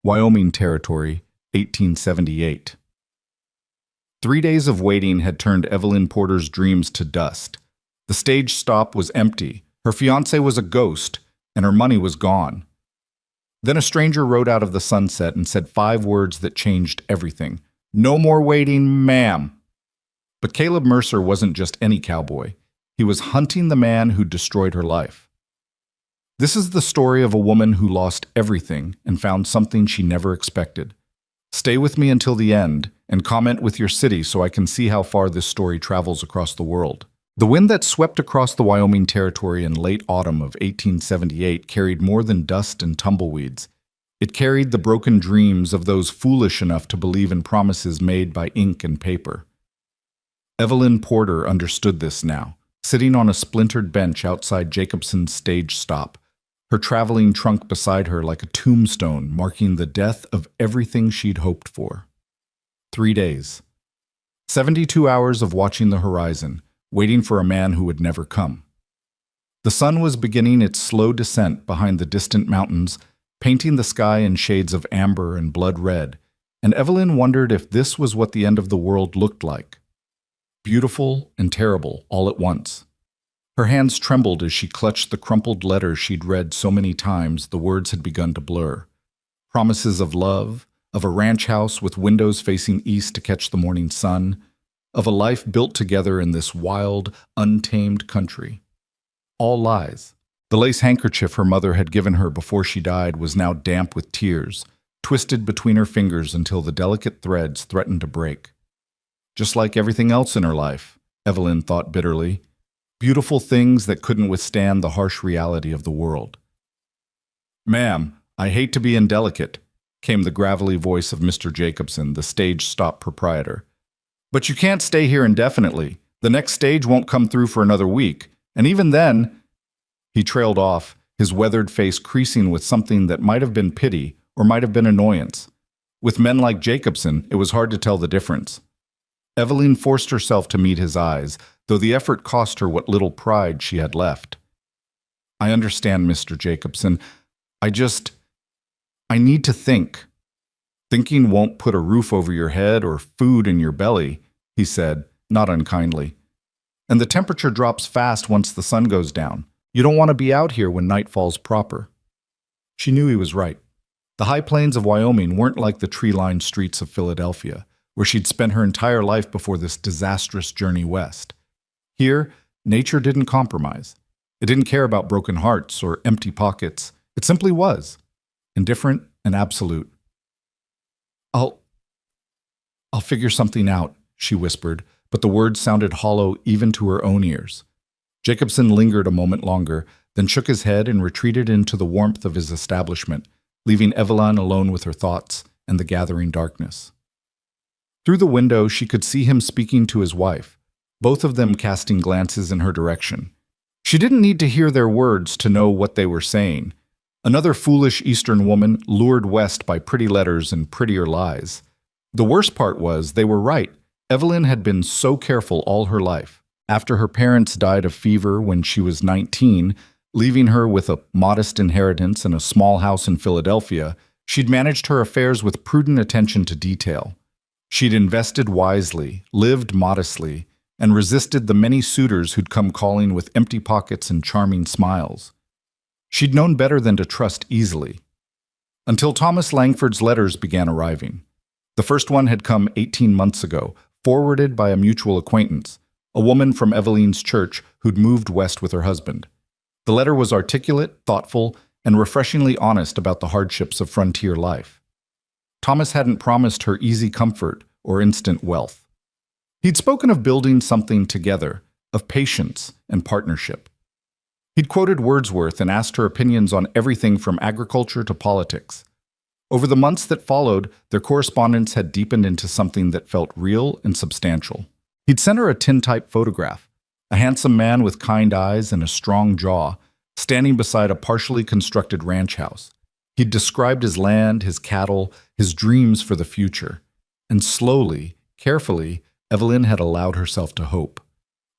Wyoming Territory, 1878. 3 days of waiting had turned Evelyn Porter's dreams to dust. The stage stop was empty, her fiancé was a ghost, and her money was gone. Then a stranger rode out of the sunset and said 5 words that changed everything. "No more waiting, ma'am." But Caleb Mercer wasn't just any cowboy. He was hunting the man who destroyed her life. This is the story of a woman who lost everything and found something she never expected. Stay with me until the end and comment with your city so I can see how far this story travels across the world. The wind that swept across the Wyoming Territory in late autumn of 1878 carried more than dust and tumbleweeds. It carried the broken dreams of those foolish enough to believe in promises made by ink and paper. Evelyn Porter understood this now, sitting on a splintered bench outside Jacobson's stage stop, her traveling trunk beside her like a tombstone marking the death of everything she'd hoped for. 3 days. 72 hours of watching the horizon, waiting for a man who would never come. The sun was beginning its slow descent behind the distant mountains, painting the sky in shades of amber and blood red, and Evelyn wondered if this was what the end of the world looked like. Beautiful and terrible all at once. Her hands trembled as she clutched the crumpled letters she'd read so many times the words had begun to blur. Promises of love, of a ranch house with windows facing east to catch the morning sun, of a life built together in this wild, untamed country. All lies. The lace handkerchief her mother had given her before she died was now damp with tears, twisted between her fingers until the delicate threads threatened to break. Just like everything else in her life, Evelyn thought bitterly. Beautiful things that couldn't withstand the harsh reality of the world. "Ma'am, I hate to be indelicate," came the gravelly voice of Mr. Jacobson, the stage stop proprietor. "But you can't stay here indefinitely. The next stage won't come through for another week, and even then—" He trailed off, his weathered face creasing with something that might have been pity or might have been annoyance. With men like Jacobson, it was hard to tell the difference. Evelyn forced herself to meet his eyes, though the effort cost her what little pride she had left. "I understand, Mr. Jacobson. I need to think." "Thinking won't put a roof over your head or food in your belly," he said, not unkindly. "And the temperature drops fast once the sun goes down. You don't want to be out here when night falls proper." She knew he was right. The high plains of Wyoming weren't like the tree-lined streets of Philadelphia, where she'd spent her entire life before this disastrous journey west. Here, nature didn't compromise. It didn't care about broken hearts or empty pockets. It simply was, indifferent and absolute. I'll figure something out," she whispered, but the words sounded hollow even to her own ears. Jacobson lingered a moment longer, then shook his head and retreated into the warmth of his establishment, leaving Evelyn alone with her thoughts and the gathering darkness. Through the window, she could see him speaking to his wife, both of them casting glances in her direction. She didn't need to hear their words to know what they were saying. Another foolish Eastern woman lured west by pretty letters and prettier lies. The worst part was they were right. Evelyn had been so careful all her life. After her parents died of fever when she was 19, leaving her with a modest inheritance and a small house in Philadelphia, she'd managed her affairs with prudent attention to detail. She'd invested wisely, lived modestly, and resisted the many suitors who'd come calling with empty pockets and charming smiles. She'd known better than to trust easily. Until Thomas Langford's letters began arriving. The first one had come 18 months ago, forwarded by a mutual acquaintance, a woman from Evelyn's church who'd moved west with her husband. The letter was articulate, thoughtful, and refreshingly honest about the hardships of frontier life. Thomas hadn't promised her easy comfort or instant wealth. He'd spoken of building something together, of patience and partnership. He'd quoted Wordsworth and asked her opinions on everything from agriculture to politics. Over the months that followed, their correspondence had deepened into something that felt real and substantial. He'd sent her a tintype photograph, a handsome man with kind eyes and a strong jaw, standing beside a partially constructed ranch house. He'd described his land, his cattle, his dreams for the future. And slowly, carefully, Evelyn had allowed herself to hope.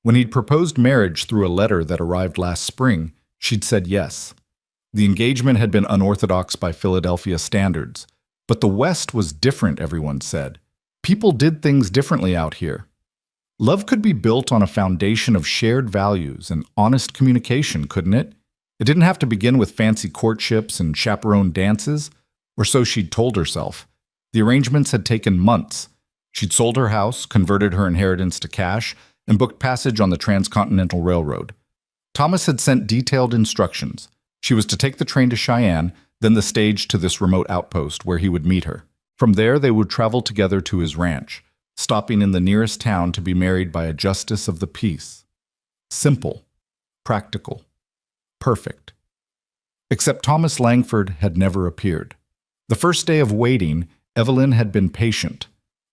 When he'd proposed marriage through a letter that arrived last spring, she'd said yes. The engagement had been unorthodox by Philadelphia standards. But the West was different, everyone said. People did things differently out here. Love could be built on a foundation of shared values and honest communication, couldn't it? It didn't have to begin with fancy courtships and chaperone dances, or so she'd told herself. The arrangements had taken months. She'd sold her house, converted her inheritance to cash, and booked passage on the Transcontinental Railroad. Thomas had sent detailed instructions. She was to take the train to Cheyenne, then the stage to this remote outpost where he would meet her. From there, they would travel together to his ranch, stopping in the nearest town to be married by a justice of the peace. Simple, practical, perfect. Except Thomas Langford had never appeared. The first day of waiting, Evelyn had been patient.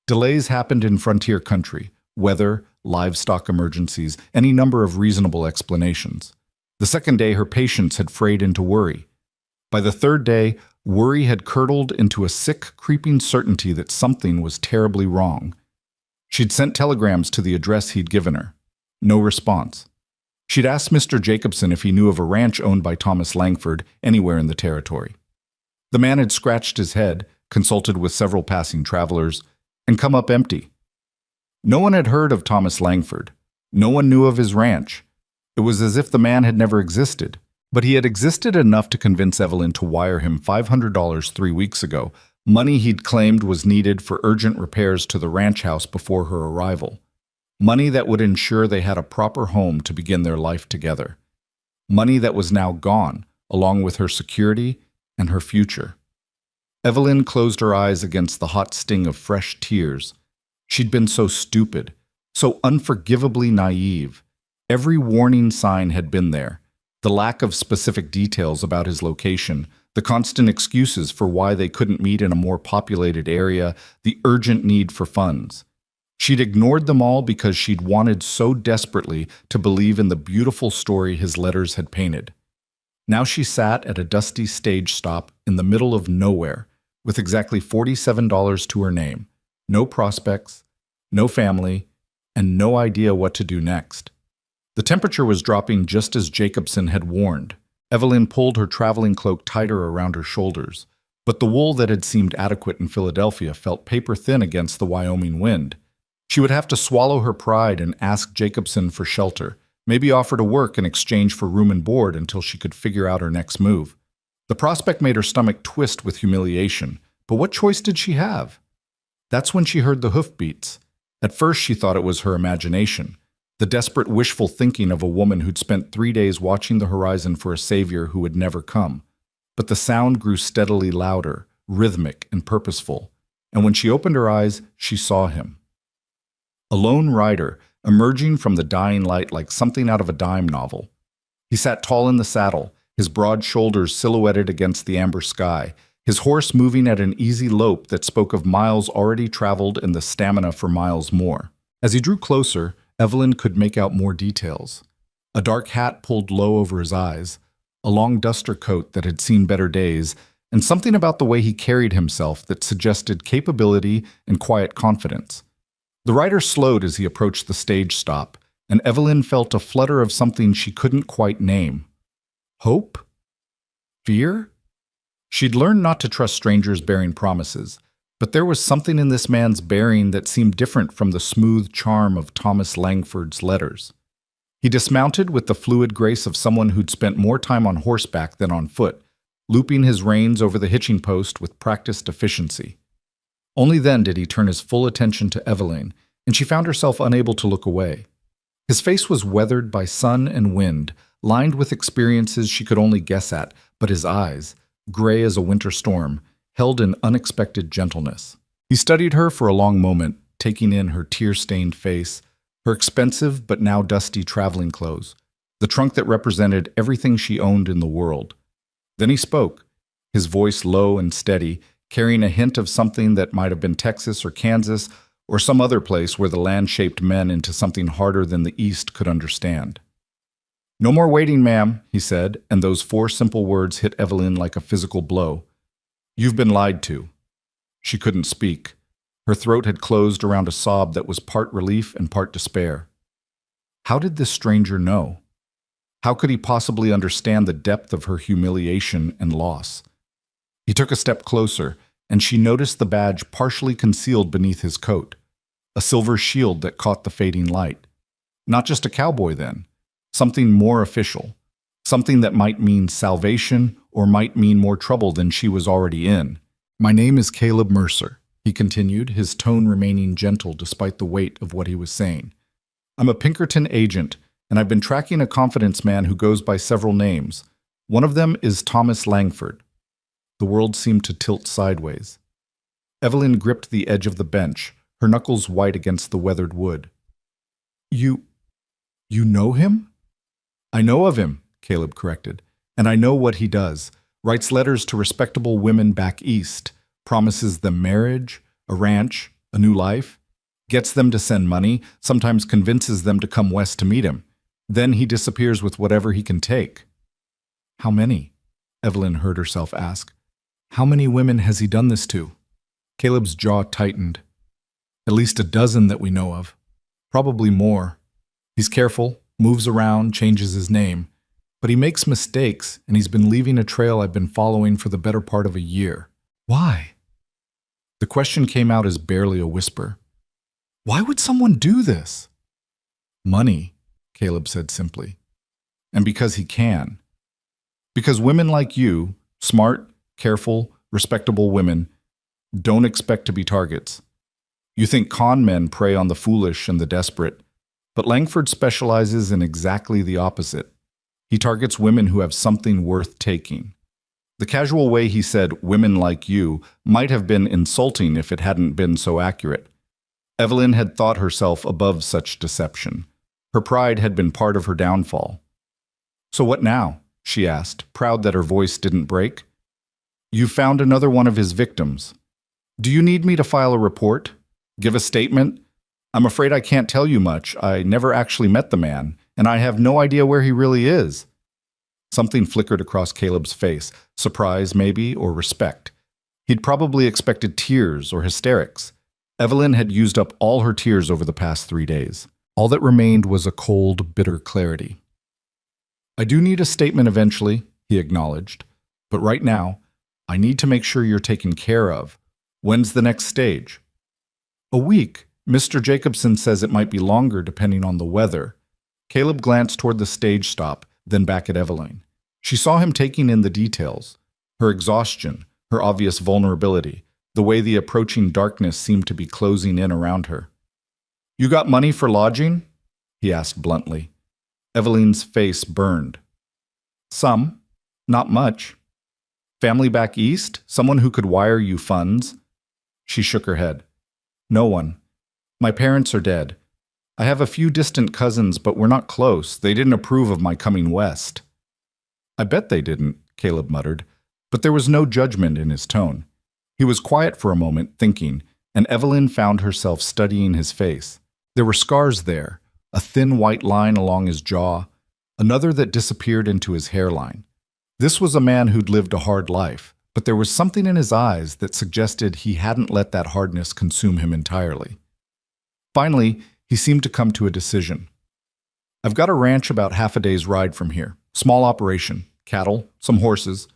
Delays happened in frontier country, weather, livestock emergencies, any number of reasonable explanations. The second day, her patience had frayed into worry. By the third day, worry had curdled into a sick, creeping certainty that something was terribly wrong. She'd sent telegrams to the address he'd given her. No response. She'd asked Mr. Jacobson if he knew of a ranch owned by Thomas Langford anywhere in the territory. The man had scratched his head, consulted with several passing travelers, and come up empty. No one had heard of Thomas Langford. No one knew of his ranch. It was as if the man had never existed. But he had existed enough to convince Evelyn to wire him $500 3 weeks ago, money he'd claimed was needed for urgent repairs to the ranch house before her arrival. Money that would ensure they had a proper home to begin their life together. Money that was now gone, along with her security and her future. Evelyn closed her eyes against the hot sting of fresh tears. She'd been so stupid, so unforgivably naive. Every warning sign had been there. The lack of specific details about his location, the constant excuses for why they couldn't meet in a more populated area, the urgent need for funds. She'd ignored them all because she'd wanted so desperately to believe in the beautiful story his letters had painted. Now she sat at a dusty stage stop in the middle of nowhere, with exactly $47 to her name, no prospects, no family, and no idea what to do next. The temperature was dropping just as Jacobson had warned. Evelyn pulled her traveling cloak tighter around her shoulders, but the wool that had seemed adequate in Philadelphia felt paper-thin against the Wyoming wind. She would have to swallow her pride and ask Jacobson for shelter, maybe offer to work in exchange for room and board until she could figure out her next move. The prospect made her stomach twist with humiliation, but what choice did she have? That's when she heard the hoofbeats. At first she thought it was her imagination, the desperate wishful thinking of a woman who'd spent 3 days watching the horizon for a savior who would never come. But the sound grew steadily louder, rhythmic and purposeful, and when she opened her eyes, she saw him. A lone rider, emerging from the dying light like something out of a dime novel. He sat tall in the saddle, his broad shoulders silhouetted against the amber sky, his horse moving at an easy lope that spoke of miles already traveled and the stamina for miles more. As he drew closer, Evelyn could make out more details. A dark hat pulled low over his eyes, a long duster coat that had seen better days, and something about the way he carried himself that suggested capability and quiet confidence. The rider slowed as he approached the stage stop, and Evelyn felt a flutter of something she couldn't quite name. Hope? Fear? She'd learned not to trust strangers bearing promises, but there was something in this man's bearing that seemed different from the smooth charm of Thomas Langford's letters. He dismounted with the fluid grace of someone who'd spent more time on horseback than on foot, looping his reins over the hitching post with practiced efficiency. Only then did he turn his full attention to Evelyn, and she found herself unable to look away. His face was weathered by sun and wind, lined with experiences she could only guess at, but his eyes, gray as a winter storm, held an unexpected gentleness. He studied her for a long moment, taking in her tear-stained face, her expensive but now dusty traveling clothes, the trunk that represented everything she owned in the world. Then he spoke, his voice low and steady, carrying a hint of something that might have been Texas or Kansas or some other place where the land shaped men into something harder than the East could understand. "No more waiting, ma'am," he said, and those 4 simple words hit Evelyn like a physical blow. "You've been lied to." She couldn't speak. Her throat had closed around a sob that was part relief and part despair. How did this stranger know? How could he possibly understand the depth of her humiliation and loss? He took a step closer, and she noticed the badge partially concealed beneath his coat, a silver shield that caught the fading light. Not just a cowboy, then. Something more official. Something that might mean salvation or might mean more trouble than she was already in. "My name is Caleb Mercer," he continued, his tone remaining gentle despite the weight of what he was saying. "I'm a Pinkerton agent, and I've been tracking a confidence man who goes by several names. One of them is Thomas Langford." The world seemed to tilt sideways. Evelyn gripped the edge of the bench, her knuckles white against the weathered wood. You know him?" "I know of him," Caleb corrected, "and I know what he does. Writes letters to respectable women back east, promises them marriage, a ranch, a new life, gets them to send money, sometimes convinces them to come west to meet him. Then he disappears with whatever he can take." "How many?" Evelyn heard herself ask. "How many women has he done this to?" Caleb's jaw tightened. "At least a dozen that we know of. Probably more. He's careful, moves around, changes his name. But he makes mistakes, and he's been leaving a trail I've been following for the better part of a year." "Why?" The question came out as barely a whisper. "Why would someone do this?" "Money," Caleb said simply. "And because he can. Because women like you, smart, careful, respectable women, don't expect to be targets. You think con men prey on the foolish and the desperate, but Langford specializes in exactly the opposite. He targets women who have something worth taking." The casual way he said, "women like you," might have been insulting if it hadn't been so accurate. Evelyn had thought herself above such deception. Her pride had been part of her downfall. "So what now?" she asked, proud that her voice didn't break. "You found another one of his victims. Do you need me to file a report? Give a statement? I'm afraid I can't tell you much. I never actually met the man, and I have no idea where he really is." Something flickered across Caleb's face, surprise maybe, or respect. He'd probably expected tears or hysterics. Evelyn had used up all her tears over the past 3 days. All that remained was a cold, bitter clarity. "I do need a statement eventually," he acknowledged. "But right now, I need to make sure you're taken care of. When's the next stage?" "A week. Mr. Jacobson says it might be longer depending on the weather." Caleb glanced toward the stage stop, then back at Evelyn. She saw him taking in the details. Her exhaustion, her obvious vulnerability, the way the approaching darkness seemed to be closing in around her. "You got money for lodging?" he asked bluntly. Evelyn's face burned. "Some. Not much." "Family back east? Someone who could wire you funds?" She shook her head. "No one. My parents are dead. I have a few distant cousins, but we're not close. They didn't approve of my coming west." "I bet they didn't," Caleb muttered, but there was no judgment in his tone. He was quiet for a moment, thinking, and Evelyn found herself studying his face. There were scars there, a thin white line along his jaw, another that disappeared into his hairline. This was a man who'd lived a hard life, but there was something in his eyes that suggested he hadn't let that hardness consume him entirely. Finally, he seemed to come to a decision. "I've got a ranch about half a day's ride from here. Small operation, cattle, some horses.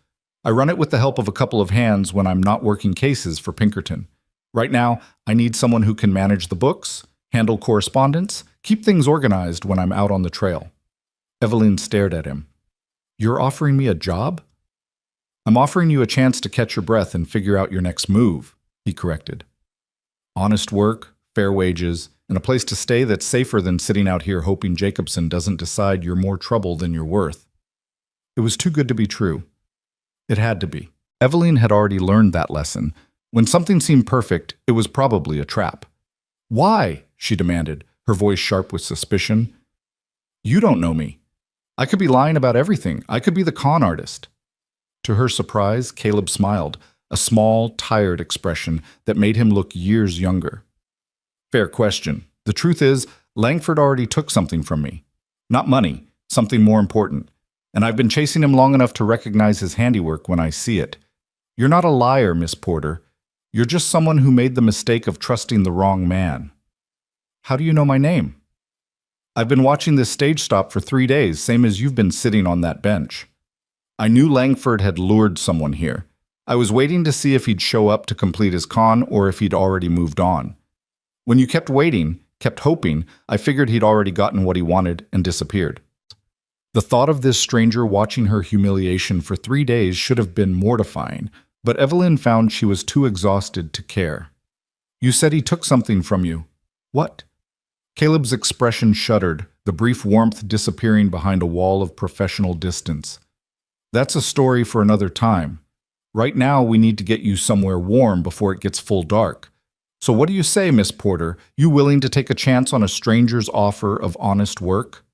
I run it with the help of a couple of hands when I'm not working cases for Pinkerton. Right now, I need someone who can manage the books, handle correspondence, keep things organized when I'm out on the trail." Evelyn stared at him. "You're offering me a job?" "I'm offering you a chance to catch your breath and figure out your next move," he corrected. "Honest work, fair wages, and a place to stay that's safer than sitting out here hoping Jacobson doesn't decide you're more trouble than you're worth." It was too good to be true. It had to be. Evelyn had already learned that lesson. When something seemed perfect, it was probably a trap. "Why?" she demanded, her voice sharp with suspicion. "You don't know me. I could be lying about everything. I could be the con artist." To her surprise, Caleb smiled, a small, tired expression that made him look years younger. "Fair question. The truth is, Langford already took something from me. Not money, something more important. And I've been chasing him long enough to recognize his handiwork when I see it. You're not a liar, Miss Porter. You're just someone who made the mistake of trusting the wrong man." "How do you know my name?" "I've been watching this stage stop for 3 days, same as you've been sitting on that bench. I knew Langford had lured someone here. I was waiting to see if he'd show up to complete his con or if he'd already moved on. When you kept waiting, kept hoping, I figured he'd already gotten what he wanted and disappeared. The thought of this stranger watching her humiliation for 3 days should have been mortifying, but Evelyn found she was too exhausted to care. You said he took something from you. What? Caleb's expression shuddered, the brief warmth disappearing behind a wall of professional distance. That's a story for another time. Right now, we need to get you somewhere warm before it gets full dark. So what do you say, Miss Porter? You willing to take a chance on a stranger's offer of honest work?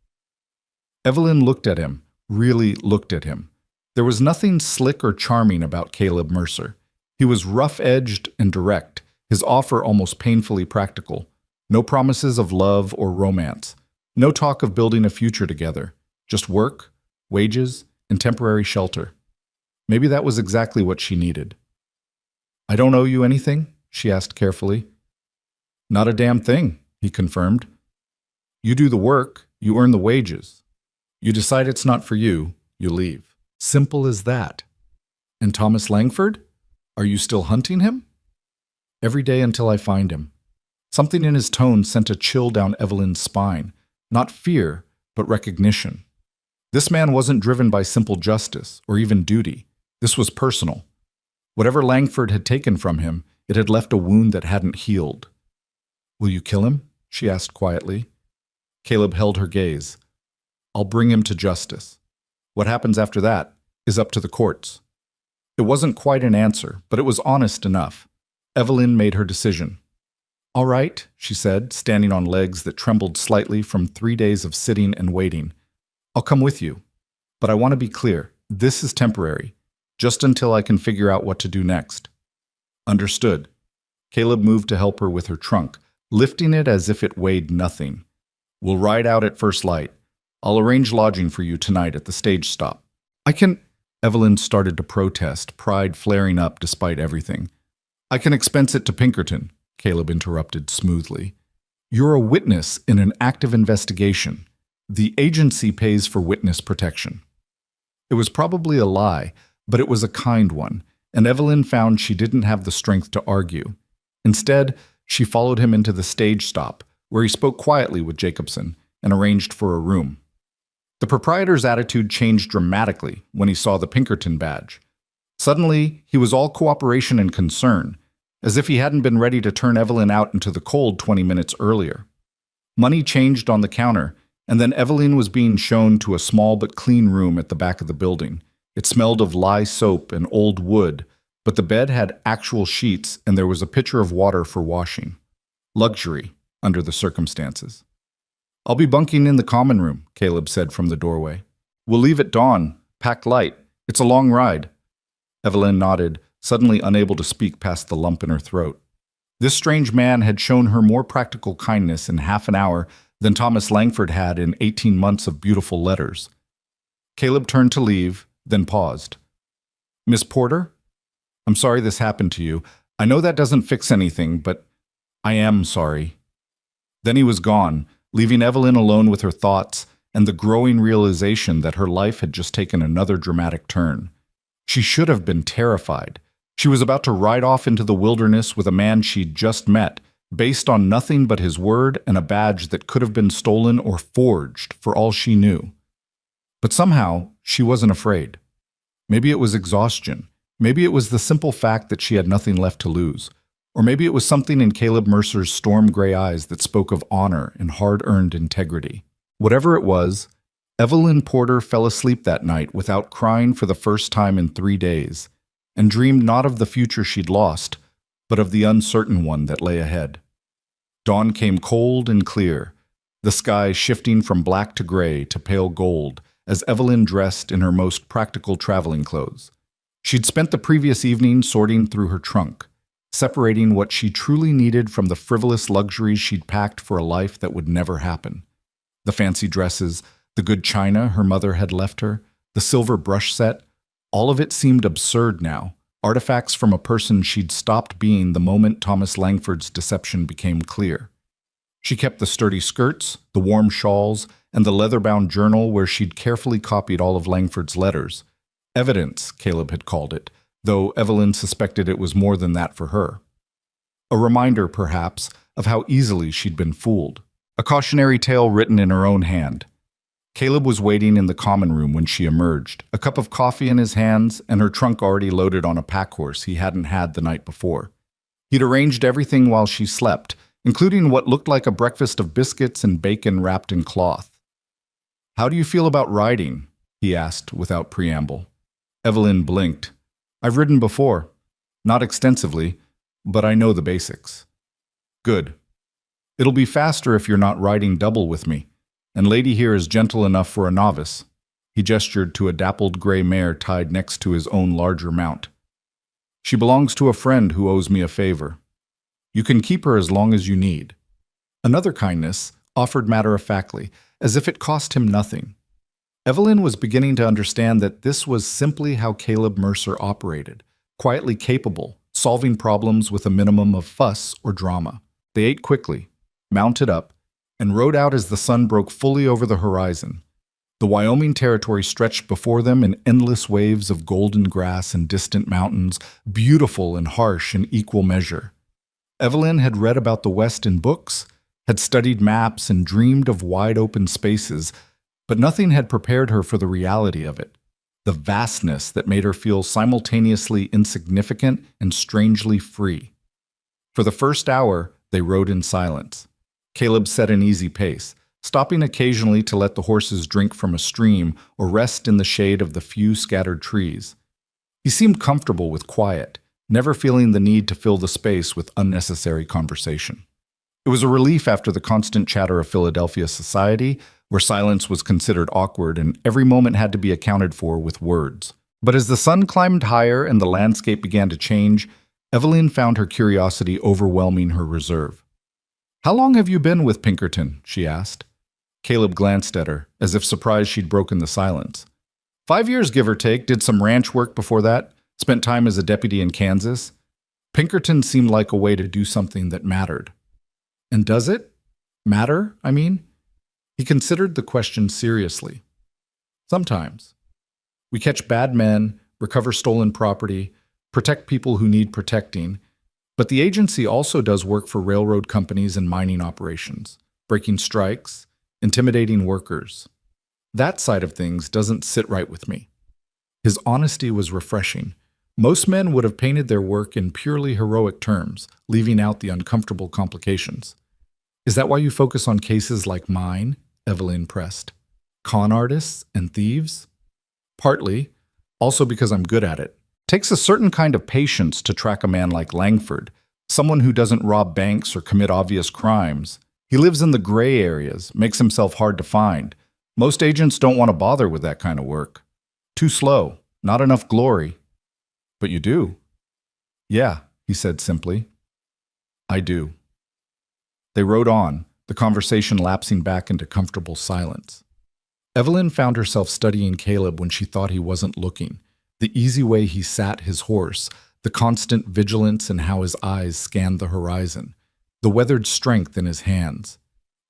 Evelyn looked at him, really looked at him. There was nothing slick or charming about Caleb Mercer. He was rough-edged and direct, his offer almost painfully practical. No promises of love or romance. No talk of building a future together. Just work, wages, and temporary shelter. Maybe that was exactly what she needed. I don't owe you anything? She asked carefully. Not a damn thing, he confirmed. You do the work, you earn the wages. You decide it's not for you, you leave. Simple as that. And Thomas Langford? Are you still hunting him? Every day until I find him. Something in his tone sent a chill down Evelyn's spine. Not fear, but recognition. This man wasn't driven by simple justice or even duty. This was personal. Whatever Langford had taken from him, it had left a wound that hadn't healed. Will you kill him? She asked quietly. Caleb held her gaze. I'll bring him to justice. What happens after that is up to the courts. It wasn't quite an answer, but it was honest enough. Evelyn made her decision. All right, she said, standing on legs that trembled slightly from 3 days of sitting and waiting. I'll come with you. But I want to be clear, this is temporary, just until I can figure out what to do next. Understood. Caleb moved to help her with her trunk, lifting it as if it weighed nothing. We'll ride out at first light. I'll arrange lodging for you tonight at the stage stop. I can... Evelyn started to protest, pride flaring up despite everything. I can expense it to Pinkerton, Caleb interrupted smoothly. You're a witness in an active investigation. The agency pays for witness protection. It was probably a lie, but it was a kind one, and Evelyn found she didn't have the strength to argue. Instead, she followed him into the stage stop, where he spoke quietly with Jacobson and arranged for a room. The proprietor's attitude changed dramatically when he saw the Pinkerton badge. Suddenly, he was all cooperation and concern, as if he hadn't been ready to turn Evelyn out into the cold 20 minutes earlier. Money changed on the counter, and then Evelyn was being shown to a small but clean room at the back of the building. It smelled of lye soap and old wood, but the bed had actual sheets and there was a pitcher of water for washing. Luxury, under the circumstances. I'll be bunking in the common room, Caleb said from the doorway. We'll leave at dawn, pack light. It's a long ride. Evelyn nodded, suddenly unable to speak past the lump in her throat. This strange man had shown her more practical kindness in half an hour than Thomas Langford had in 18 months of beautiful letters. Caleb turned to leave, then paused. Miss Porter? I'm sorry this happened to you. I know that doesn't fix anything, but I am sorry. Then he was gone, leaving Evelyn alone with her thoughts and the growing realization that her life had just taken another dramatic turn. She should have been terrified. She was about to ride off into the wilderness with a man she'd just met, based on nothing but his word and a badge that could have been stolen or forged for all she knew. But somehow, she wasn't afraid. Maybe it was exhaustion. Maybe it was the simple fact that she had nothing left to lose. Or maybe it was something in Caleb Mercer's storm-gray eyes that spoke of honor and hard-earned integrity. Whatever it was, Evelyn Porter fell asleep that night without crying for the first time in 3 days, and dreamed not of the future she'd lost, but of the uncertain one that lay ahead. Dawn came cold and clear, the sky shifting from black to gray to pale gold as Evelyn dressed in her most practical traveling clothes. She'd spent the previous evening sorting through her trunk, separating what she truly needed from the frivolous luxuries she'd packed for a life that would never happen. The fancy dresses, the good china her mother had left her, the silver brush set, all of it seemed absurd now, artifacts from a person she'd stopped being the moment Thomas Langford's deception became clear. She kept the sturdy skirts, the warm shawls, and the leather-bound journal where she'd carefully copied all of Langford's letters. Evidence, Caleb had called it, though Evelyn suspected it was more than that for her. A reminder, perhaps, of how easily she'd been fooled. A cautionary tale written in her own hand. Caleb was waiting in the common room when she emerged, a cup of coffee in his hands and her trunk already loaded on a pack horse he hadn't had the night before. He'd arranged everything while she slept, including what looked like a breakfast of biscuits and bacon wrapped in cloth. "How do you feel about riding?" he asked without preamble. Evelyn blinked. "I've ridden before. Not extensively, but I know the basics." "Good. It'll be faster if you're not riding double with me, and Lady here is gentle enough for a novice." He gestured to a dappled gray mare tied next to his own larger mount. "She belongs to a friend who owes me a favor. You can keep her as long as you need." Another kindness, offered matter-of-factly, as if it cost him nothing. Evelyn was beginning to understand that this was simply how Caleb Mercer operated, quietly capable, solving problems with a minimum of fuss or drama. They ate quickly, mounted up, and rode out as the sun broke fully over the horizon. The Wyoming territory stretched before them in endless waves of golden grass and distant mountains, beautiful and harsh in equal measure. Evelyn had read about the West in books, had studied maps and dreamed of wide-open spaces, but nothing had prepared her for the reality of it, the vastness that made her feel simultaneously insignificant and strangely free. For the first hour, they rode in silence. Caleb set an easy pace, stopping occasionally to let the horses drink from a stream or rest in the shade of the few scattered trees. He seemed comfortable with quiet, never feeling the need to fill the space with unnecessary conversation. It was a relief after the constant chatter of Philadelphia society, where silence was considered awkward and every moment had to be accounted for with words. But as the sun climbed higher and the landscape began to change, Evelyn found her curiosity overwhelming her reserve. "How long have you been with Pinkerton?" she asked. Caleb glanced at her, as if surprised she'd broken the silence. 5 years, give or take, did some ranch work before that, spent time as a deputy in Kansas. Pinkerton seemed like a way to do something that mattered. And does it? Matter, I mean? He considered the question seriously. Sometimes. We catch bad men, recover stolen property, protect people who need protecting, but the agency also does work for railroad companies and mining operations, breaking strikes, intimidating workers. That side of things doesn't sit right with me. His honesty was refreshing. Most men would have painted their work in purely heroic terms, leaving out the uncomfortable complications. "Is that why you focus on cases like mine?" Evelyn pressed. "Con artists and thieves?" "Partly. Also because I'm good at it. Takes a certain kind of patience to track a man like Langford, someone who doesn't rob banks or commit obvious crimes. He lives in the gray areas, makes himself hard to find. Most agents don't want to bother with that kind of work. Too slow, not enough glory." "But you do." "Yeah," he said simply. "I do." They rode on, the conversation lapsing back into comfortable silence. Evelyn found herself studying Caleb when she thought he wasn't looking, the easy way he sat his horse, the constant vigilance in how his eyes scanned the horizon, the weathered strength in his hands.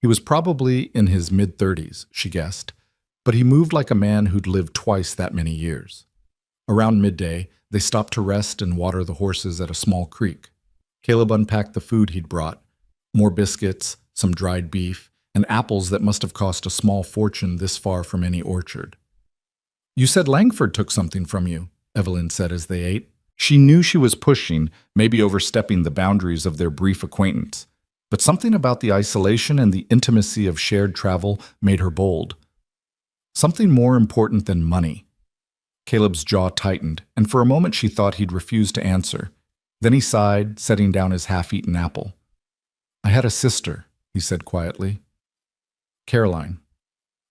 He was probably in his mid-30s, she guessed, but he moved like a man who'd lived twice that many years. Around midday, they stopped to rest and water the horses at a small creek. Caleb unpacked the food he'd brought, more biscuits, some dried beef, and apples that must have cost a small fortune this far from any orchard. "You said Langford took something from you," Evelyn said as they ate. She knew she was pushing, maybe overstepping the boundaries of their brief acquaintance, but something about the isolation and the intimacy of shared travel made her bold. Something more important than money. Caleb's jaw tightened, and for a moment she thought he'd refuse to answer. Then he sighed, setting down his half-eaten apple. "I had a sister," he said quietly. "Caroline.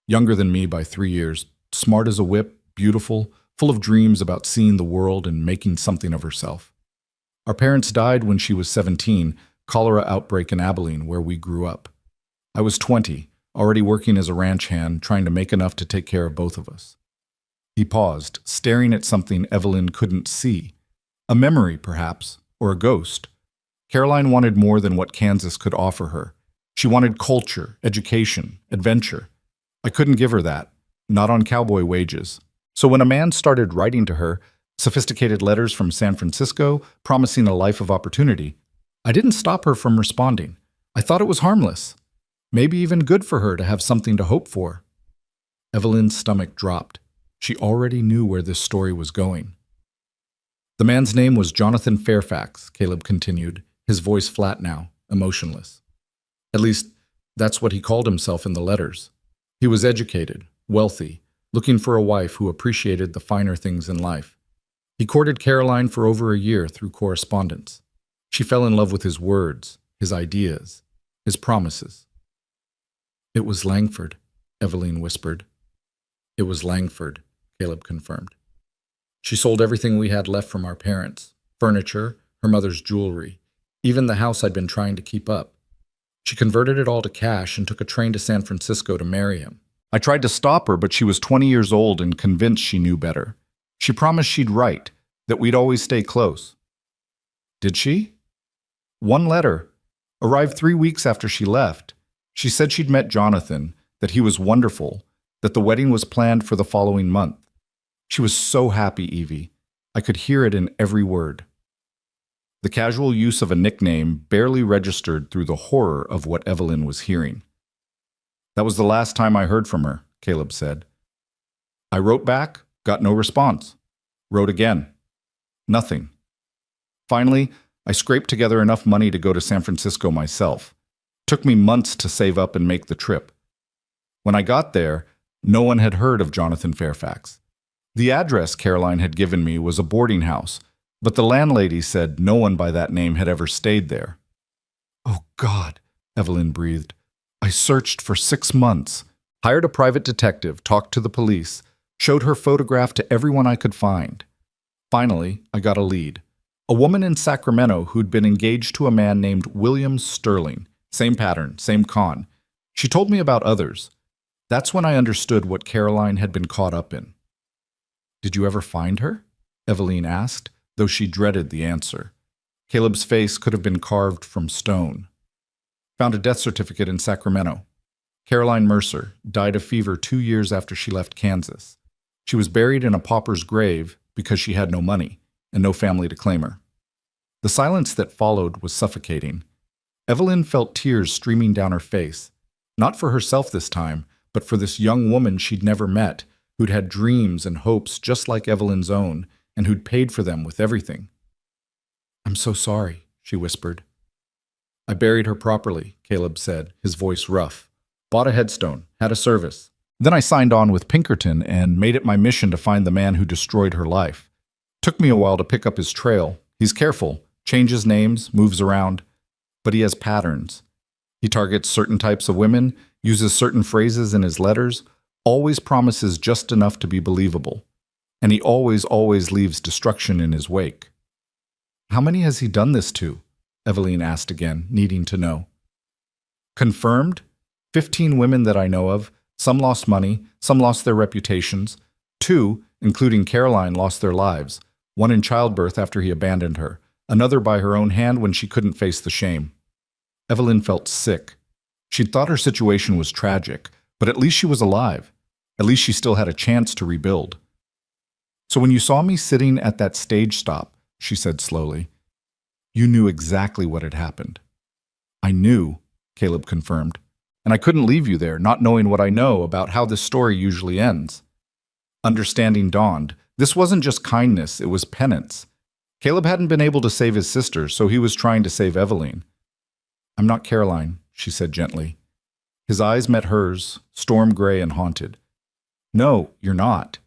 Younger than me by 3 years, smart as a whip, beautiful, full of dreams about seeing the world and making something of herself. Our parents died when she was 17, cholera outbreak in Abilene, where we grew up. I was 20, already working as a ranch hand, trying to make enough to take care of both of us." He paused, staring at something Evelyn couldn't see. A memory, perhaps, or a ghost. Caroline wanted more than what Kansas could offer her. She wanted culture, education, adventure. I couldn't give her that, not on cowboy wages. So when a man started writing to her, Sophisticated letters from San Francisco, promising a life of opportunity. I didn't stop her from responding. I thought it was harmless. Maybe even good for her to have something to hope for. Evelyn's stomach dropped. She already knew where this story was going. The man's name was Jonathan Fairfax, Caleb continued, his voice flat now, emotionless. At least, that's what he called himself in the letters. He was educated, wealthy, looking for a wife who appreciated the finer things in life. He courted Caroline for over a year through correspondence. She fell in love with his words, his ideas, his promises. "It was Langford," Evelyn whispered. "It was Langford," Caleb confirmed. "She sold everything we had left from our parents, furniture, her mother's jewelry, even the house I'd been trying to keep up. She converted it all to cash and took a train to San Francisco to marry him. I tried to stop her, but she was 20 years old and convinced she knew better. She promised she'd write, that we'd always stay close." "Did she?" "One letter. Arrived 3 weeks after she left. She said she'd met Jonathan, that he was wonderful, that the wedding was planned for the following month. She was so happy, Evie. I could hear it in every word." The casual use of a nickname barely registered through the horror of what Evelyn was hearing. "That was the last time I heard from her," Caleb said. "I wrote back, got no response. Wrote again. Nothing. Finally, I scraped together enough money to go to San Francisco myself. Took me months to save up and make the trip. When I got there, no one had heard of Jonathan Fairfax. The address Caroline had given me was a boarding house, but the landlady said no one by that name had ever stayed there." "Oh, God," Evelyn breathed. "I searched for 6 months, hired a private detective, talked to the police, showed her photograph to everyone I could find. Finally, I got a lead. A woman in Sacramento who'd been engaged to a man named William Sterling. Same pattern, same con. She told me about others. That's when I understood what Caroline had been caught up in." "Did you ever find her?" Evelyn asked, though she dreaded the answer. Caleb's face could have been carved from stone. "Found a death certificate in Sacramento. Caroline Mercer died of fever 2 years after she left Kansas. She was buried in a pauper's grave because she had no money and no family to claim her." The silence that followed was suffocating. Evelyn felt tears streaming down her face, not for herself this time, but for this young woman she'd never met, who'd had dreams and hopes just like Evelyn's own, and who'd paid for them with everything. "I'm so sorry," she whispered. "I buried her properly," Caleb said, his voice rough. "Bought a headstone, had a service. Then I signed on with Pinkerton and made it my mission to find the man who destroyed her life. Took me a while to pick up his trail. He's careful, changes names, moves around, but he has patterns. He targets certain types of women, uses certain phrases in his letters, always promises just enough to be believable. And he always leaves destruction in his wake." "How many has he done this to?" Evelyn asked again, needing to know. "Confirmed? 15 women that I know of. Some lost money, some lost their reputations. 2, including Caroline, lost their lives. One in childbirth after he abandoned her. Another by her own hand when she couldn't face the shame." Evelyn felt sick. She'd thought her situation was tragic, but at least she was alive. At least she still had a chance to rebuild. "So when you saw me sitting at that stage stop," she said slowly, "you knew exactly what had happened." "I knew," Caleb confirmed. "And I couldn't leave you there, not knowing what I know about how this story usually ends." Understanding dawned. This wasn't just kindness, it was penance. Caleb hadn't been able to save his sister, so he was trying to save Evelyn. "I'm not Caroline," she said gently. His eyes met hers, storm gray and haunted. "No, you're not.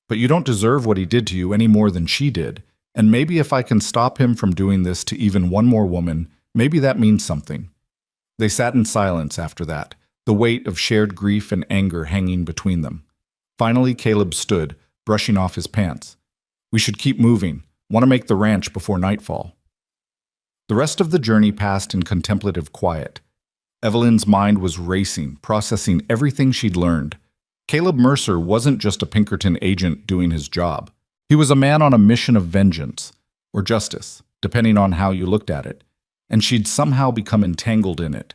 But you don't deserve what he did to you any more than she did. And maybe if I can stop him from doing this to even one more woman, maybe that means something." They sat in silence after that, the weight of shared grief and anger hanging between them. Finally, Caleb stood, brushing off his pants. "We should keep moving. Want to make the ranch before nightfall." The rest of the journey passed in contemplative quiet. Evelyn's mind was racing, processing everything she'd learned. Caleb Mercer wasn't just a Pinkerton agent doing his job. He was a man on a mission of vengeance, or justice, depending on how you looked at it, and she'd somehow become entangled in it.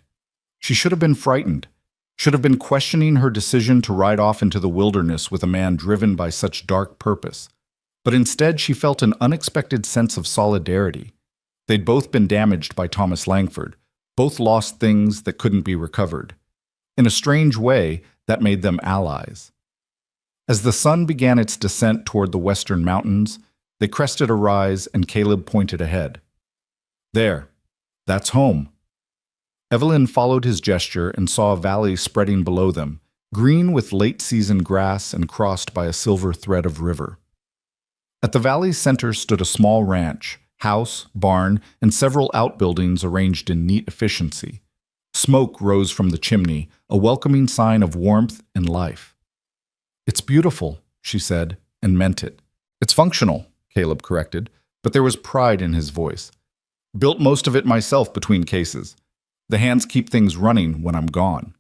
She should have been frightened, should have been questioning her decision to ride off into the wilderness with a man driven by such dark purpose. But instead she felt an unexpected sense of solidarity. They'd both been damaged by Thomas Langford, both lost things that couldn't be recovered. In a strange way, that made them allies. As the sun began its descent toward the western mountains, they crested a rise and Caleb pointed ahead. There, that's home. Evelyn followed his gesture and saw a valley spreading below them, green with late-season grass and crossed by a silver thread of river. At the valley's center stood a small ranch, house, barn, and several outbuildings arranged in neat efficiency. Smoke rose from the chimney, a welcoming sign of warmth and life. "It's beautiful," she said, and meant it. "It's functional," Caleb corrected, but there was pride in his voice. "Built most of it myself between cases. The hands keep things running when I'm gone."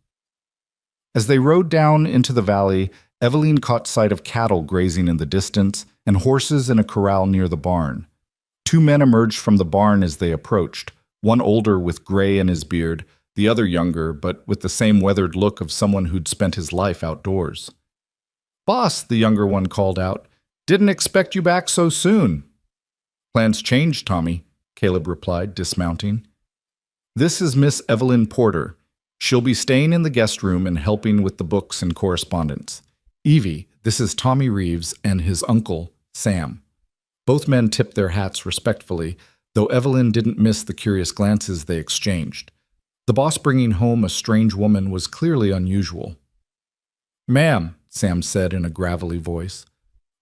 As they rode down into the valley, Evelyn caught sight of cattle grazing in the distance and horses in a corral near the barn. Two men emerged from the barn as they approached, one older with gray in his beard, the other younger but with the same weathered look of someone who'd spent his life outdoors. "Boss," the younger one called out, "didn't expect you back so soon." "Plans changed, Tommy," Caleb replied, dismounting. "This is Miss Evelyn Porter. She'll be staying in the guest room and helping with the books and correspondence. Evie, this is Tommy Reeves and his uncle, Sam." Both men tipped their hats respectfully, though Evelyn didn't miss the curious glances they exchanged. The boss bringing home a strange woman was clearly unusual. "Ma'am," Sam said in a gravelly voice,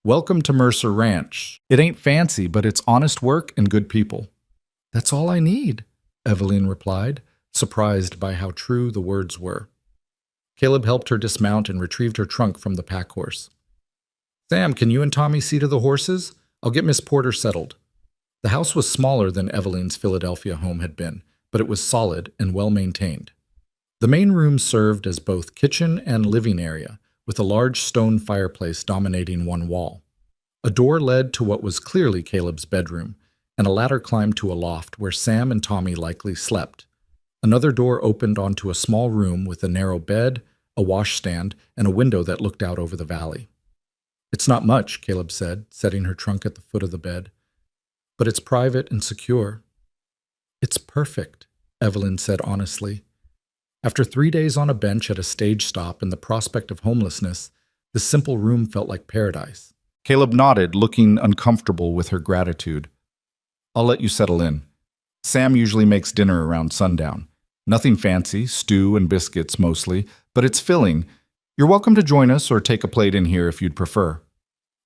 "welcome to Mercer Ranch. It ain't fancy, but it's honest work and good people." "That's all I need," Evelyn replied, surprised by how true the words were. Caleb helped her dismount and retrieved her trunk from the pack horse. "Sam, can you and Tommy see to the horses? I'll get Miss Porter settled." The house was smaller than Evelyn's Philadelphia home had been, but it was solid and well-maintained. The main room served as both kitchen and living area, with a large stone fireplace dominating one wall. A door led to what was clearly Caleb's bedroom, and a ladder climbed to a loft where Sam and Tommy likely slept. Another door opened onto a small room with a narrow bed, a washstand, and a window that looked out over the valley. "It's not much," Caleb said, setting her trunk at the foot of the bed. "But it's private and secure." "It's perfect," Evelyn said honestly. After 3 days on a bench at a stage stop and the prospect of homelessness, the simple room felt like paradise. Caleb nodded, looking uncomfortable with her gratitude. "I'll let you settle in. Sam usually makes dinner around sundown. Nothing fancy, stew and biscuits mostly, but it's filling. You're welcome to join us or take a plate in here if you'd prefer."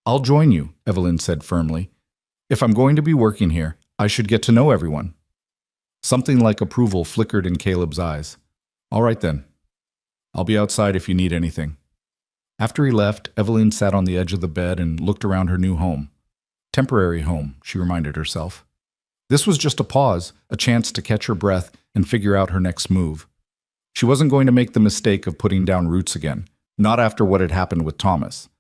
"I'll join you," Evelyn said firmly. "If I'm going to be working here, I should get to know everyone." Something like approval flickered in Caleb's eyes. "All right then. I'll be outside if you need anything." After he left, Evelyn sat on the edge of the bed and looked around her new home. Temporary home, she reminded herself. This was just a pause, a chance to catch her breath and figure out her next move. She wasn't going to make the mistake of putting down roots again, not after what had happened with Thomas.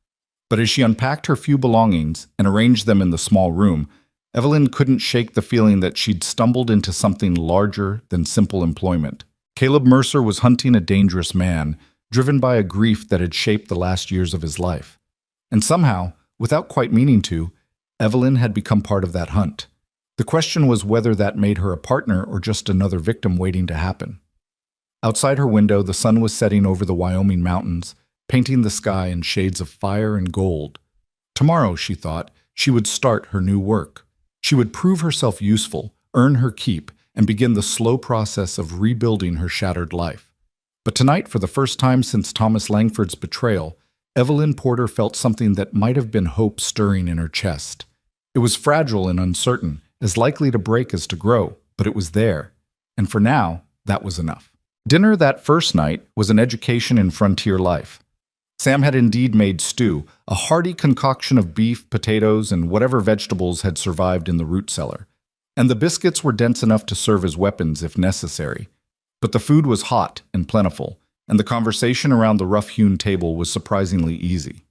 But as she unpacked her few belongings and arranged them in the small room, Evelyn couldn't shake the feeling that she'd stumbled into something larger than simple employment. Caleb Mercer was hunting a dangerous man, driven by a grief that had shaped the last years of his life. And somehow, without quite meaning to, Evelyn had become part of that hunt. The question was whether that made her a partner or just another victim waiting to happen. Outside her window, the sun was setting over the Wyoming mountains, painting the sky in shades of fire and gold. Tomorrow, she thought, she would start her new work. She would prove herself useful, earn her keep, and begin the slow process of rebuilding her shattered life. But tonight, for the first time since Thomas Langford's betrayal, Evelyn Porter felt something that might have been hope stirring in her chest. It was fragile and uncertain, as likely to break as to grow, but it was there. And for now, that was enough. Dinner that first night was an education in frontier life. Sam had indeed made stew, a hearty concoction of beef, potatoes, and whatever vegetables had survived in the root cellar. And the biscuits were dense enough to serve as weapons if necessary. But the food was hot and plentiful, and the conversation around the rough-hewn table was surprisingly easy.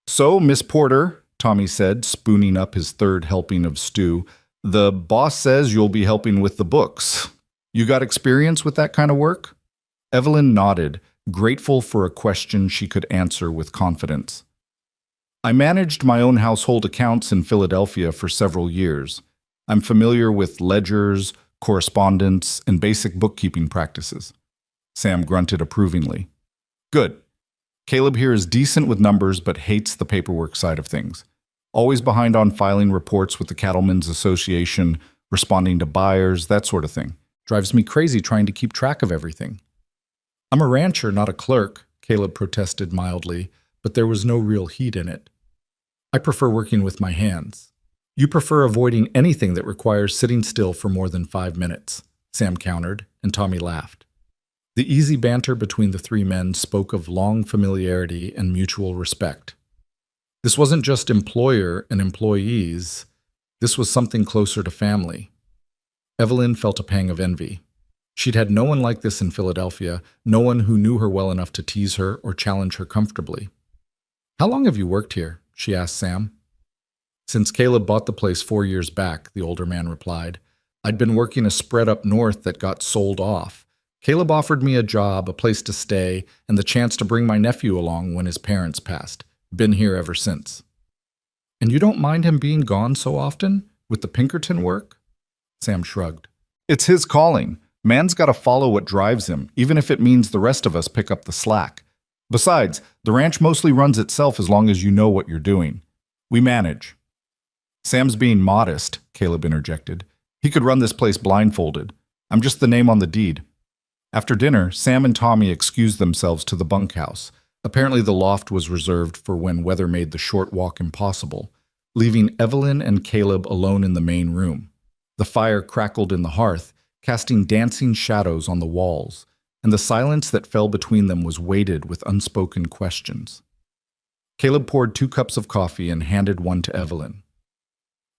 "So, Miss Porter," Tommy said, spooning up his third helping of stew, "the boss says you'll be helping with the books. You got experience with that kind of work?" Evelyn nodded, grateful for a question she could answer with confidence. I managed my own household accounts in Philadelphia for several years. I'm familiar with ledgers, correspondence, and basic bookkeeping practices. Sam grunted approvingly. Good. Caleb here is decent with numbers but hates the paperwork side of things. Always behind on filing reports with the Cattlemen's Association, responding to buyers, that sort of thing. Drives me crazy trying to keep track of everything. I'm a rancher, not a clerk, Caleb protested mildly, but there was no real heat in it. I prefer working with my hands. You prefer avoiding anything that requires sitting still for more than 5 minutes, Sam countered, and Tommy laughed. The easy banter between the three men spoke of long familiarity and mutual respect. This wasn't just employer and employees, this was something closer to family. Evelyn felt a pang of envy. She'd had no one like this in Philadelphia, no one who knew her well enough to tease her or challenge her comfortably. How long have you worked here? She asked Sam. Since Caleb bought the place 4 years back, the older man replied. I'd been working a spread up north that got sold off. Caleb offered me a job, a place to stay, and the chance to bring my nephew along when his parents passed. Been here ever since. And you don't mind him being gone so often? With the Pinkerton work? Sam shrugged. It's his calling. Man's got to follow what drives him, even if it means the rest of us pick up the slack. Besides, the ranch mostly runs itself as long as you know what you're doing. We manage. Sam's being modest, Caleb interjected. He could run this place blindfolded. I'm just the name on the deed. After dinner, Sam and Tommy excused themselves to the bunkhouse. Apparently the loft was reserved for when weather made the short walk impossible, leaving Evelyn and Caleb alone in the main room. The fire crackled in the hearth, casting dancing shadows on the walls, and the silence that fell between them was weighted with unspoken questions. Caleb poured 2 cups of coffee and handed one to Evelyn.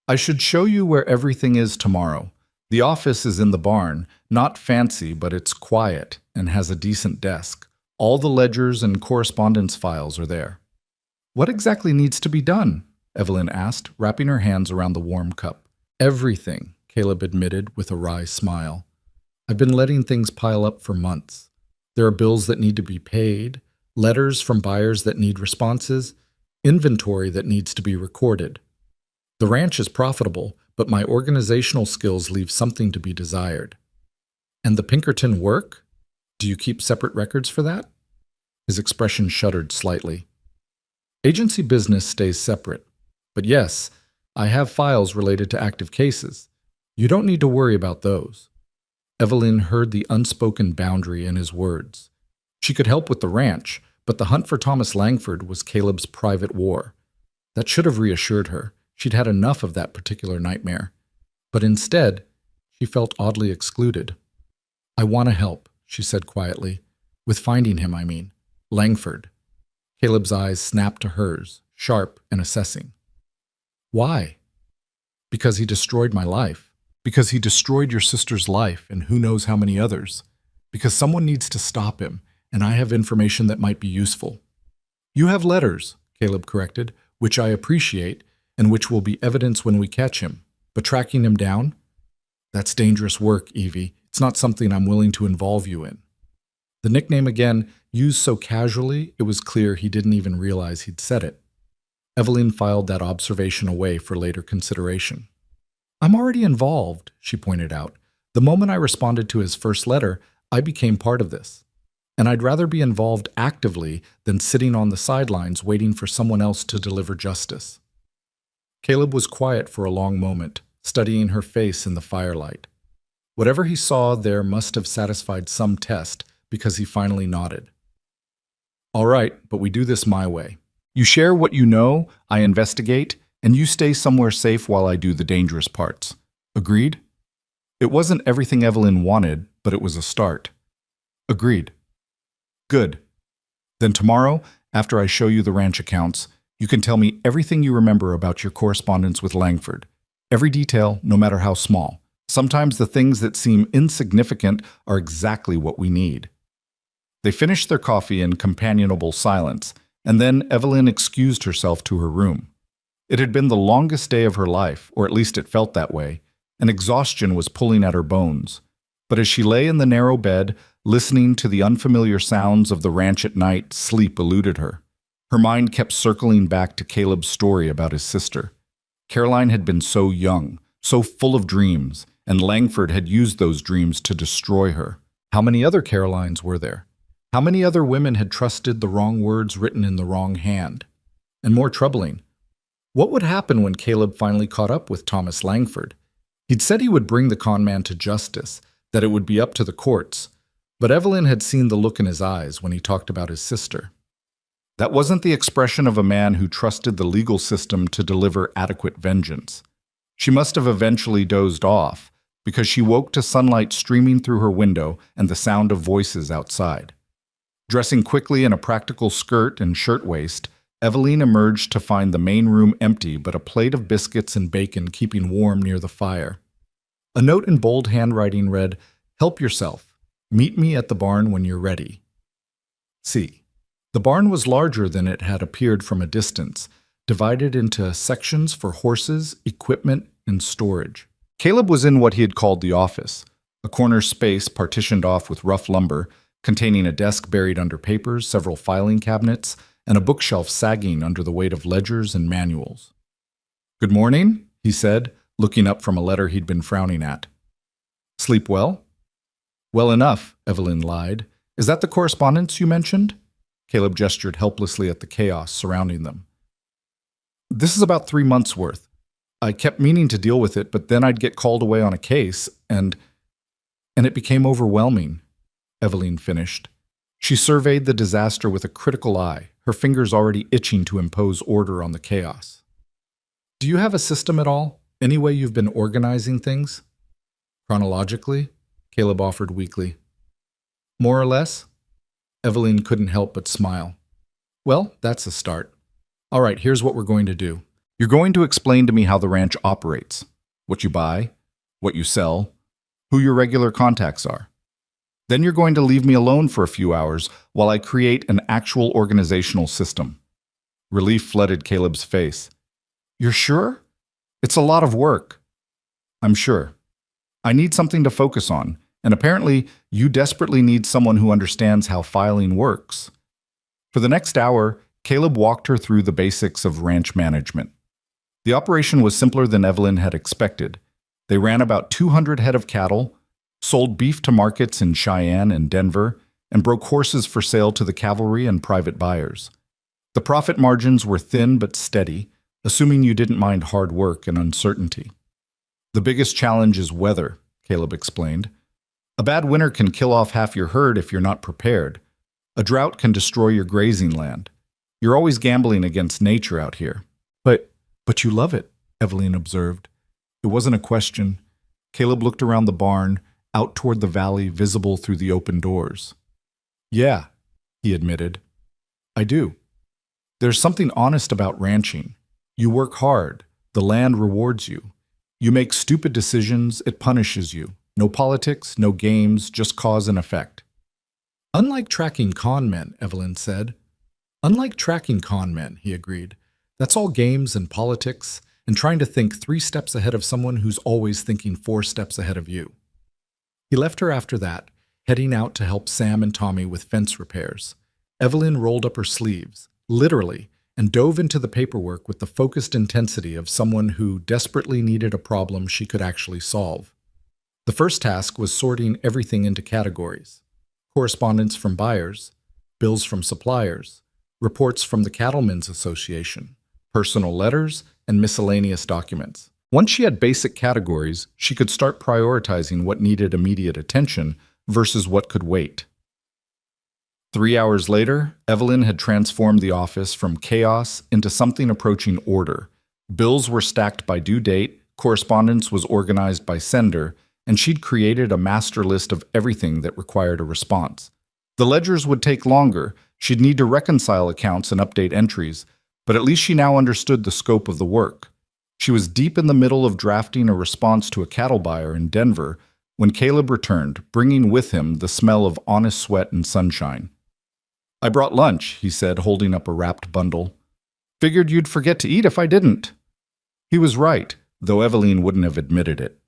I should show you where everything is tomorrow. The office is in the barn, not fancy, but it's quiet and has a decent desk. All the ledgers and correspondence files are there. What exactly needs to be done? Evelyn asked, wrapping her hands around the warm cup. Everything, Caleb admitted with a wry smile. I've been letting things pile up for months. There are bills that need to be paid, letters from buyers that need responses, inventory that needs to be recorded. The ranch is profitable, but my organizational skills leave something to be desired. And the Pinkerton work? Do you keep separate records for that? His expression shuddered slightly. Agency business stays separate. But yes, I have files related to active cases. You don't need to worry about those. Evelyn heard the unspoken boundary in his words. She could help with the ranch, but the hunt for Thomas Langford was Caleb's private war. That should have reassured her. She'd had enough of that particular nightmare. But instead, she felt oddly excluded. I want to help, she said quietly. With finding him, I mean. Langford. Caleb's eyes snapped to hers, sharp and assessing. Why? Because he destroyed my life. Because he destroyed your sister's life and who knows how many others. Because someone needs to stop him, and I have information that might be useful. You have letters, Caleb corrected, which I appreciate, and which will be evidence when we catch him. But tracking him down? That's dangerous work, Evie. It's not something I'm willing to involve you in. The nickname again, used so casually, it was clear he didn't even realize he'd said it. Evelyn filed that observation away for later consideration. I'm already involved, she pointed out. The moment I responded to his first letter, I became part of this. And I'd rather be involved actively than sitting on the sidelines waiting for someone else to deliver justice. Caleb was quiet for a long moment, studying her face in the firelight. Whatever he saw there must have satisfied some test, because he finally nodded. All right, but we do this my way. You share what you know, I investigate, and you stay somewhere safe while I do the dangerous parts. Agreed? It wasn't everything Evelyn wanted, but it was a start. Agreed. Good. Then tomorrow, after I show you the ranch accounts, you can tell me everything you remember about your correspondence with Langford. Every detail, no matter how small. Sometimes the things that seem insignificant are exactly what we need. They finished their coffee in companionable silence, and then Evelyn excused herself to her room. It had been the longest day of her life, or at least it felt that way, and exhaustion was pulling at her bones. But as she lay in the narrow bed, listening to the unfamiliar sounds of the ranch at night, sleep eluded her. Her mind kept circling back to Caleb's story about his sister. Caroline had been so young, so full of dreams, and Langford had used those dreams to destroy her. How many other Carolines were there? How many other women had trusted the wrong words written in the wrong hand? And more troubling, what would happen when Caleb finally caught up with Thomas Langford? He'd said he would bring the con man to justice, that it would be up to the courts, but Evelyn had seen the look in his eyes when he talked about his sister. That wasn't the expression of a man who trusted the legal system to deliver adequate vengeance. She must have eventually dozed off, because she woke to sunlight streaming through her window and the sound of voices outside. Dressing quickly in a practical skirt and shirtwaist, Evelyn emerged to find the main room empty but a plate of biscuits and bacon keeping warm near the fire. A note in bold handwriting read, "Help yourself. Meet me at the barn when you're ready." See, the barn was larger than it had appeared from a distance, divided into sections for horses, equipment, and storage. Caleb was in what he had called the office, a corner space partitioned off with rough lumber, containing a desk buried under papers, several filing cabinets, and a bookshelf sagging under the weight of ledgers and manuals. "Good morning," he said, looking up from a letter he'd been frowning at. "Sleep well?" "Well enough," Evelyn lied. "Is that the correspondence you mentioned?" Caleb gestured helplessly at the chaos surrounding them. "This is about 3 months' worth. I kept meaning to deal with it, but then I'd get called away on a case, and it became overwhelming," Evelyn finished. She surveyed the disaster with a critical eye, her fingers already itching to impose order on the chaos. "Do you have a system at all? Any way you've been organizing things?" "Chronologically?" Caleb offered weakly. "More or less?" Evelyn couldn't help but smile. "Well, that's a start. All right, here's what we're going to do. You're going to explain to me how the ranch operates, what you buy, what you sell, who your regular contacts are. Then you're going to leave me alone for a few hours while I create an actual organizational system." Relief flooded Caleb's face. "You're sure? It's a lot of work." "I'm sure. I need something to focus on, and apparently you desperately need someone who understands how filing works." For the next hour, Caleb walked her through the basics of ranch management. The operation was simpler than Evelyn had expected. They ran about 200 head of cattle, sold beef to markets in Cheyenne and Denver, and broke horses for sale to the cavalry and private buyers. The profit margins were thin but steady, assuming you didn't mind hard work and uncertainty. "The biggest challenge is weather," Caleb explained. "A bad winter can kill off half your herd if you're not prepared. A drought can destroy your grazing land. You're always gambling against nature out here." But you love it," Evelyn observed. It wasn't a question. Caleb looked around the barn, out toward the valley visible through the open doors. "Yeah," he admitted. "I do. There's something honest about ranching. You work hard. The land rewards you. You make stupid decisions, it punishes you. No politics, no games, just cause and effect." "Unlike tracking con men," Evelyn said. "Unlike tracking con men," he agreed. "That's all games and politics, and trying to think 3 steps ahead of someone who's always thinking 4 steps ahead of you." He left her after that, heading out to help Sam and Tommy with fence repairs. Evelyn rolled up her sleeves, literally, and dove into the paperwork with the focused intensity of someone who desperately needed a problem she could actually solve. The first task was sorting everything into categories: correspondence from buyers, bills from suppliers, reports from the Cattlemen's Association, personal letters, and miscellaneous documents. Once she had basic categories, she could start prioritizing what needed immediate attention versus what could wait. 3 hours later, Evelyn had transformed the office from chaos into something approaching order. Bills were stacked by due date, correspondence was organized by sender, and she'd created a master list of everything that required a response. The ledgers would take longer. She'd need to reconcile accounts and update entries, but at least she now understood the scope of the work. She was deep in the middle of drafting a response to a cattle buyer in Denver when Caleb returned, bringing with him the smell of honest sweat and sunshine. "I brought lunch," he said, holding up a wrapped bundle. "Figured you'd forget to eat if I didn't." He was right, though Evelyn wouldn't have admitted it.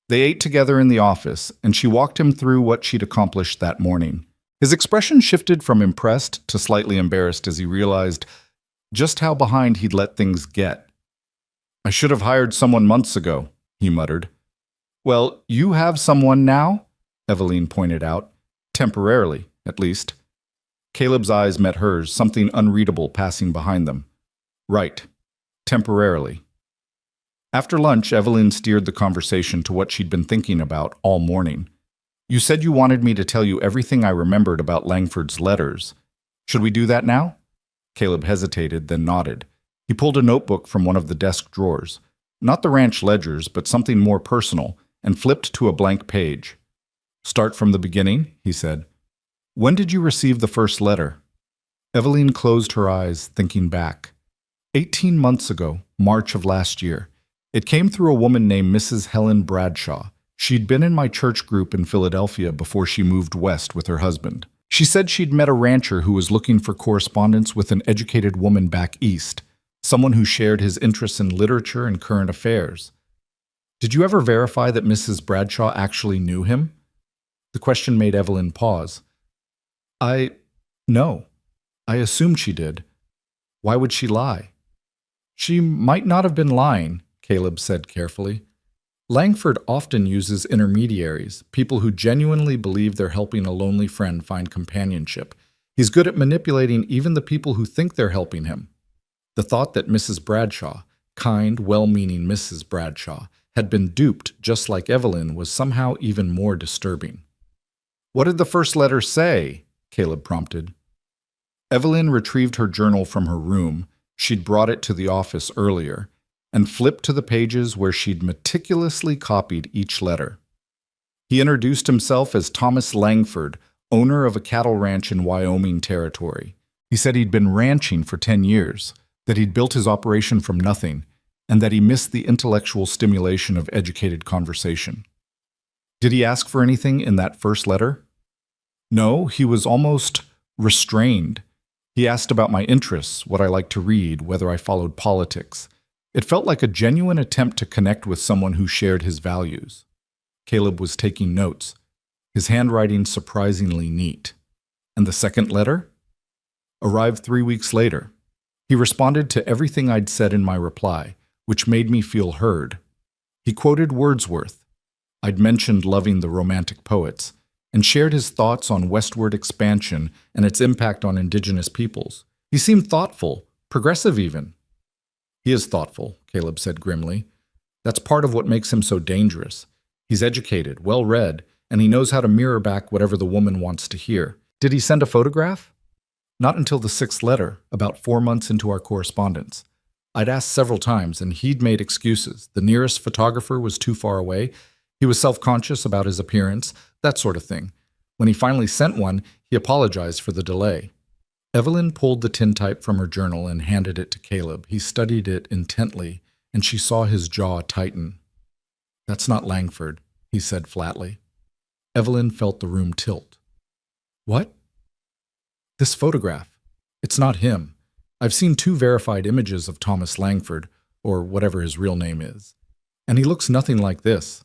They ate together in the office, and she walked him through what she'd accomplished that morning. His expression shifted from impressed to slightly embarrassed as he realized just how behind he'd let things get. "I should have hired someone months ago," he muttered. "Well, you have someone now," Eveline pointed out. "Temporarily, at least." Caleb's eyes met hers, something unreadable passing behind them. "Right. Temporarily." After lunch, Eveline steered the conversation to what she'd been thinking about all morning. "You said you wanted me to tell you everything I remembered about Langford's letters. Should we do that now?" Caleb hesitated, then nodded. He pulled a notebook from one of the desk drawers. Not the ranch ledgers, but something more personal, and flipped to a blank page. "Start from the beginning," he said. "When did you receive the first letter?" Eveline closed her eyes, thinking back. 18 months ago, March of last year. It came through a woman named Mrs. Helen Bradshaw. She'd been in my church group in Philadelphia before she moved west with her husband. She said she'd met a rancher who was looking for correspondence with an educated woman back east, someone who shared his interests in literature and current affairs. "Did you ever verify that Mrs. Bradshaw actually knew him?" The question made Eveline pause. No. I assumed she did. Why would she lie?" "She might not have been lying," Caleb said carefully. "Langford often uses intermediaries, people who genuinely believe they're helping a lonely friend find companionship. He's good at manipulating even the people who think they're helping him." The thought that Mrs. Bradshaw, kind, well-meaning Mrs. Bradshaw, had been duped just like Eveline was somehow even more disturbing. "What did the first letter say?" Caleb prompted. Eveline retrieved her journal from her room. She'd brought it to the office earlier, and flipped to the pages where she'd meticulously copied each letter. He introduced himself as Thomas Langford, owner of a cattle ranch in Wyoming Territory. He said he'd been ranching for 10 years, that he'd built his operation from nothing, and that he missed the intellectual stimulation of educated conversation. Did he ask for anything in that first letter? No, he was almost restrained. He asked about my interests, what I liked to read, whether I followed politics. It felt like a genuine attempt to connect with someone who shared his values. Caleb was taking notes, his handwriting surprisingly neat. And the second letter? Arrived 3 weeks later. He responded to everything I'd said in my reply, which made me feel heard. He quoted Wordsworth. I'd mentioned loving the Romantic poets, and shared his thoughts on westward expansion and its impact on indigenous peoples. He seemed thoughtful, progressive even. "He is thoughtful," Caleb said grimly. "That's part of what makes him so dangerous. He's educated, well-read, and he knows how to mirror back whatever the woman wants to hear." "Did he send a photograph?" "Not until the 6th letter, about 4 months into our correspondence. I'd asked several times, and he'd made excuses. The nearest photographer was too far away. He was self-conscious about his appearance, that sort of thing. When he finally sent one, he apologized for the delay." Eveline pulled the tintype from her journal and handed it to Caleb. He studied it intently, and she saw his jaw tighten. "That's not Langford," he said flatly. Eveline felt the room tilt. "What?" "This photograph. It's not him. I've seen 2 verified images of Thomas Langford, or whatever his real name is, and he looks nothing like this."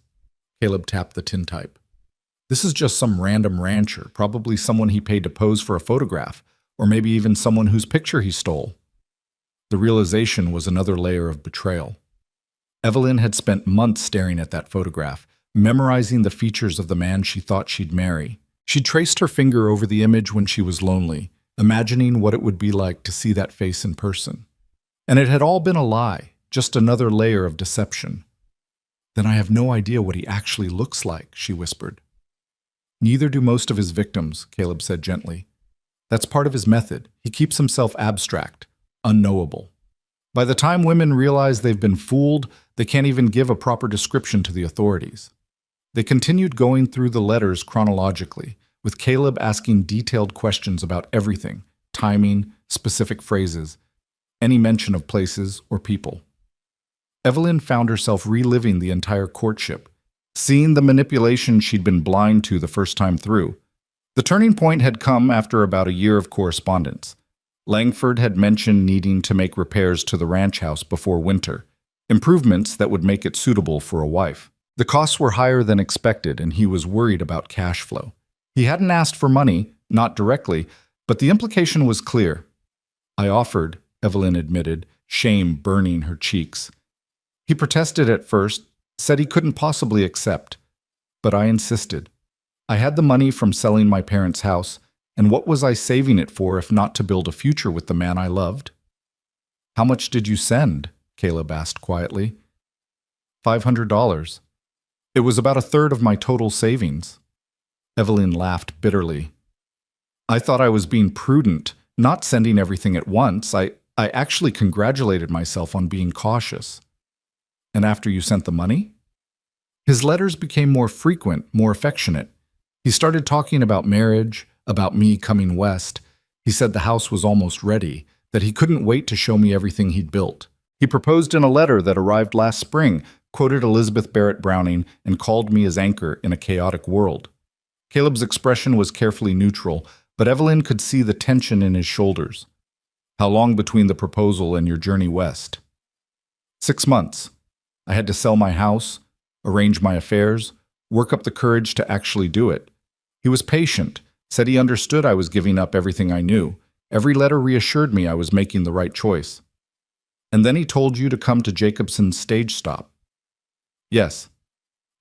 Caleb tapped the tintype. "This is just some random rancher, probably someone he paid to pose for a photograph, or maybe even someone whose picture he stole." The realization was another layer of betrayal. Eveline had spent months staring at that photograph, memorizing the features of the man she thought she'd marry. She traced her finger over the image when she was lonely, imagining what it would be like to see that face in person. And it had all been a lie, just another layer of deception. "Then I have no idea what he actually looks like," she whispered. "Neither do most of his victims," Caleb said gently. "That's part of his method. He keeps himself abstract, unknowable. By the time women realize they've been fooled, they can't even give a proper description to the authorities." They continued going through the letters chronologically, with Caleb asking detailed questions about everything, timing, specific phrases, any mention of places or people. Eveline found herself reliving the entire courtship, seeing the manipulation she'd been blind to the first time through. The turning point had come after about a year of correspondence. Langford had mentioned needing to make repairs to the ranch house before winter, improvements that would make it suitable for a wife. The costs were higher than expected, and he was worried about cash flow. He hadn't asked for money, not directly, but the implication was clear. "I offered, Evelyn admitted, shame burning her cheeks. He protested at first, said he couldn't possibly accept. But I insisted. I had the money from selling my parents' house, and what was I saving it for if not to build a future with the man I loved? How much did you send? Caleb asked quietly. $500. It was about a third of my total savings. Evelyn laughed bitterly. I thought I was being prudent, not sending everything at once. I actually congratulated myself on being cautious. And after you sent the money? His letters became more frequent, more affectionate. He started talking about marriage, about me coming west. He said the house was almost ready, that he couldn't wait to show me everything he'd built. He proposed in a letter that arrived last spring, quoted Elizabeth Barrett Browning, and called me his anchor in a chaotic world. Caleb's expression was carefully neutral, but Evelyn could see the tension in his shoulders. How long between the proposal and your journey west? 6 months. I had to sell my house, arrange my affairs, work up the courage to actually do it. He was patient, said he understood I was giving up everything I knew. Every letter reassured me I was making the right choice. And then he told you to come to Jacobson's stage stop. Yes.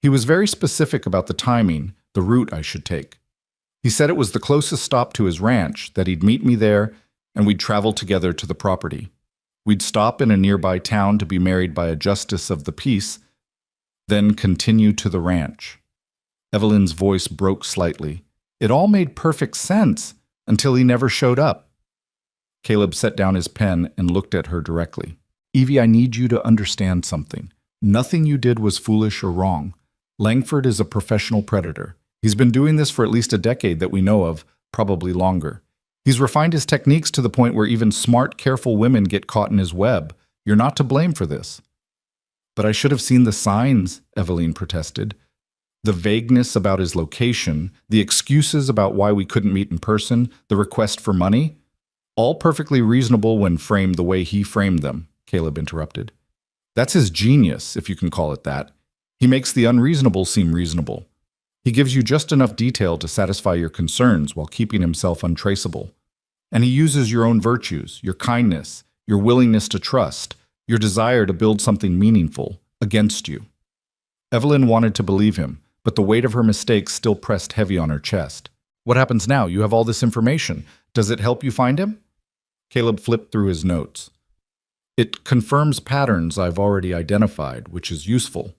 He was very specific about the timing, the route I should take. He said it was the closest stop to his ranch, that he'd meet me there, and we'd travel together to the property. We'd stop in a nearby town to be married by a justice of the peace, then continue to the ranch. Evelyn's voice broke slightly. It all made perfect sense until he never showed up. Caleb set down his pen and looked at her directly. Evie, I need you to understand something. Nothing you did was foolish or wrong. Langford is a professional predator. He's been doing this for at least a decade that we know of, probably longer. He's refined his techniques to the point where even smart, careful women get caught in his web. You're not to blame for this. But I should have seen the signs, Evelyn protested. The vagueness about his location, the excuses about why we couldn't meet in person, the request for money, all perfectly reasonable when framed the way he framed them, Caleb interrupted. That's his genius, if you can call it that. He makes the unreasonable seem reasonable. He gives you just enough detail to satisfy your concerns while keeping himself untraceable. And he uses your own virtues, your kindness, your willingness to trust, your desire to build something meaningful, against you. Evelyn wanted to believe him, but the weight of her mistakes still pressed heavy on her chest. What happens now? You have all this information. Does it help you find him? Caleb flipped through his notes. It confirms patterns I've already identified, which is useful.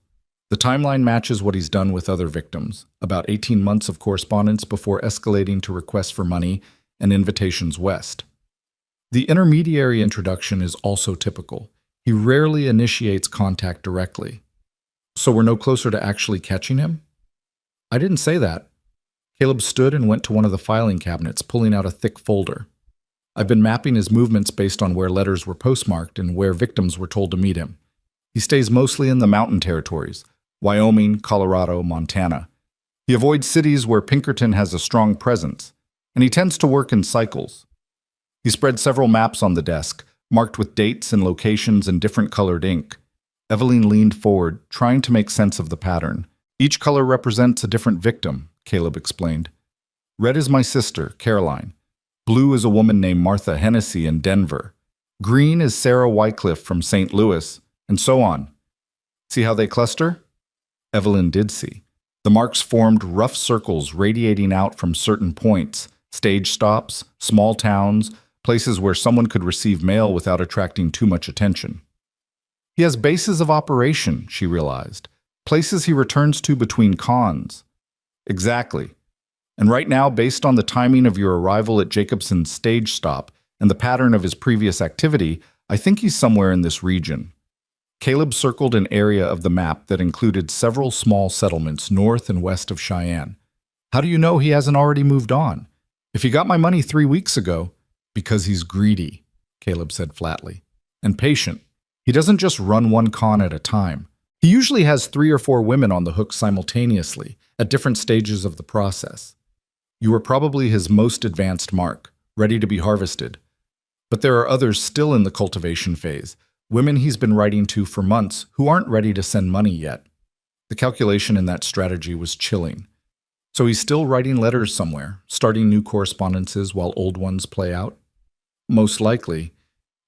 The timeline matches what he's done with other victims, about 18 months of correspondence before escalating to requests for money and invitations west. The intermediary introduction is also typical. He rarely initiates contact directly. So we're no closer to actually catching him? I didn't say that. Caleb stood and went to one of the filing cabinets, pulling out a thick folder. I've been mapping his movements based on where letters were postmarked and where victims were told to meet him. He stays mostly in the mountain territories, Wyoming, Colorado, Montana. He avoids cities where Pinkerton has a strong presence, and he tends to work in cycles. He spread several maps on the desk, marked with dates and locations in different colored ink. Evelyn leaned forward, trying to make sense of the pattern. Each color represents a different victim, Caleb explained. Red is my sister, Caroline. Blue is a woman named Martha Hennessy in Denver. Green is Sarah Wycliffe from St. Louis, and so on. See how they cluster? Evelyn did see. The marks formed rough circles radiating out from certain points, stage stops, small towns, places where someone could receive mail without attracting too much attention. He has bases of operation, she realized, places he returns to between cons. Exactly. And right now, based on the timing of your arrival at Jacobson's stage stop and the pattern of his previous activity, I think he's somewhere in this region. Caleb circled an area of the map that included several small settlements north and west of Cheyenne. How do you know he hasn't already moved on? If he got my money 3 weeks ago, because he's greedy, Caleb said flatly, and patient. He doesn't just run one con at a time. He usually has 3 or 4 women on the hook simultaneously, at different stages of the process. You were probably his most advanced mark, ready to be harvested. But there are others still in the cultivation phase, women he's been writing to for months who aren't ready to send money yet. The calculation in that strategy was chilling. So he's still writing letters somewhere, starting new correspondences while old ones play out? Most likely.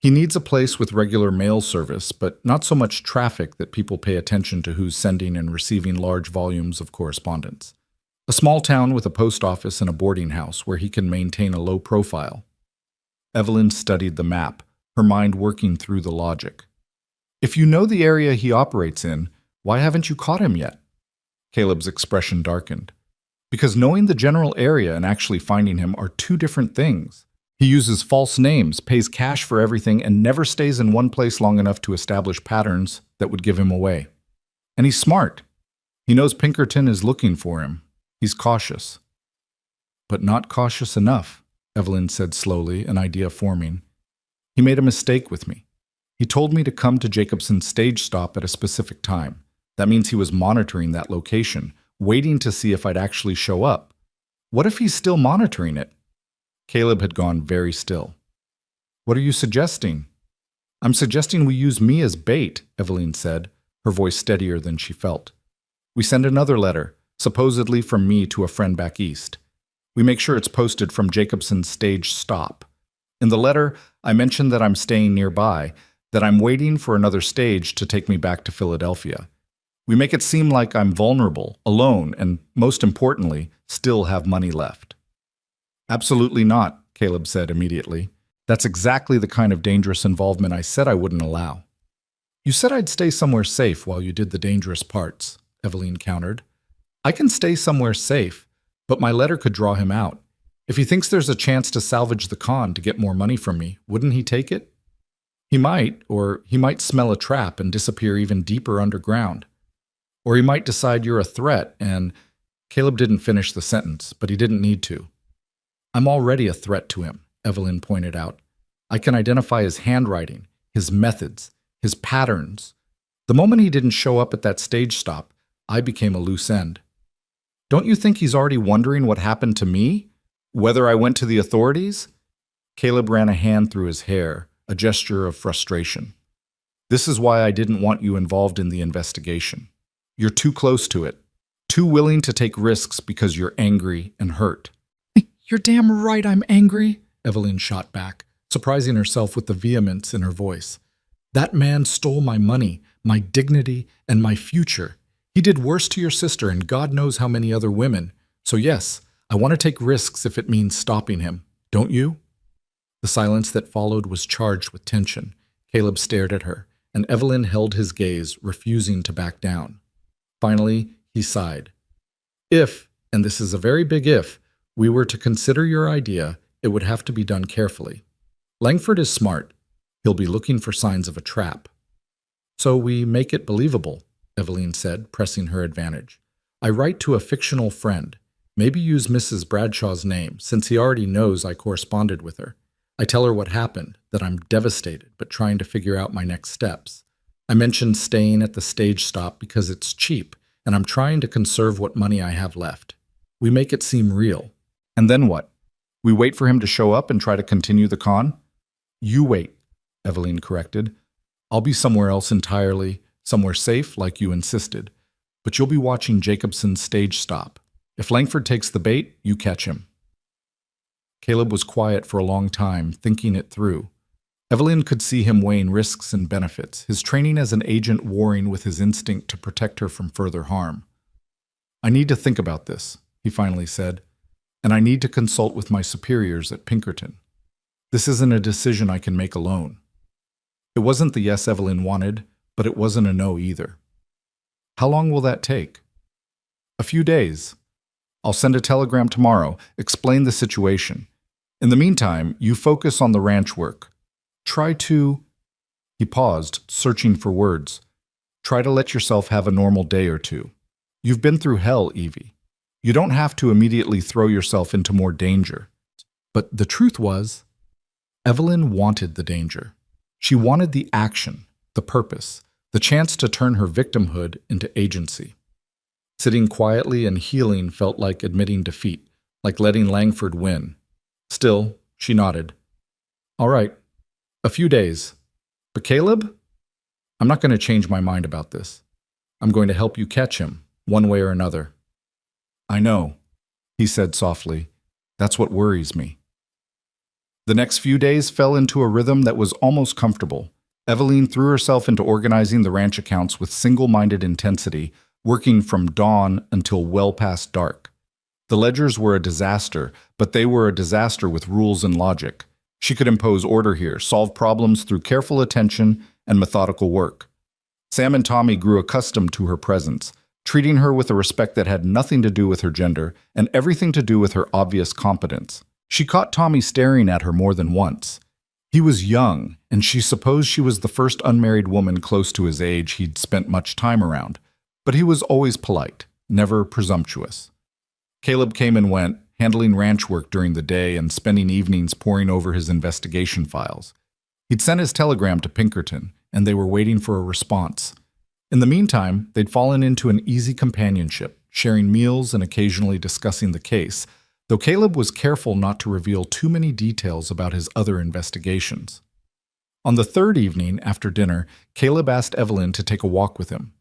He needs a place with regular mail service, but not so much traffic that people pay attention to who's sending and receiving large volumes of correspondence. A small town with a post office and a boarding house where he can maintain a low profile. Evelyn studied the map, her mind working through the logic. If you know the area he operates in, why haven't you caught him yet? Caleb's expression darkened. Because knowing the general area and actually finding him are two different things. He uses false names, pays cash for everything, and never stays in one place long enough to establish patterns that would give him away. And he's smart. He knows Pinkerton is looking for him. He's cautious. But not cautious enough, Evelyn said slowly, an idea forming. He made a mistake with me. He told me to come to Jacobson's stage stop at a specific time. That means he was monitoring that location, waiting to see if I'd actually show up. What if he's still monitoring it? Caleb had gone very still. What are you suggesting? I'm suggesting we use me as bait, Evelyn said, her voice steadier than she felt. We send another letter, supposedly from me to a friend back east. We make sure it's posted from Jacobson's stage stop. In the letter, I mention that I'm staying nearby, that I'm waiting for another stage to take me back to Philadelphia. We make it seem like I'm vulnerable, alone, and, most importantly, still have money left. Absolutely not, Caleb said immediately. That's exactly the kind of dangerous involvement I said I wouldn't allow. You said I'd stay somewhere safe while you did the dangerous parts, Evelyn countered. I can stay somewhere safe, but my letter could draw him out. If he thinks there's a chance to salvage the con to get more money from me, wouldn't he take it? He might, or he might smell a trap and disappear even deeper underground. Or he might decide you're a threat and… Caleb didn't finish the sentence, but he didn't need to. I'm already a threat to him, Evelyn pointed out. I can identify his handwriting, his methods, his patterns. The moment he didn't show up at that stage stop, I became a loose end. Don't you think he's already wondering what happened to me? Whether I went to the authorities? Caleb ran a hand through his hair, a gesture of frustration. This is why I didn't want you involved in the investigation. You're too close to it, too willing to take risks because you're angry and hurt. You're damn right I'm angry, Evelyn shot back, surprising herself with the vehemence in her voice. That man stole my money, my dignity, and my future. He did worse to your sister and God knows how many other women. So yes, I want to take risks if it means stopping him. Don't you? The silence that followed was charged with tension. Caleb stared at her, and Evelyn held his gaze, refusing to back down. Finally, he sighed. If, and this is a very big if, we were to consider your idea, it would have to be done carefully. Langford is smart. He'll be looking for signs of a trap. So we make it believable, Evelyn said, pressing her advantage. I write to a fictional friend. Maybe use Mrs. Bradshaw's name, since he already knows I corresponded with her. I tell her what happened, that I'm devastated, but trying to figure out my next steps. I mentioned staying at the stage stop because it's cheap, and I'm trying to conserve what money I have left. We make it seem real. And then what? We wait for him to show up and try to continue the con? You wait, Evelyn corrected. I'll be somewhere else entirely, somewhere safe like you insisted. But you'll be watching Jacobson's stage stop. If Langford takes the bait, you catch him. Caleb was quiet for a long time, thinking it through. Evelyn could see him weighing risks and benefits, his training as an agent warring with his instinct to protect her from further harm. I need to think about this, he finally said, and I need to consult with my superiors at Pinkerton. This isn't a decision I can make alone. It wasn't the yes Evelyn wanted, but it wasn't a no either. How long will that take? A few days. I'll send a telegram tomorrow, explain the situation. In the meantime, you focus on the ranch work. Try to… He paused, searching for words. Try to let yourself have a normal day or two. You've been through hell, Evie. You don't have to immediately throw yourself into more danger. But the truth was, Evelyn wanted the danger. She wanted the action, the purpose, the chance to turn her victimhood into agency. Sitting quietly and healing felt like admitting defeat, like letting Langford win. Still, she nodded. All right, a few days. But Caleb? I'm not going to change my mind about this. I'm going to help you catch him, one way or another. I know, he said softly. That's what worries me. The next few days fell into a rhythm that was almost comfortable. Evelyn threw herself into organizing the ranch accounts with single-minded intensity, working from dawn until well past dark. The ledgers were a disaster, but they were a disaster with rules and logic. She could impose order here, solve problems through careful attention and methodical work. Sam and Tommy grew accustomed to her presence, treating her with a respect that had nothing to do with her gender and everything to do with her obvious competence. She caught Tommy staring at her more than once. He was young, and she supposed she was the first unmarried woman close to his age he'd spent much time around. But he was always polite, never presumptuous. Caleb came and went, handling ranch work during the day and spending evenings poring over his investigation files. He'd sent his telegram to Pinkerton, and they were waiting for a response. In the meantime, they'd fallen into an easy companionship, sharing meals and occasionally discussing the case, though Caleb was careful not to reveal too many details about his other investigations. On the third evening, after dinner, Caleb asked Evelyn to take a walk with him.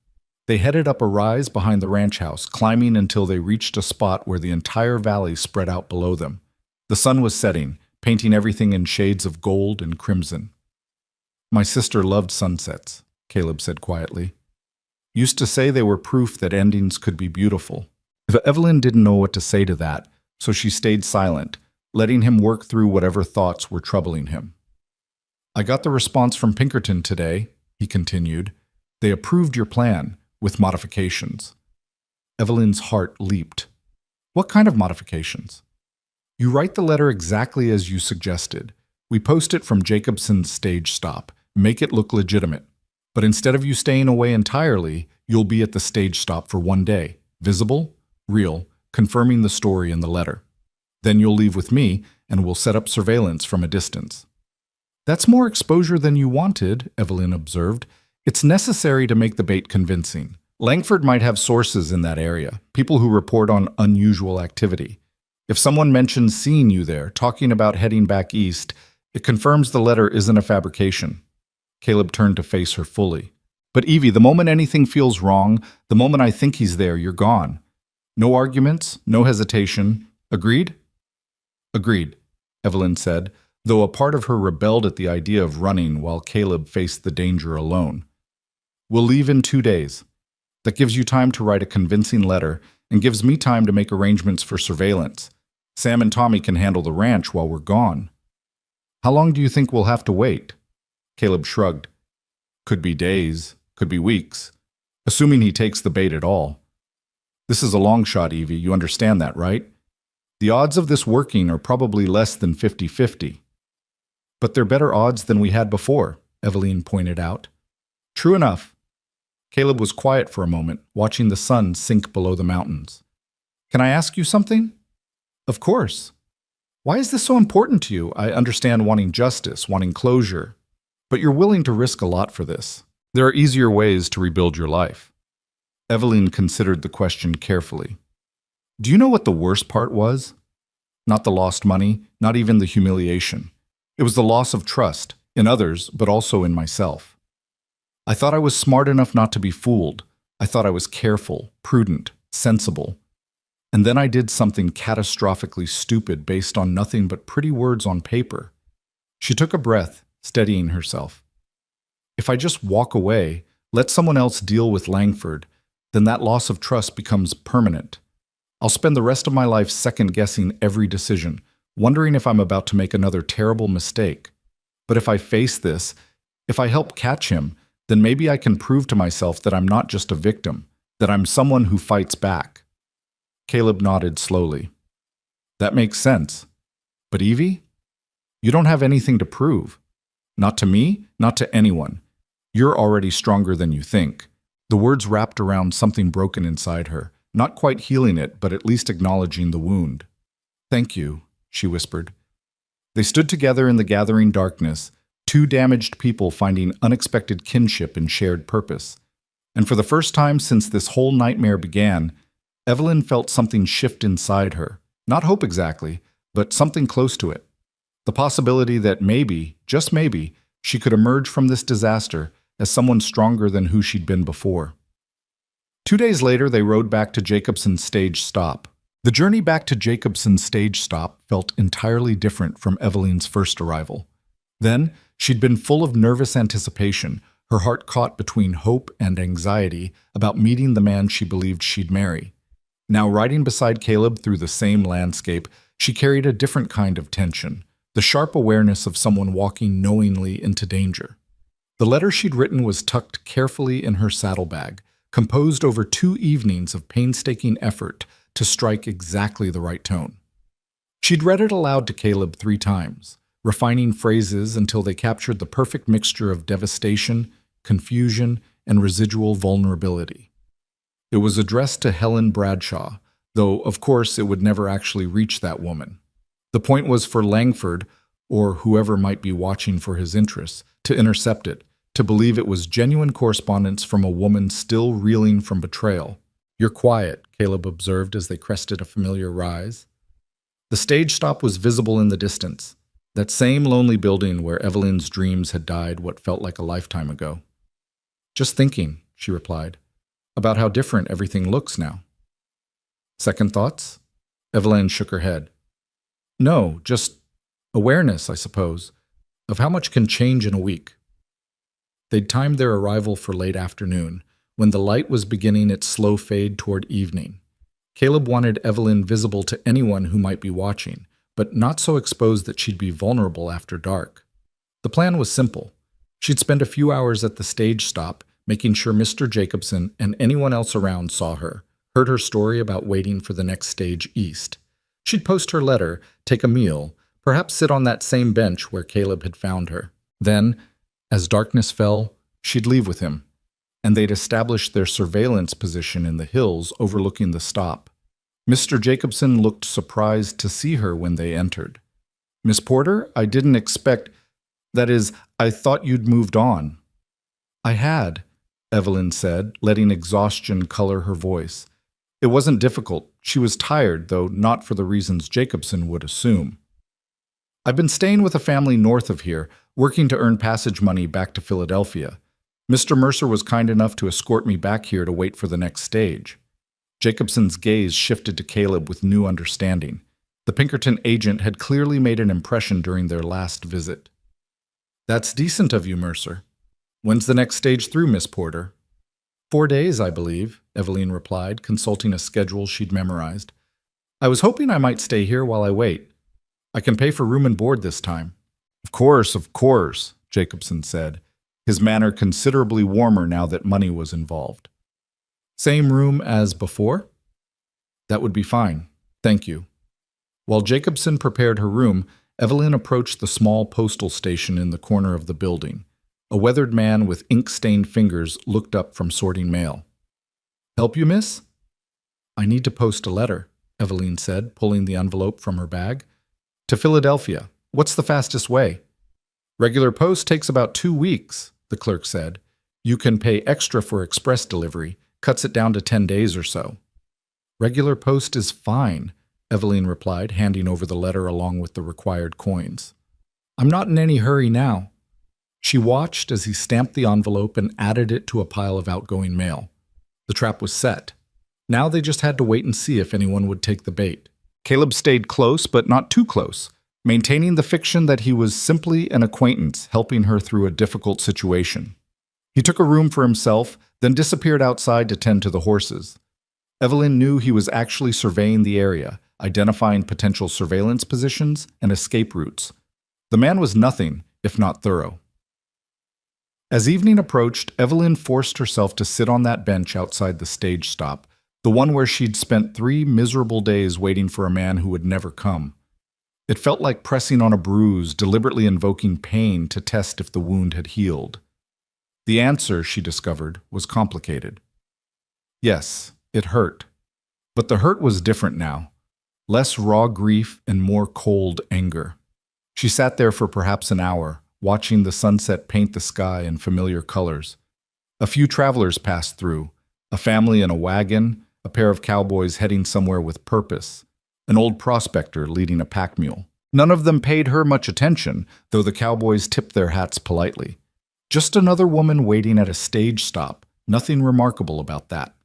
They headed up a rise behind the ranch house, climbing until they reached a spot where the entire valley spread out below them. The sun was setting, painting everything in shades of gold and crimson. "My sister loved sunsets," Caleb said quietly. "Used to say they were proof that endings could be beautiful." Evelyn didn't know what to say to that, so she stayed silent, letting him work through whatever thoughts were troubling him. "I got the response from Pinkerton today," he continued. "They approved your plan, with modifications." Evelyn's heart leaped. "What kind of modifications?" "You write the letter exactly as you suggested. We post it from Jacobson's stage stop, make it look legitimate. But instead of you staying away entirely, you'll be at the stage stop for one day, visible, real, confirming the story in the letter. Then you'll leave with me, and we'll set up surveillance from a distance." "That's more exposure than you wanted," Evelyn observed. "It's necessary to make the bait convincing. Langford might have sources in that area, people who report on unusual activity. If someone mentions seeing you there, talking about heading back east, it confirms the letter isn't a fabrication." Caleb turned to face her fully. "But Evie, the moment anything feels wrong, the moment I think he's there, you're gone. No arguments, no hesitation. Agreed?" "Agreed," Evelyn said, though a part of her rebelled at the idea of running while Caleb faced the danger alone. "We'll leave in 2 days. That gives you time to write a convincing letter and gives me time to make arrangements for surveillance. Sam and Tommy can handle the ranch while we're gone." "How long do you think we'll have to wait?" Caleb shrugged. "Could be days, could be weeks, assuming he takes the bait at all. This is a long shot, Evie, you understand that, right? The odds of this working are probably less than 50-50. "But they're better odds than we had before," Evelyn pointed out. "True enough." Caleb was quiet for a moment, watching the sun sink below the mountains. "Can I ask you something?" "Of course." "Why is this so important to you? I understand wanting justice, wanting closure. But you're willing to risk a lot for this. There are easier ways to rebuild your life." Evelyn considered the question carefully. "Do you know what the worst part was? Not the lost money, not even the humiliation. It was the loss of trust, in others, but also in myself. I thought I was smart enough not to be fooled. I thought I was careful, prudent, sensible. And then I did something catastrophically stupid based on nothing but pretty words on paper." She took a breath, steadying herself. "If I just walk away, let someone else deal with Langford, then that loss of trust becomes permanent. I'll spend the rest of my life second-guessing every decision, wondering if I'm about to make another terrible mistake. But if I face this, if I help catch him, then maybe I can prove to myself that I'm not just a victim, that I'm someone who fights back." Caleb nodded slowly. "That makes sense. But Evie, you don't have anything to prove. Not to me, not to anyone. You're already stronger than you think." The words wrapped around something broken inside her, not quite healing it, but at least acknowledging the wound. "Thank you," she whispered. They stood together in the gathering darkness, two damaged people finding unexpected kinship and shared purpose. And for the first time since this whole nightmare began, Evelyn felt something shift inside her. Not hope exactly, but something close to it. The possibility that maybe, just maybe, she could emerge from this disaster as someone stronger than who she'd been before. 2 days later, they rode back to Jacobson's stage stop. The journey back to Jacobson's stage stop felt entirely different from Evelyn's first arrival. Then, she'd been full of nervous anticipation, her heart caught between hope and anxiety about meeting the man she believed she'd marry. Now, riding beside Caleb through the same landscape, she carried a different kind of tension, the sharp awareness of someone walking knowingly into danger. The letter she'd written was tucked carefully in her saddlebag, composed over 2 evenings of painstaking effort to strike exactly the right tone. She'd read it aloud to Caleb 3 times, refining phrases until they captured the perfect mixture of devastation, confusion, and residual vulnerability. It was addressed to Helen Bradshaw, though of course it would never actually reach that woman. The point was for Langford, or whoever might be watching for his interests, to intercept it, to believe it was genuine correspondence from a woman still reeling from betrayal. "You're quiet," Caleb observed as they crested a familiar rise. The stage stop was visible in the distance, that same lonely building where Evelyn's dreams had died what felt like a lifetime ago. "Just thinking," she replied, "about how different everything looks now." "Second thoughts?" Evelyn shook her head. "No, just awareness, I suppose, of how much can change in a week." They'd timed their arrival for late afternoon, when the light was beginning its slow fade toward evening. Caleb wanted Evelyn visible to anyone who might be watching, but not so exposed that she'd be vulnerable after dark. The plan was simple. She'd spend a few hours at the stage stop, making sure Mr. Jacobson and anyone else around saw her, heard her story about waiting for the next stage east. She'd post her letter, take a meal, perhaps sit on that same bench where Caleb had found her. Then, as darkness fell, she'd leave with him, and they'd establish their surveillance position in the hills overlooking the stop. Mr. Jacobson looked surprised to see her when they entered. "Miss Porter, I didn't expect— that is, I thought you'd moved on." "I had," Evelyn said, letting exhaustion color her voice. It wasn't difficult. She was tired, though not for the reasons Jacobson would assume. "I've been staying with a family north of here, working to earn passage money back to Philadelphia. Mr. Mercer was kind enough to escort me back here to wait for the next stage." Jacobson's gaze shifted to Caleb with new understanding. The Pinkerton agent had clearly made an impression during their last visit. "That's decent of you, Mercer. When's the next stage through, Miss Porter?" 4 days, I believe," Evelyn replied, consulting a schedule she'd memorized. "I was hoping I might stay here while I wait. I can pay for room and board this time." Of course," Jacobson said, his manner considerably warmer now that money was involved. "Same room as before?" "That would be fine. Thank you." While Jacobson prepared her room, Evelyn approached the small postal station in the corner of the building. A weathered man with ink-stained fingers looked up from sorting mail. "Help you, miss?" "I need to post a letter," Evelyn said, pulling the envelope from her bag. "To Philadelphia. What's the fastest way?" "Regular post takes about 2 weeks," the clerk said. "You can pay extra for express delivery. Cuts it down to 10 days or so." "Regular post is fine," Evelyn replied, handing over the letter along with the required coins. "I'm not in any hurry now." She watched as he stamped the envelope and added it to a pile of outgoing mail. The trap was set. Now they just had to wait and see if anyone would take the bait. Caleb stayed close, but not too close, maintaining the fiction that he was simply an acquaintance helping her through a difficult situation. He took a room for himself, then disappeared outside to tend to the horses. Evelyn knew he was actually surveying the area, identifying potential surveillance positions and escape routes. The man was nothing if not thorough. As evening approached, Evelyn forced herself to sit on that bench outside the stage stop, the one where she'd spent 3 miserable days waiting for a man who would never come. It felt like pressing on a bruise, deliberately invoking pain to test if the wound had healed. The answer, she discovered, was complicated. Yes, it hurt. But the hurt was different now. Less raw grief and more cold anger. She sat there for perhaps an hour, watching the sunset paint the sky in familiar colors. A few travelers passed through, a family in a wagon, a pair of cowboys heading somewhere with purpose, an old prospector leading a pack mule. None of them paid her much attention, though the cowboys tipped their hats politely. Just another woman waiting at a stage stop, nothing remarkable about that.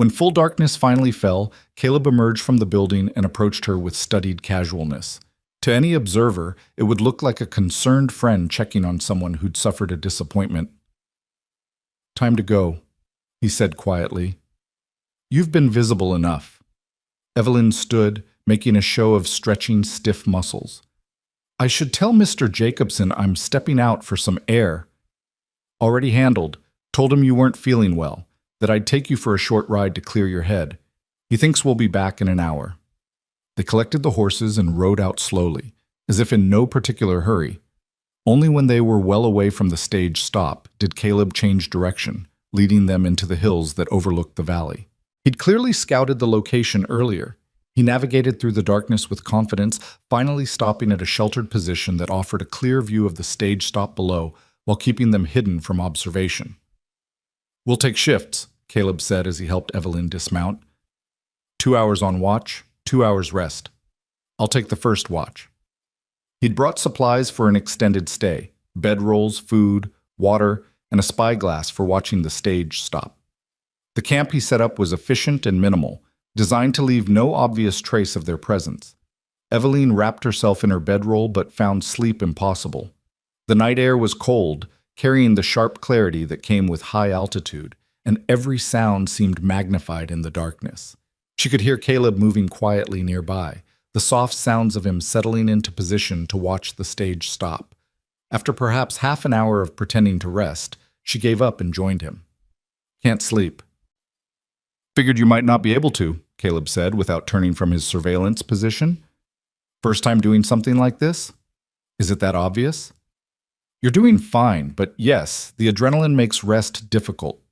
When full darkness finally fell, Caleb emerged from the building and approached her with studied casualness. To any observer, it would look like a concerned friend checking on someone who'd suffered a disappointment. "Time to go," he said quietly. "You've been visible enough." Evelyn stood, making a show of stretching stiff muscles. "I should tell Mr. Jacobson I'm stepping out for some air." "Already handled. Told him you weren't feeling well, that I'd take you for a short ride to clear your head. He thinks we'll be back in an hour." They collected the horses and rode out slowly, as if in no particular hurry. Only when they were well away from the stage stop did Caleb change direction, leading them into the hills that overlooked the valley. He'd clearly scouted the location earlier. He navigated through the darkness with confidence, finally stopping at a sheltered position that offered a clear view of the stage stop below while keeping them hidden from observation. "We'll take shifts," Caleb said as he helped Evelyn dismount. 2 hours on watch, 2 hours rest. I'll take the first watch." He'd brought supplies for an extended stay: bedrolls, food, water, and a spyglass for watching the stage stop. The camp he set up was efficient and minimal, designed to leave no obvious trace of their presence. Evelyn wrapped herself in her bedroll but found sleep impossible. The night air was cold, carrying the sharp clarity that came with high altitude, and every sound seemed magnified in the darkness. She could hear Caleb moving quietly nearby, the soft sounds of him settling into position to watch the stage stop. After perhaps half an hour of pretending to rest, she gave up and joined him. "Can't sleep." "Figured you might not be able to," Caleb said without turning from his surveillance position. "First time doing something like this? Is it that obvious?" "You're doing fine, but yes, the adrenaline makes rest difficult."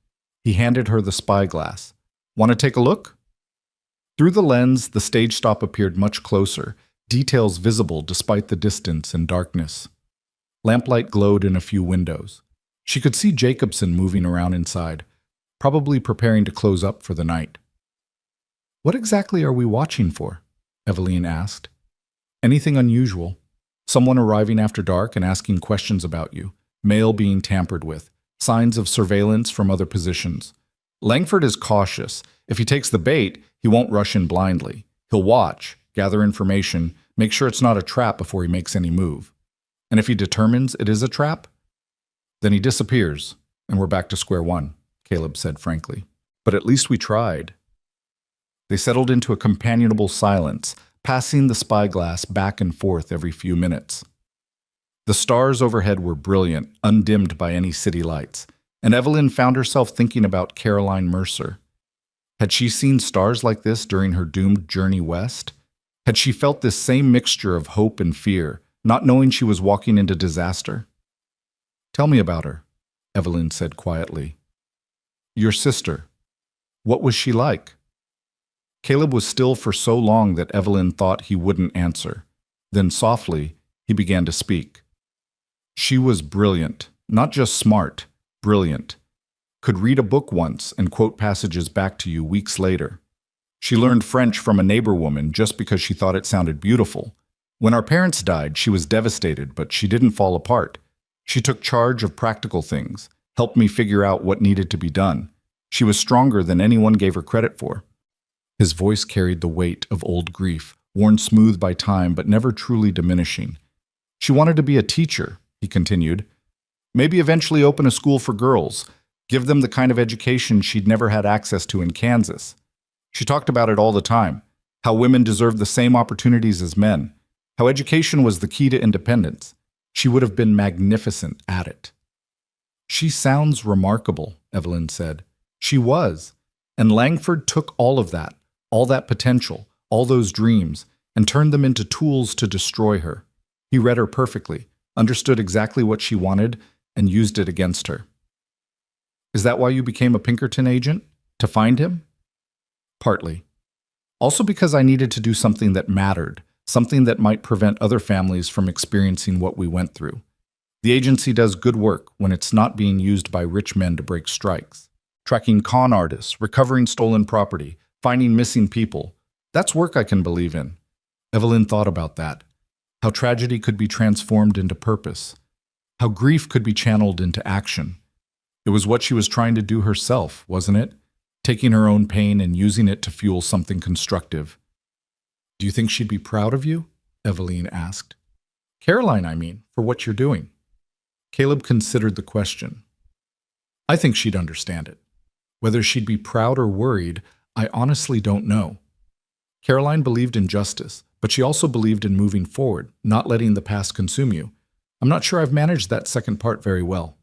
He handed her the spyglass. "Want to take a look?" Through the lens, the stage stop appeared much closer, details visible despite the distance and darkness. Lamplight glowed in a few windows. She could see Jacobson moving around inside, probably preparing to close up for the night. "What exactly are we watching for?" Evelyn asked. "Anything unusual. Someone arriving after dark and asking questions about you, mail being tampered with, signs of surveillance from other positions. Langford is cautious. If he takes the bait, he won't rush in blindly. He'll watch, gather information, make sure it's not a trap before he makes any move. And if he determines it is a trap, then he disappears, and we're back to square one," Caleb said frankly. "But at least we tried." They settled into a companionable silence, passing the spyglass back and forth every few minutes. The stars overhead were brilliant, undimmed by any city lights, and Evelyn found herself thinking about Caroline Mercer. Had she seen stars like this during her doomed journey west? Had she felt this same mixture of hope and fear, not knowing she was walking into disaster? "Tell me about her," Evelyn said quietly. "Your sister. What was she like?" Caleb was still for so long that Evelyn thought he wouldn't answer. Then softly, he began to speak. "She was brilliant, not just smart, brilliant. Could read a book once and quote passages back to you weeks later. She learned French from a neighbor woman just because she thought it sounded beautiful. When our parents died, she was devastated, but she didn't fall apart. She took charge of practical things, helped me figure out what needed to be done. She was stronger than anyone gave her credit for." His voice carried the weight of old grief, worn smooth by time but never truly diminishing. "She wanted to be a teacher," he continued. "Maybe eventually open a school for girls, give them the kind of education she'd never had access to in Kansas. She talked about it all the time, how women deserved the same opportunities as men, how education was the key to independence. She would have been magnificent at it." "She sounds remarkable," Evelyn said. "She was. And Langford took all of that, all that potential, all those dreams, and turned them into tools to destroy her. He read her perfectly, understood exactly what she wanted, and used it against her." "Is that why you became a Pinkerton agent? To find him?" "Partly. Also because I needed to do something that mattered, something that might prevent other families from experiencing what we went through. The agency does good work when it's not being used by rich men to break strikes. Tracking con artists, recovering stolen property, finding missing people. That's work I can believe in." Evelyn thought about that. How tragedy could be transformed into purpose. How grief could be channeled into action. It was what she was trying to do herself, wasn't it? taking her own pain and using it to fuel something constructive. Do you think she'd be proud of you? Eveline asked. Caroline, I mean, for what you're doing. Caleb considered the question. I think she'd understand it. Whether she'd be proud or worried, I honestly don't know. Caroline believed in justice, but she also believed in moving forward, not letting the past consume you. I'm not sure I've managed that second part very well.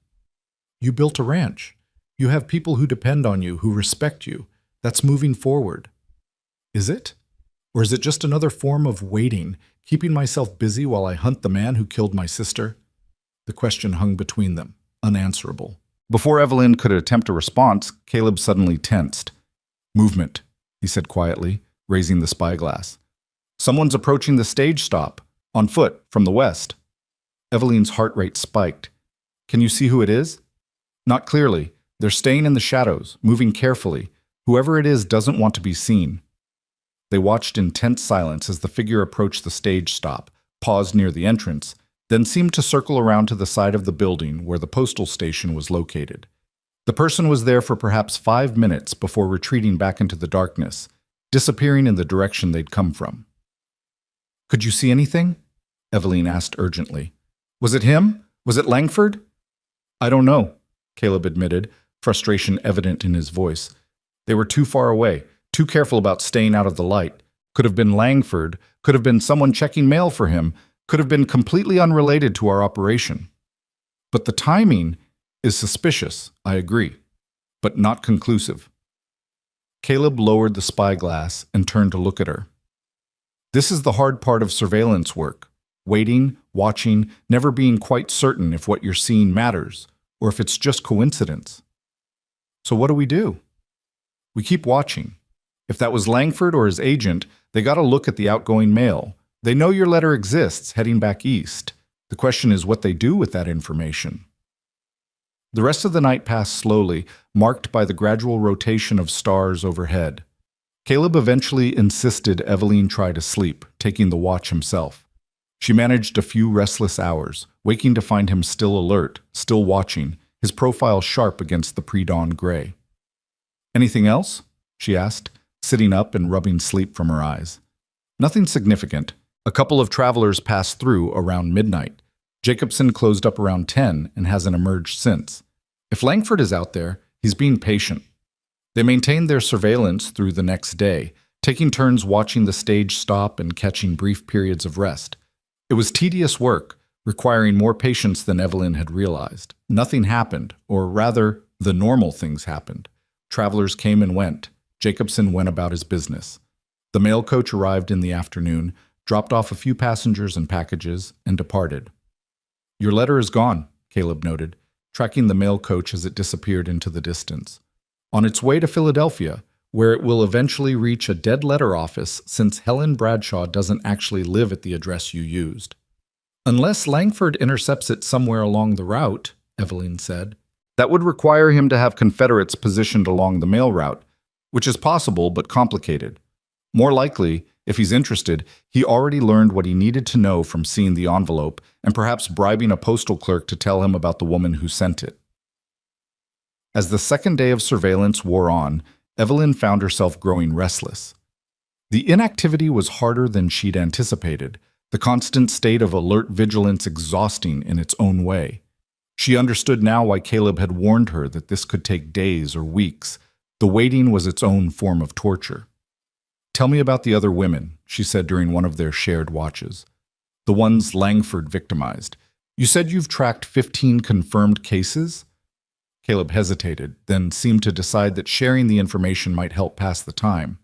You built a ranch. You have people who depend on you, who respect you. That's moving forward. Is it? Or is it just another form of waiting, keeping myself busy while I hunt the man who killed my sister? The question hung between them, unanswerable. Before Eveline could attempt a response, Caleb suddenly tensed. Movement, he said quietly, raising the spyglass. Someone's approaching the stage stop, on foot, from the west. Eveline's heart rate spiked. Can you see who it is? Not clearly. They're staying in the shadows, moving carefully. Whoever it is doesn't want to be seen. They watched in tense silence as the figure approached the stage stop, paused near the entrance, then seemed to circle around to the side of the building where the postal station was located. The person was there for perhaps 5 minutes before retreating back into the darkness, disappearing in the direction they'd come from. Could you see anything? Eveline asked urgently. Was it him? Was it Langford? I don't know, Caleb admitted, frustration evident in his voice. They were too far away, too careful about staying out of the light. Could have been Langford, could have been someone checking mail for him, could have been completely unrelated to our operation. But the timing is suspicious, I agree, but not conclusive. Caleb lowered the spyglass and turned to look at her. This is the hard part of surveillance work. Waiting, watching, never being quite certain if what you're seeing matters, or if it's just coincidence. So what do? We keep watching. If that was Langford or his agent, they got to look at the outgoing mail. They know your letter exists, heading back east. The question is what they do with that information. The rest of the night passed slowly, marked by the gradual rotation of stars overhead. Caleb eventually insisted Eveline try to sleep, taking the watch himself. She managed a few restless hours, waking to find him still alert, still watching, his profile sharp against the pre-dawn gray. Anything else? She asked, sitting up and rubbing sleep from her eyes. Nothing significant. A couple of travelers passed through around midnight. Jacobson closed up around 10 and hasn't emerged since. If Langford is out there, he's being patient. They maintained their surveillance through the next day, taking turns watching the stage stop and catching brief periods of rest. It was tedious work, requiring more patience than Eveline had realized. Nothing happened, or rather, the normal things happened. Travelers came and went. Jacobson went about his business. The mail coach arrived in the afternoon, dropped off a few passengers and packages, and departed. Your letter is gone, Caleb noted, tracking the mail coach as it disappeared into the distance. On its way to Philadelphia, where it will eventually reach a dead letter office since Helen Bradshaw doesn't actually live at the address you used. Unless Langford intercepts it somewhere along the route, Eveline said. That would require him to have Confederates positioned along the mail route, which is possible but complicated. More likely, if he's interested, he already learned what he needed to know from seeing the envelope and perhaps bribing a postal clerk to tell him about the woman who sent it. As the second day of surveillance wore on, Eveline found herself growing restless. The inactivity was harder than she'd anticipated, the constant state of alert vigilance exhausting in its own way. She understood now why Caleb had warned her that this could take days or weeks. The waiting was its own form of torture. Tell me about the other women, she said during one of their shared watches. The ones Langford victimized. You said you've tracked 15 confirmed cases? Caleb hesitated, then seemed to decide that sharing the information might help pass the time.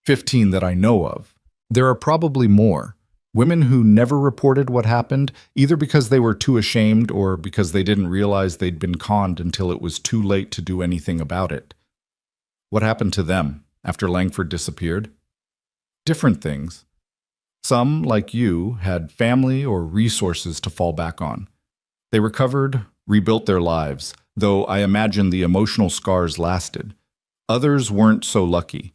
15 that I know of. There are probably more. Women who never reported what happened, either because they were too ashamed or because they didn't realize they'd been conned until it was too late to do anything about it. What happened to them after Langford disappeared? Different things. Some, like you, had family or resources to fall back on. They recovered, rebuilt their lives, though I imagine the emotional scars lasted. Others weren't so lucky.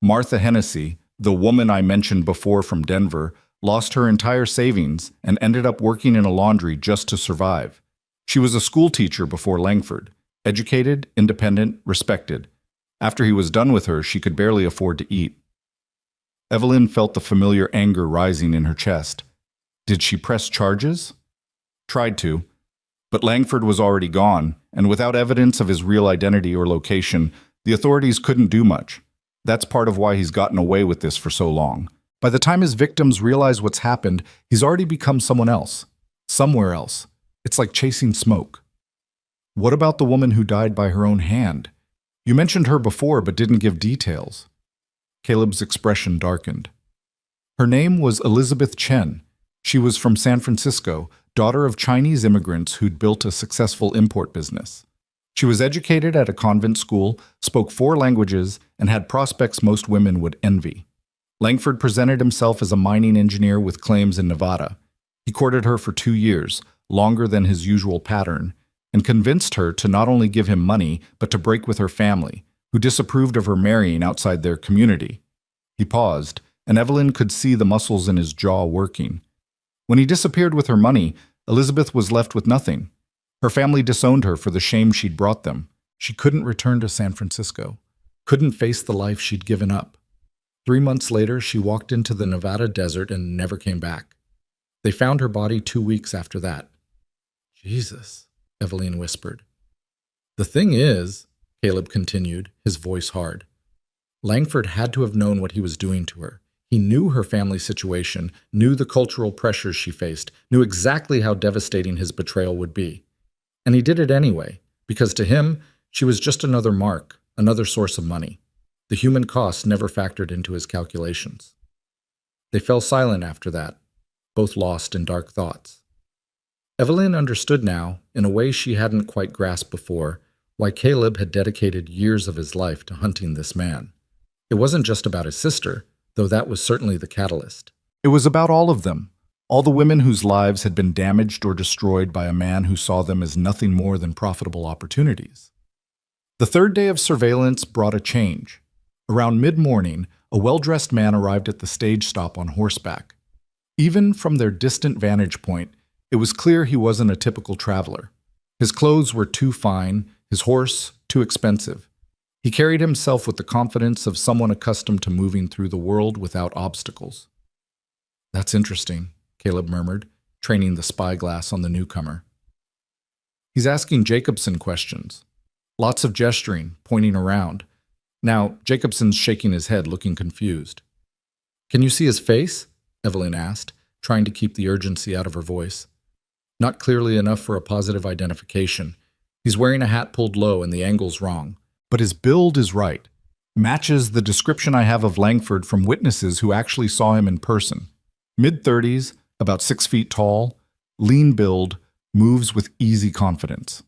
Martha Hennessy, the woman I mentioned before from Denver, lost her entire savings and ended up working in a laundry just to survive. She was a school teacher before Langford, educated, independent, respected. After he was done with her, she could barely afford to eat. Evelyn felt the familiar anger rising in her chest. Did she press charges? Tried to, but Langford was already gone, and without evidence of his real identity or location, the authorities couldn't do much. That's part of why he's gotten away with this for so long. By the time his victims realize what's happened, he's already become someone else. Somewhere else. It's like chasing smoke. What about the woman who died by her own hand? You mentioned her before but didn't give details. Caleb's expression darkened. Her name was Elizabeth Chen. She was from San Francisco, daughter of Chinese immigrants who'd built a successful import business. She was educated at a convent school, spoke 4 languages, and had prospects most women would envy. Langford presented himself as a mining engineer with claims in Nevada. He courted her for 2 years, longer than his usual pattern, and convinced her to not only give him money, but to break with her family, who disapproved of her marrying outside their community. He paused, and Evelyn could see the muscles in his jaw working. When he disappeared with her money, Elizabeth was left with nothing. Her family disowned her for the shame she'd brought them. She couldn't return to San Francisco, couldn't face the life she'd given up. 3 months later, she walked into the Nevada desert and never came back. They found her body 2 weeks after that. Jesus, Evelyn whispered. The thing is, Caleb continued, his voice hard, Langford had to have known what he was doing to her. He knew her family situation, knew the cultural pressures she faced, knew exactly how devastating his betrayal would be. And he did it anyway, because to him, she was just another mark, another source of money. The human cost never factored into his calculations. They fell silent after that, both lost in dark thoughts. Evelyn understood now, in a way she hadn't quite grasped before, why Caleb had dedicated years of his life to hunting this man. It wasn't just about his sister, though that was certainly the catalyst. It was about all of them, all the women whose lives had been damaged or destroyed by a man who saw them as nothing more than profitable opportunities. The 3rd day of surveillance brought a change. Around mid-morning, a well-dressed man arrived at the stage stop on horseback. Even from their distant vantage point, it was clear he wasn't a typical traveler. His clothes were too fine, his horse too expensive. He carried himself with the confidence of someone accustomed to moving through the world without obstacles. That's interesting, Caleb murmured, training the spyglass on the newcomer. He's asking Jacobson questions. Lots of gesturing, pointing around. Now, Jacobson's shaking his head, looking confused. Can you see his face? Evelyn asked, trying to keep the urgency out of her voice. Not clearly enough for a positive identification. He's wearing a hat pulled low and the angle's wrong. But his build is right. Matches the description I have of Langford from witnesses who actually saw him in person. Mid-30s, about 6 feet tall, lean build, moves with easy confidence.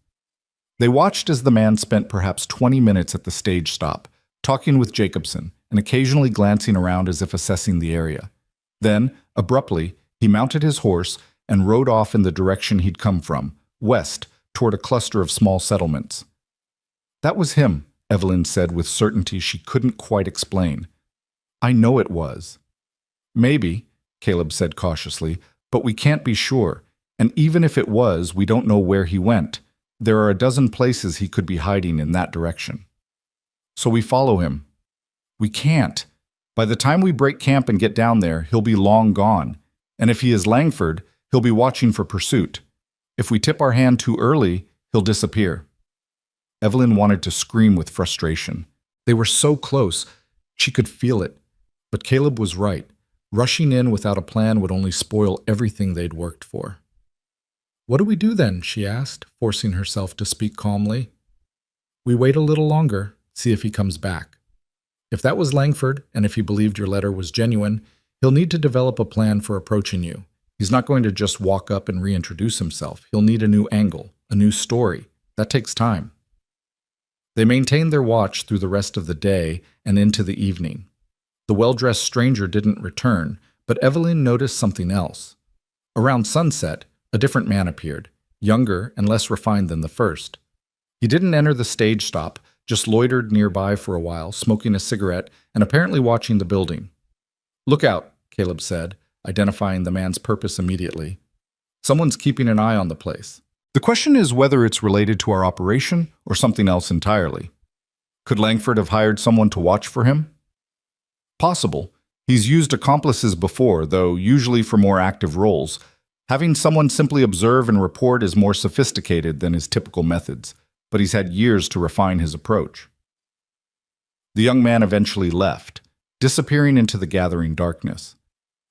They watched as the man spent perhaps 20 minutes at the stage stop, talking with Jacobson and occasionally glancing around as if assessing the area. Then, abruptly, he mounted his horse and rode off in the direction he'd come from, west, toward a cluster of small settlements. That was him, Evelyn said with certainty she couldn't quite explain. I know it was. Maybe, Caleb said cautiously, but we can't be sure, and even if it was, we don't know where he went. There are a dozen places he could be hiding in that direction. So we follow him. We can't. By the time we break camp and get down there, he'll be long gone, and if he is Langford, he'll be watching for pursuit. If we tip our hand too early, he'll disappear. Evelyn wanted to scream with frustration. They were so close. She could feel it. But Caleb was right. Rushing in without a plan would only spoil everything they'd worked for. What do we do then? She asked, forcing herself to speak calmly. We wait a little longer, see if he comes back. If that was Langford, and if he believed your letter was genuine, he'll need to develop a plan for approaching you. He's not going to just walk up and reintroduce himself. He'll need a new angle, a new story. That takes time. They maintained their watch through the rest of the day and into the evening. The well-dressed stranger didn't return, but Evelyn noticed something else. Around sunset, a different man appeared, younger and less refined than the first. He didn't enter the stage stop, just loitered nearby for a while, smoking a cigarette and apparently watching the building. Look out, Caleb said, identifying the man's purpose immediately. Someone's keeping an eye on the place. The question is whether it's related to our operation or something else entirely. Could Langford have hired someone to watch for him? Possible. He's used accomplices before, though usually for more active roles. Having someone simply observe and report is more sophisticated than his typical methods, but he's had years to refine his approach. The young man eventually left, disappearing into the gathering darkness.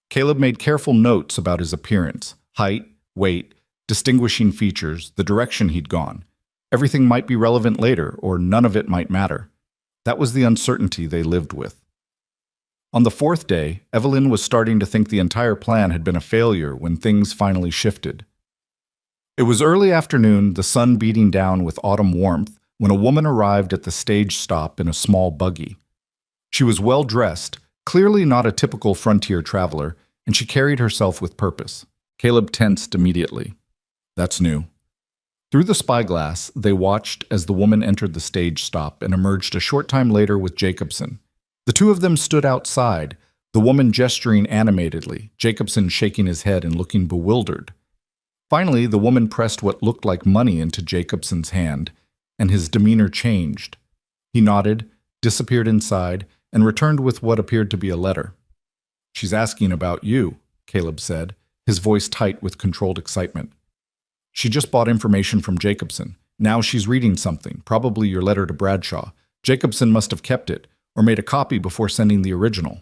Caleb made careful notes about his appearance, height, weight, distinguishing features, the direction he'd gone. Everything might be relevant later, or none of it might matter. That was the uncertainty they lived with. On the fourth day, Evelyn was starting to think the entire plan had been a failure when things finally shifted. It was early afternoon, the sun beating down with autumn warmth, when a woman arrived at the stage stop in a small buggy. She was well dressed, clearly not a typical frontier traveler, and she carried herself with purpose. Caleb tensed immediately. That's new. Through the spyglass, they watched as the woman entered the stage stop and emerged a short time later with Jacobson. The two of them stood outside, the woman gesturing animatedly, Jacobson shaking his head and looking bewildered. Finally, the woman pressed what looked like money into Jacobson's hand, and his demeanor changed. He nodded, disappeared inside, and returned with what appeared to be a letter. "She's asking about you," Caleb said, his voice tight with controlled excitement. "She just bought information from Jacobson. Now she's reading something, probably your letter to Bradshaw. Jacobson must have kept it, or made a copy before sending the original."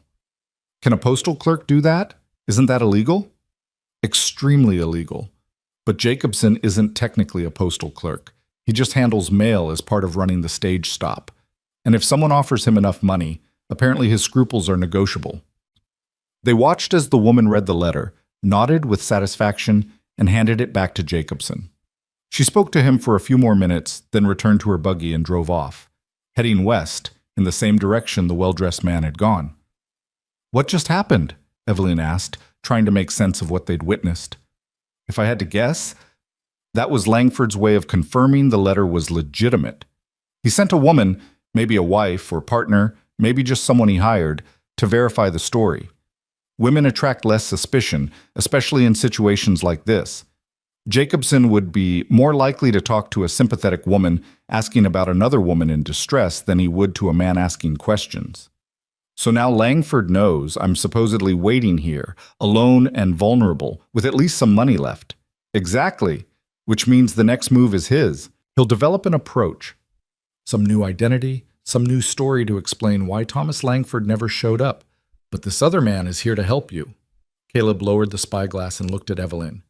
"Can a postal clerk do that? Isn't that illegal?" "Extremely illegal. But Jacobson isn't technically a postal clerk. He just handles mail as part of running the stage stop. And if someone offers him enough money, apparently his scruples are negotiable." They watched as the woman read the letter, nodded with satisfaction, and handed it back to Jacobson. She spoke to him for a few more minutes, then returned to her buggy and drove off, heading west, in the same direction the well-dressed man had gone. "What just happened?" Evelyn asked, trying to make sense of what they'd witnessed. "If I had to guess, that was Langford's way of confirming the letter was legitimate. He sent a woman, maybe a wife or partner, maybe just someone he hired, to verify the story. Women attract less suspicion, especially in situations like this. Jacobson would be more likely to talk to a sympathetic woman asking about another woman in distress than he would to a man asking questions. So now Langford knows I'm supposedly waiting here, alone and vulnerable, with at least some money left. Exactly, which means the next move is his. He'll develop an approach. Some new identity, some new story to explain why Thomas Langford never showed up. But this other man is here to help you." Caleb lowered the spyglass and looked at Evelyn.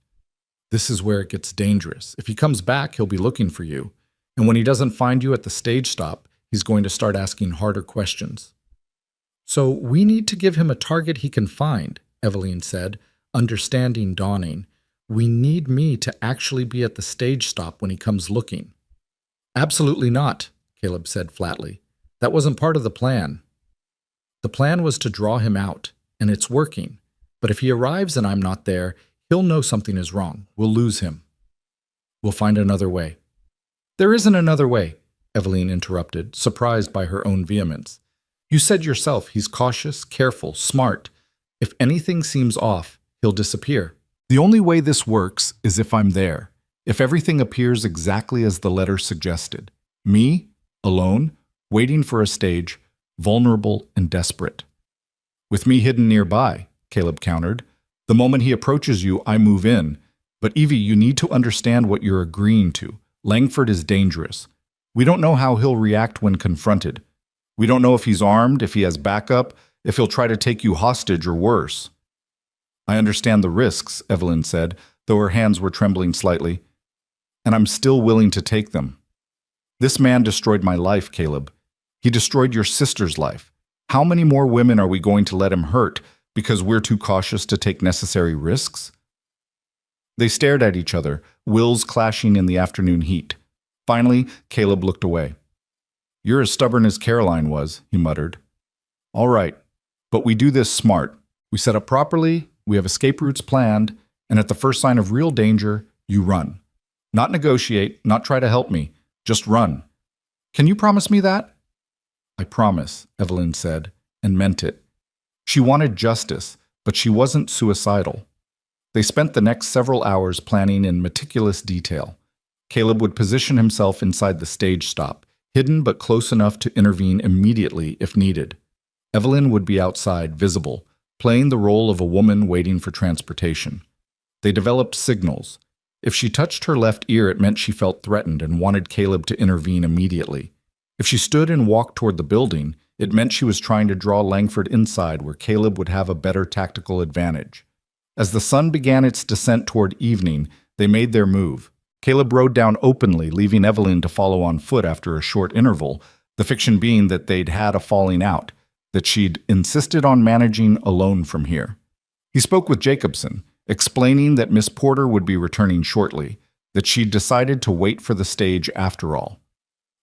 "This is where it gets dangerous. If he comes back, he'll be looking for you. And when he doesn't find you at the stage stop, he's going to start asking harder questions." "So we need to give him a target he can find," Evelyn said, understanding dawning. "We need me to actually be at the stage stop when he comes looking." "Absolutely not," Caleb said flatly. "That wasn't part of the plan. The plan was to draw him out, and it's working. But if he arrives and I'm not there, he'll know something is wrong. We'll lose him. We'll find another way." "There isn't another way," Evelyn interrupted, surprised by her own vehemence. "You said yourself he's cautious, careful, smart. If anything seems off, he'll disappear. The only way this works is if I'm there, if everything appears exactly as the letter suggested. Me, alone, waiting for a stage, vulnerable and desperate." "With me hidden nearby," Caleb countered. "The moment he approaches you, I move in. But Evie, you need to understand what you're agreeing to. Langford is dangerous. We don't know how he'll react when confronted. We don't know if he's armed, if he has backup, if he'll try to take you hostage or worse." "I understand the risks," Evelyn said, though her hands were trembling slightly. "And I'm still willing to take them. This man destroyed my life, Caleb. He destroyed your sister's life. How many more women are we going to let him hurt because we're too cautious to take necessary risks?" They stared at each other, wills clashing in the afternoon heat. Finally, Caleb looked away. "You're as stubborn as Caroline was," he muttered. "All right, but we do this smart. We set up properly, we have escape routes planned, and at the first sign of real danger, you run. Not negotiate, not try to help me, just run. Can you promise me that?" "I promise," Evelyn said, and meant it. She wanted justice, but she wasn't suicidal. They spent the next several hours planning in meticulous detail. Caleb would position himself inside the stage stop, hidden but close enough to intervene immediately if needed. Evelyn would be outside, visible, playing the role of a woman waiting for transportation. They developed signals. If she touched her left ear, it meant she felt threatened and wanted Caleb to intervene immediately. If she stood and walked toward the building, it meant she was trying to draw Langford inside where Caleb would have a better tactical advantage. As the sun began its descent toward evening, they made their move. Caleb rode down openly, leaving Evelyn to follow on foot after a short interval, the fiction being that they'd had a falling out, that she'd insisted on managing alone from here. He spoke with Jacobson, explaining that Miss Porter would be returning shortly, that she'd decided to wait for the stage after all.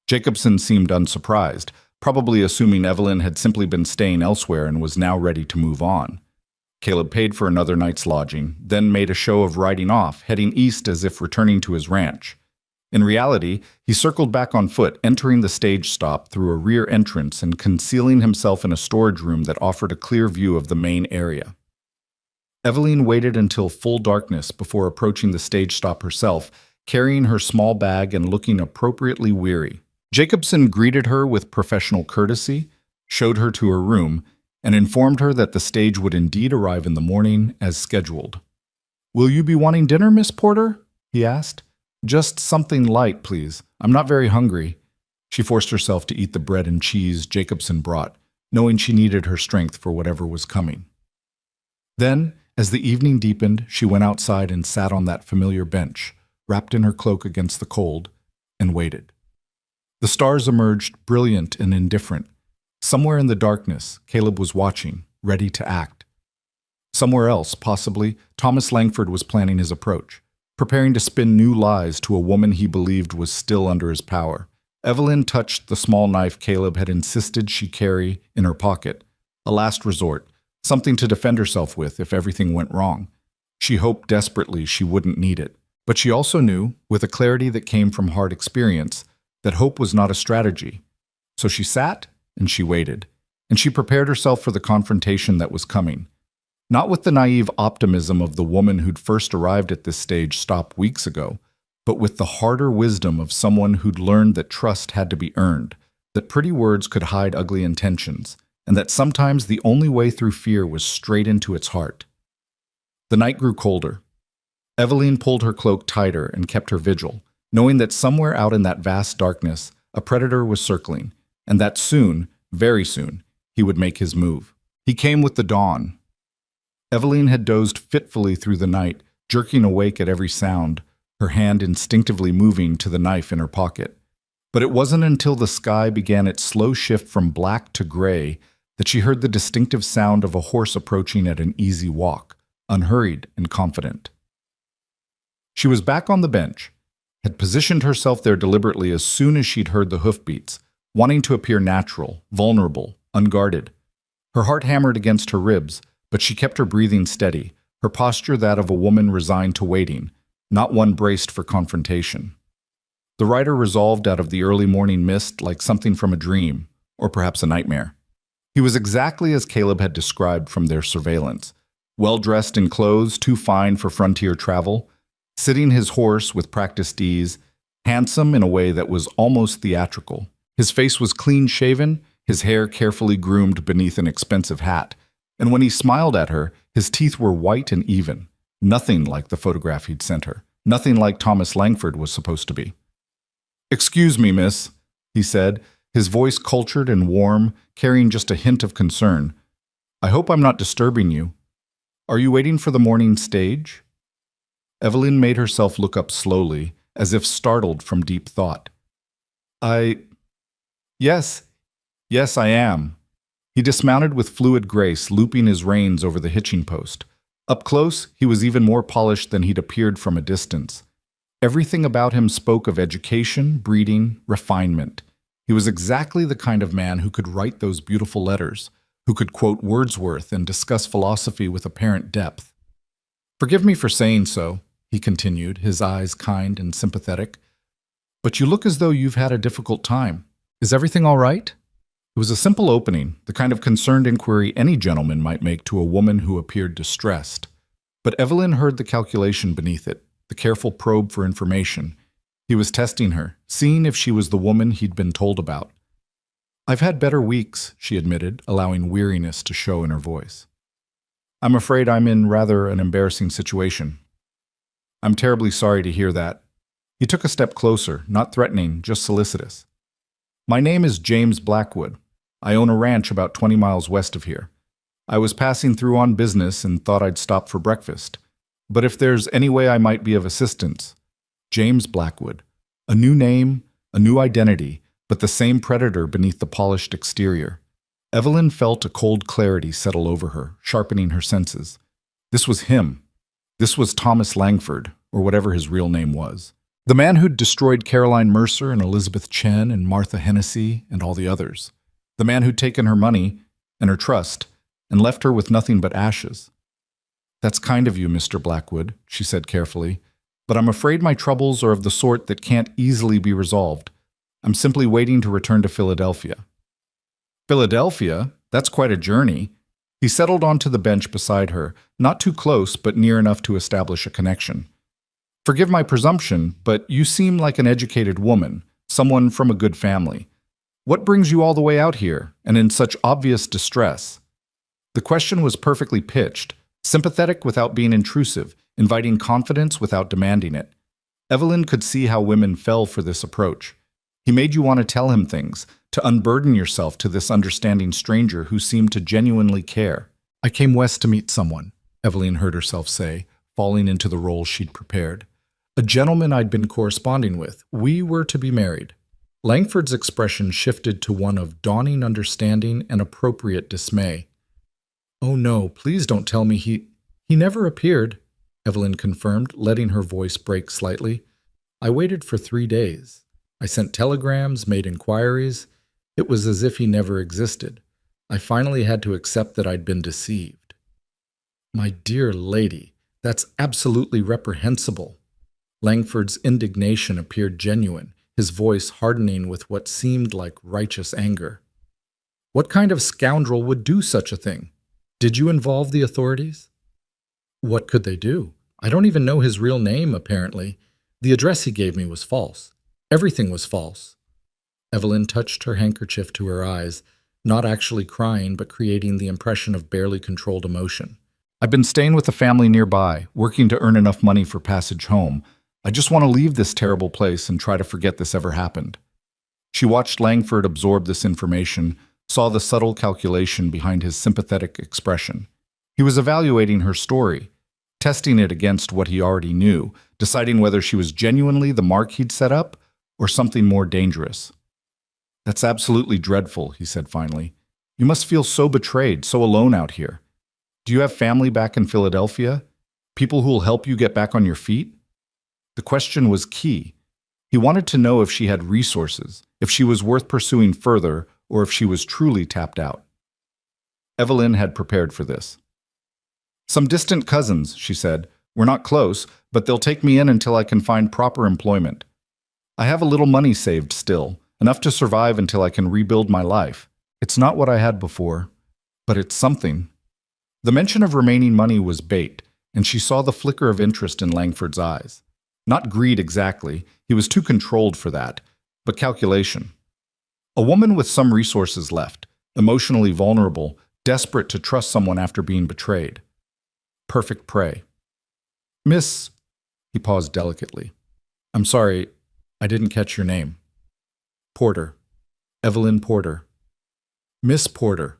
Jacobson seemed unsurprised, probably assuming Evelyn had simply been staying elsewhere and was now ready to move on. Caleb paid for another night's lodging, then made a show of riding off, heading east as if returning to his ranch. In reality, he circled back on foot, entering the stage stop through a rear entrance and concealing himself in a storage room that offered a clear view of the main area. Evelyn waited until full darkness before approaching the stage stop herself, carrying her small bag and looking appropriately weary. Jacobson greeted her with professional courtesy, showed her to her room, and informed her that the stage would indeed arrive in the morning as scheduled. "Will you be wanting dinner, Miss Porter?" he asked. "Just something light, please. I'm not very hungry." She forced herself to eat the bread and cheese Jacobson brought, knowing she needed her strength for whatever was coming. Then, as the evening deepened, she went outside and sat on that familiar bench, wrapped in her cloak against the cold, and waited. The stars emerged, brilliant and indifferent. Somewhere in the darkness, Caleb was watching, ready to act. Somewhere else, possibly, Thomas Langford was planning his approach, preparing to spin new lies to a woman he believed was still under his power. Evelyn touched the small knife Caleb had insisted she carry in her pocket, a last resort, something to defend herself with if everything went wrong. She hoped desperately she wouldn't need it, but she also knew, with a clarity that came from hard experience, that hope was not a strategy. So she sat and she waited, and she prepared herself for the confrontation that was coming. Not with the naive optimism of the woman who'd first arrived at this stage stop weeks ago, but with the harder wisdom of someone who'd learned that trust had to be earned, that pretty words could hide ugly intentions, and that sometimes the only way through fear was straight into its heart. The night grew colder. Evelyn pulled her cloak tighter and kept her vigil, knowing that somewhere out in that vast darkness, a predator was circling, and that soon, very soon, he would make his move. He came with the dawn. Evelyn had dozed fitfully through the night, jerking awake at every sound, her hand instinctively moving to the knife in her pocket. But it wasn't until the sky began its slow shift from black to gray that she heard the distinctive sound of a horse approaching at an easy walk, unhurried and confident. She was back on the bench, had positioned herself there deliberately as soon as she'd heard the hoofbeats, wanting to appear natural, vulnerable, unguarded. Her heart hammered against her ribs, but she kept her breathing steady, her posture that of a woman resigned to waiting, not one braced for confrontation. The rider resolved out of the early morning mist like something from a dream, or perhaps a nightmare. He was exactly as Caleb had described from their surveillance, well-dressed in clothes too fine for frontier travel, sitting his horse with practiced ease, handsome in a way that was almost theatrical. His face was clean-shaven, his hair carefully groomed beneath an expensive hat, and when he smiled at her, his teeth were white and even, nothing like the photograph he'd sent her, nothing like Thomas Langford was supposed to be. "Excuse me, miss," he said, his voice cultured and warm, carrying just a hint of concern. "I hope I'm not disturbing you. Are you waiting for the morning stage?" Evelyn made herself look up slowly, as if startled from deep thought. Yes, I am." He dismounted with fluid grace, looping his reins over the hitching post. Up close, he was even more polished than he'd appeared from a distance. Everything about him spoke of education, breeding, refinement. He was exactly the kind of man who could write those beautiful letters, who could quote Wordsworth and discuss philosophy with apparent depth. "Forgive me for saying so," he continued, his eyes kind and sympathetic, "but you look as though you've had a difficult time. Is everything all right?" It was a simple opening, the kind of concerned inquiry any gentleman might make to a woman who appeared distressed. But Evelyn heard the calculation beneath it, the careful probe for information. He was testing her, seeing if she was the woman he'd been told about. "I've had better weeks," she admitted, allowing weariness to show in her voice. "I'm afraid I'm in rather an embarrassing situation." "I'm terribly sorry to hear that." He took a step closer, not threatening, just solicitous. "My name is James Blackwood. I own a ranch about 20 miles west of here. I was passing through on business and thought I'd stop for breakfast. But if there's any way I might be of assistance..." James Blackwood. A new name, a new identity, but the same predator beneath the polished exterior. Evelyn felt a cold clarity settle over her, sharpening her senses. This was him. This was Thomas Langford, or whatever his real name was. The man who'd destroyed Caroline Mercer and Elizabeth Chen and Martha Hennessy and all the others. The man who'd taken her money and her trust and left her with nothing but ashes. "That's kind of you, Mr. Blackwood," she said carefully, "but I'm afraid my troubles are of the sort that can't easily be resolved. I'm simply waiting to return to Philadelphia." "Philadelphia? That's quite a journey." He settled onto the bench beside her, not too close but near enough to establish a connection. "Forgive my presumption, but you seem like an educated woman, someone from a good family. What brings you all the way out here, and in such obvious distress?" The question was perfectly pitched, sympathetic without being intrusive, inviting confidence without demanding it. Evelyn could see how women fell for this approach. He made you want to tell him things, to unburden yourself to this understanding stranger who seemed to genuinely care. "I came west to meet someone," Evelyn heard herself say, falling into the role she'd prepared. "A gentleman I'd been corresponding with. We were to be married." Langford's expression shifted to one of dawning understanding and appropriate dismay. "Oh no, please don't tell me he never appeared," Evelyn confirmed, letting her voice break slightly. "I waited for 3 days. I sent telegrams, made inquiries. It was as if he never existed. I finally had to accept that I'd been deceived." "My dear lady, that's absolutely reprehensible." Langford's indignation appeared genuine, his voice hardening with what seemed like righteous anger. "What kind of scoundrel would do such a thing? Did you involve the authorities?" "What could they do? I don't even know his real name, apparently. The address he gave me was false. Everything was false." Evelyn touched her handkerchief to her eyes, not actually crying, but creating the impression of barely controlled emotion. "I've been staying with a family nearby, working to earn enough money for passage home. I just want to leave this terrible place and try to forget this ever happened." She watched Langford absorb this information, saw the subtle calculation behind his sympathetic expression. He was evaluating her story, testing it against what he already knew, deciding whether she was genuinely the mark he'd set up or something more dangerous. "That's absolutely dreadful," he said finally. "You must feel so betrayed, so alone out here. Do you have family back in Philadelphia? People who'll help you get back on your feet?" The question was key. He wanted to know if she had resources, if she was worth pursuing further, or if she was truly tapped out. Evelyn had prepared for this. "Some distant cousins," she said. "We're not close, but they'll take me in until I can find proper employment. I have a little money saved still, enough to survive until I can rebuild my life. It's not what I had before, but it's something." The mention of remaining money was bait, and she saw the flicker of interest in Langford's eyes. Not greed exactly, he was too controlled for that, but calculation. A woman with some resources left, emotionally vulnerable, desperate to trust someone after being betrayed. Perfect prey. "Miss..." He paused delicately. "I'm sorry, I didn't catch your name." "Porter. Evelyn Porter." "Miss Porter."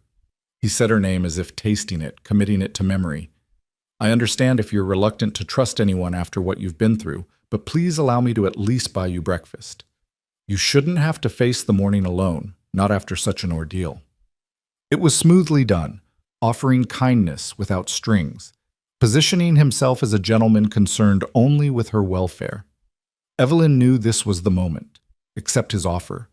He said her name as if tasting it, committing it to memory. "I understand if you're reluctant to trust anyone after what you've been through, but please allow me to at least buy you breakfast. You shouldn't have to face the morning alone, not after such an ordeal." It was smoothly done, offering kindness without strings, positioning himself as a gentleman concerned only with her welfare. Evelyn knew this was the moment. Accept his offer.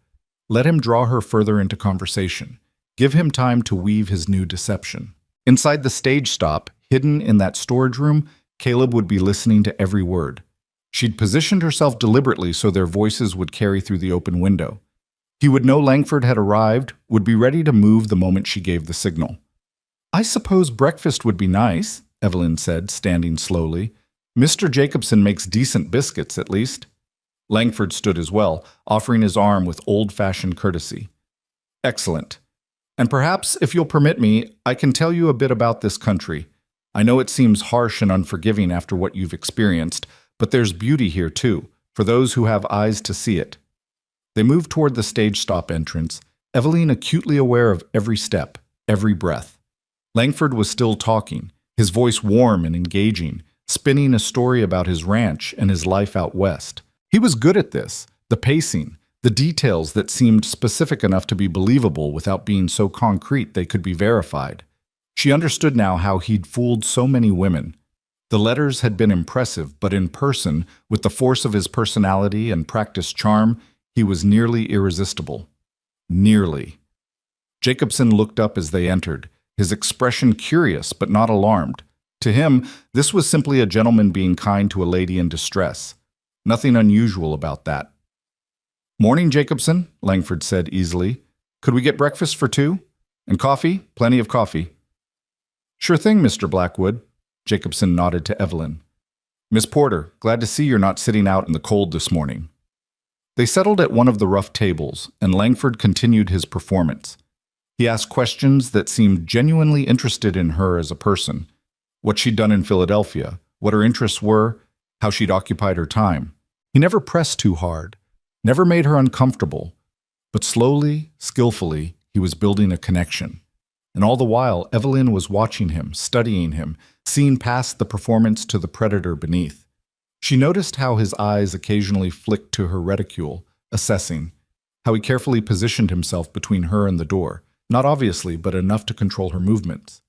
Let him draw her further into conversation. Give him time to weave his new deception. Inside the stage stop, hidden in that storage room, Caleb would be listening to every word. She'd positioned herself deliberately so their voices would carry through the open window. He would know Langford had arrived, would be ready to move the moment she gave the signal. "I suppose breakfast would be nice," Evelyn said, standing slowly. "Mr. Jacobson makes decent biscuits, at least." Langford stood as well, offering his arm with old-fashioned courtesy. Excellent. And perhaps, if you'll permit me, I can tell you a bit about this country. I know it seems harsh and unforgiving after what you've experienced, but there's beauty here too, for those who have eyes to see it. They moved toward the stage stop entrance, Eveline acutely aware of every step, every breath. Langford was still talking, his voice warm and engaging, spinning a story about his ranch and his life out west. He was good at this, the pacing, the details that seemed specific enough to be believable without being so concrete they could be verified. She understood now how he'd fooled so many women. The letters had been impressive, but in person, with the force of his personality and practiced charm, he was nearly irresistible. Nearly. Jacobson looked up as they entered, his expression curious but not alarmed. To him, this was simply a gentleman being kind to a lady in distress. Nothing unusual about that. "Morning, Jacobson," Langford said easily. "Could we get breakfast for two? And coffee? Plenty of coffee." "Sure thing, Mr. Blackwood," Jacobson nodded to Eveline. "Miss Porter, glad to see you're not sitting out in the cold this morning." They settled at one of the rough tables, and Langford continued his performance. He asked questions that seemed genuinely interested in her as a person. What she'd done in Philadelphia, what her interests were, how she'd occupied her time. He never pressed too hard, never made her uncomfortable, but slowly, skillfully, he was building a connection. And all the while, Eveline was watching him, studying him, seeing past the performance to the predator beneath. She noticed how his eyes occasionally flicked to her reticule, assessing, how he carefully positioned himself between her and the door, not obviously, but enough to control her movements,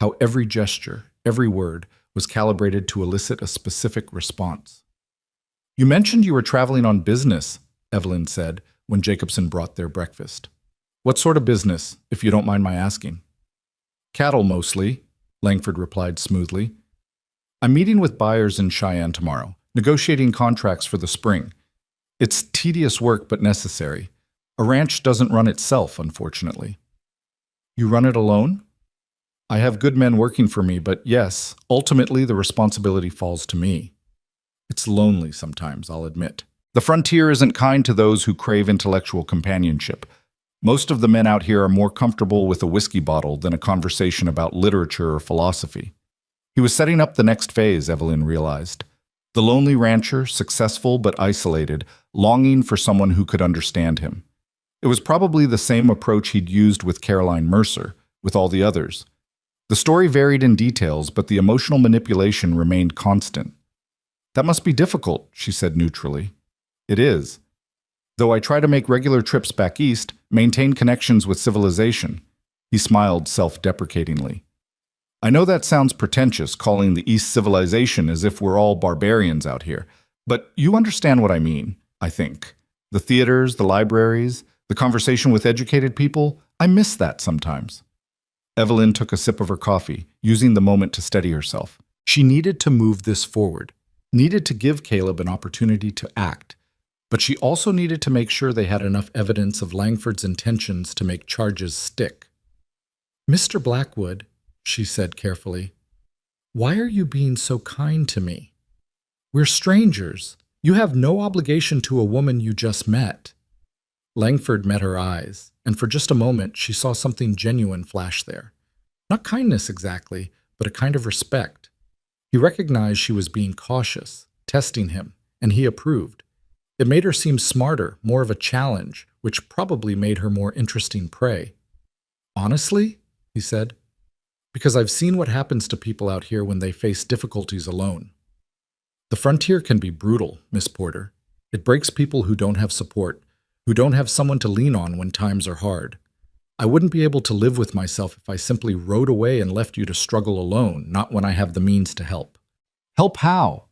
how every gesture, every word, was calibrated to elicit a specific response. "You mentioned you were traveling on business," Eveline said, when Jacobson brought their breakfast. "What sort of business, if you don't mind my asking?" "Cattle, mostly," Langford replied smoothly. "I'm meeting with buyers in Cheyenne tomorrow, negotiating contracts for the spring. It's tedious work but necessary. A ranch doesn't run itself, unfortunately." "You run it alone?" "I have good men working for me, but yes, ultimately the responsibility falls to me. It's lonely sometimes, I'll admit. The frontier isn't kind to those who crave intellectual companionship. Most of the men out here are more comfortable with a whiskey bottle than a conversation about literature or philosophy." He was setting up the next phase, Eveline realized. The lonely rancher, successful but isolated, longing for someone who could understand him. It was probably the same approach he'd used with Caroline Mercer, with all the others. The story varied in details, but the emotional manipulation remained constant. "That must be difficult," she said neutrally. "It is. Though I try to make regular trips back east, maintain connections with civilization." He smiled self-deprecatingly. "I know that sounds pretentious, calling the East civilization as if we're all barbarians out here, but you understand what I mean, I think. The theaters, the libraries, the conversation with educated people, I miss that sometimes." Eveline took a sip of her coffee, using the moment to steady herself. She needed to move this forward, needed to give Caleb an opportunity to act, but she also needed to make sure they had enough evidence of Langford's intentions to make charges stick. "Mr. Blackwood," she said carefully, "why are you being so kind to me? We're strangers. You have no obligation to a woman you just met." Langford met her eyes, and for just a moment she saw something genuine flash there. Not kindness exactly, but a kind of respect. He recognized she was being cautious, testing him, and he approved. It made her seem smarter, more of a challenge, which probably made her more interesting prey. "Honestly," he said, "because I've seen what happens to people out here when they face difficulties alone. The frontier can be brutal, Miss Porter. It breaks people who don't have support, who don't have someone to lean on when times are hard. I wouldn't be able to live with myself if I simply rode away and left you to struggle alone, not when I have the means to help." "Help how?"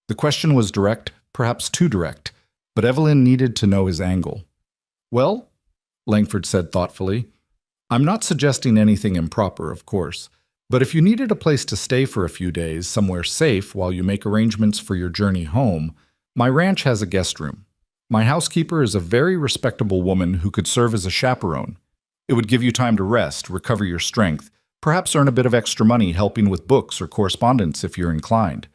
The question was direct, perhaps too direct, but Eveline needed to know his angle. "Well," Langford said thoughtfully, "I'm not suggesting anything improper, of course, but if you needed a place to stay for a few days, somewhere safe while you make arrangements for your journey home, my ranch has a guest room. My housekeeper is a very respectable woman who could serve as a chaperone. It would give you time to rest, recover your strength, perhaps earn a bit of extra money helping with books or correspondence if you're inclined.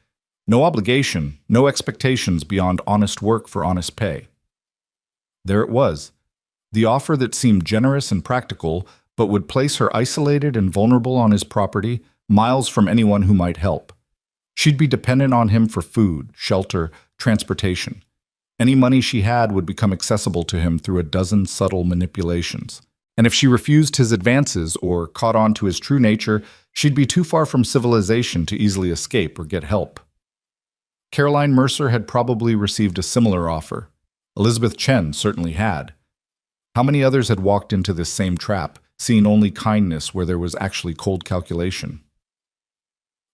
No obligation, no expectations beyond honest work for honest pay. There it was, the offer that seemed generous and practical, but would place her isolated and vulnerable on his property, miles from anyone who might help. She'd be dependent on him for food, shelter, transportation. Any money she had would become accessible to him through a dozen subtle manipulations. And if she refused his advances or caught on to his true nature, she'd be too far from civilization to easily escape or get help. Caroline Mercer had probably received a similar offer. Elizabeth Chen certainly had. How many others had walked into this same trap, seeing only kindness where there was actually cold calculation?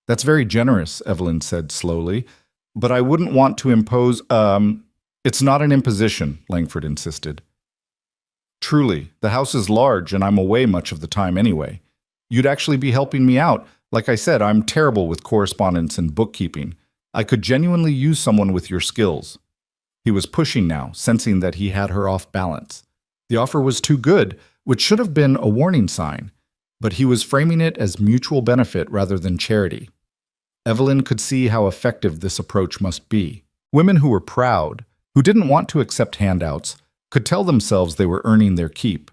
That's very generous, Evelyn said slowly, but I wouldn't want to impose, It's not an imposition, Langford insisted. Truly, the house is large and I'm away much of the time anyway. You'd actually be helping me out. Like I said, I'm terrible with correspondence and bookkeeping. I could genuinely use someone with your skills. He was pushing now, sensing that he had her off balance. The offer was too good, which should have been a warning sign, but he was framing it as mutual benefit rather than charity. Evelyn could see how effective this approach must be. Women who were proud, who didn't want to accept handouts, could tell themselves they were earning their keep.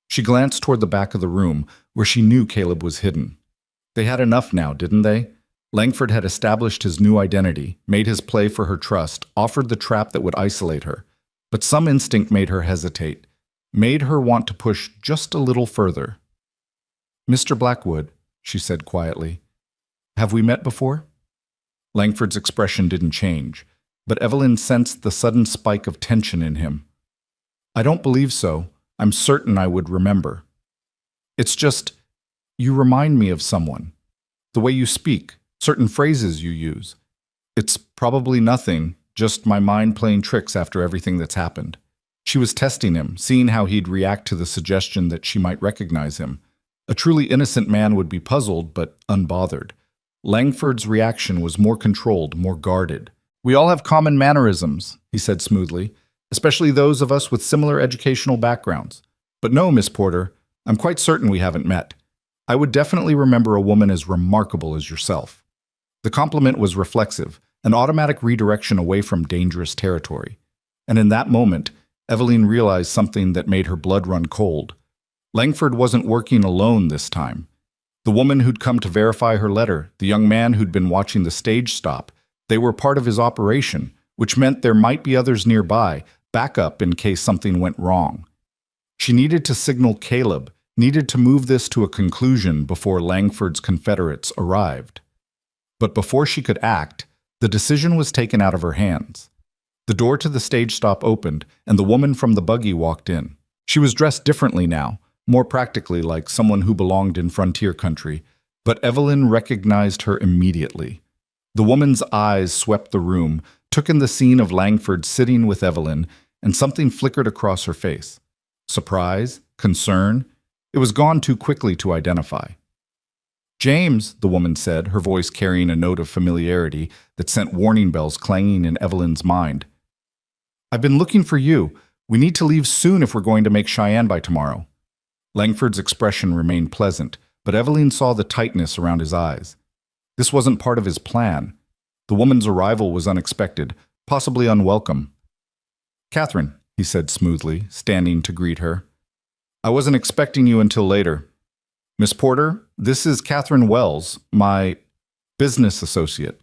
She glanced toward the back of the room, where she knew Caleb was hidden. They had enough now, didn't they? Langford had established his new identity, made his play for her trust, offered the trap that would isolate her. But some instinct made her hesitate, made her want to push just a little further. "Mr. Blackwood," she said quietly, "have we met before?" Langford's expression didn't change, but Evelyn sensed the sudden spike of tension in him. "I don't believe so. I'm certain I would remember. It's just, you remind me of someone. The way you speak, certain phrases you use. It's probably nothing, just my mind playing tricks after everything that's happened." She was testing him, seeing how he'd react to the suggestion that she might recognize him. A truly innocent man would be puzzled, but unbothered. Langford's reaction was more controlled, more guarded. "We all have common mannerisms," he said smoothly, "especially those of us with similar educational backgrounds. But no, Miss Porter, I'm quite certain we haven't met. I would definitely remember a woman as remarkable as yourself." The compliment was reflexive, an automatic redirection away from dangerous territory. And in that moment, Evelyn realized something that made her blood run cold. Langford wasn't working alone this time. The woman who'd come to verify her letter, the young man who'd been watching the stage stop, they were part of his operation, which meant there might be others nearby, backup in case something went wrong. She needed to signal Caleb, needed to move this to a conclusion before Langford's confederates arrived. But before she could act, the decision was taken out of her hands. The door to the stage stop opened, and the woman from the buggy walked in. She was dressed differently now, more practically like someone who belonged in frontier country, but Evelyn recognized her immediately. The woman's eyes swept the room, took in the scene of Langford sitting with Evelyn, and something flickered across her face. Surprise? Concern? It was gone too quickly to identify. "James," the woman said, her voice carrying a note of familiarity that sent warning bells clanging in Evelyn's mind. "I've been looking for you. We need to leave soon if we're going to make Cheyenne by tomorrow." Langford's expression remained pleasant, but Evelyn saw the tightness around his eyes. This wasn't part of his plan. The woman's arrival was unexpected, possibly unwelcome. "Catherine," he said smoothly, standing to greet her. "I wasn't expecting you until later. Miss Porter, this is Catherine Wells, my business associate.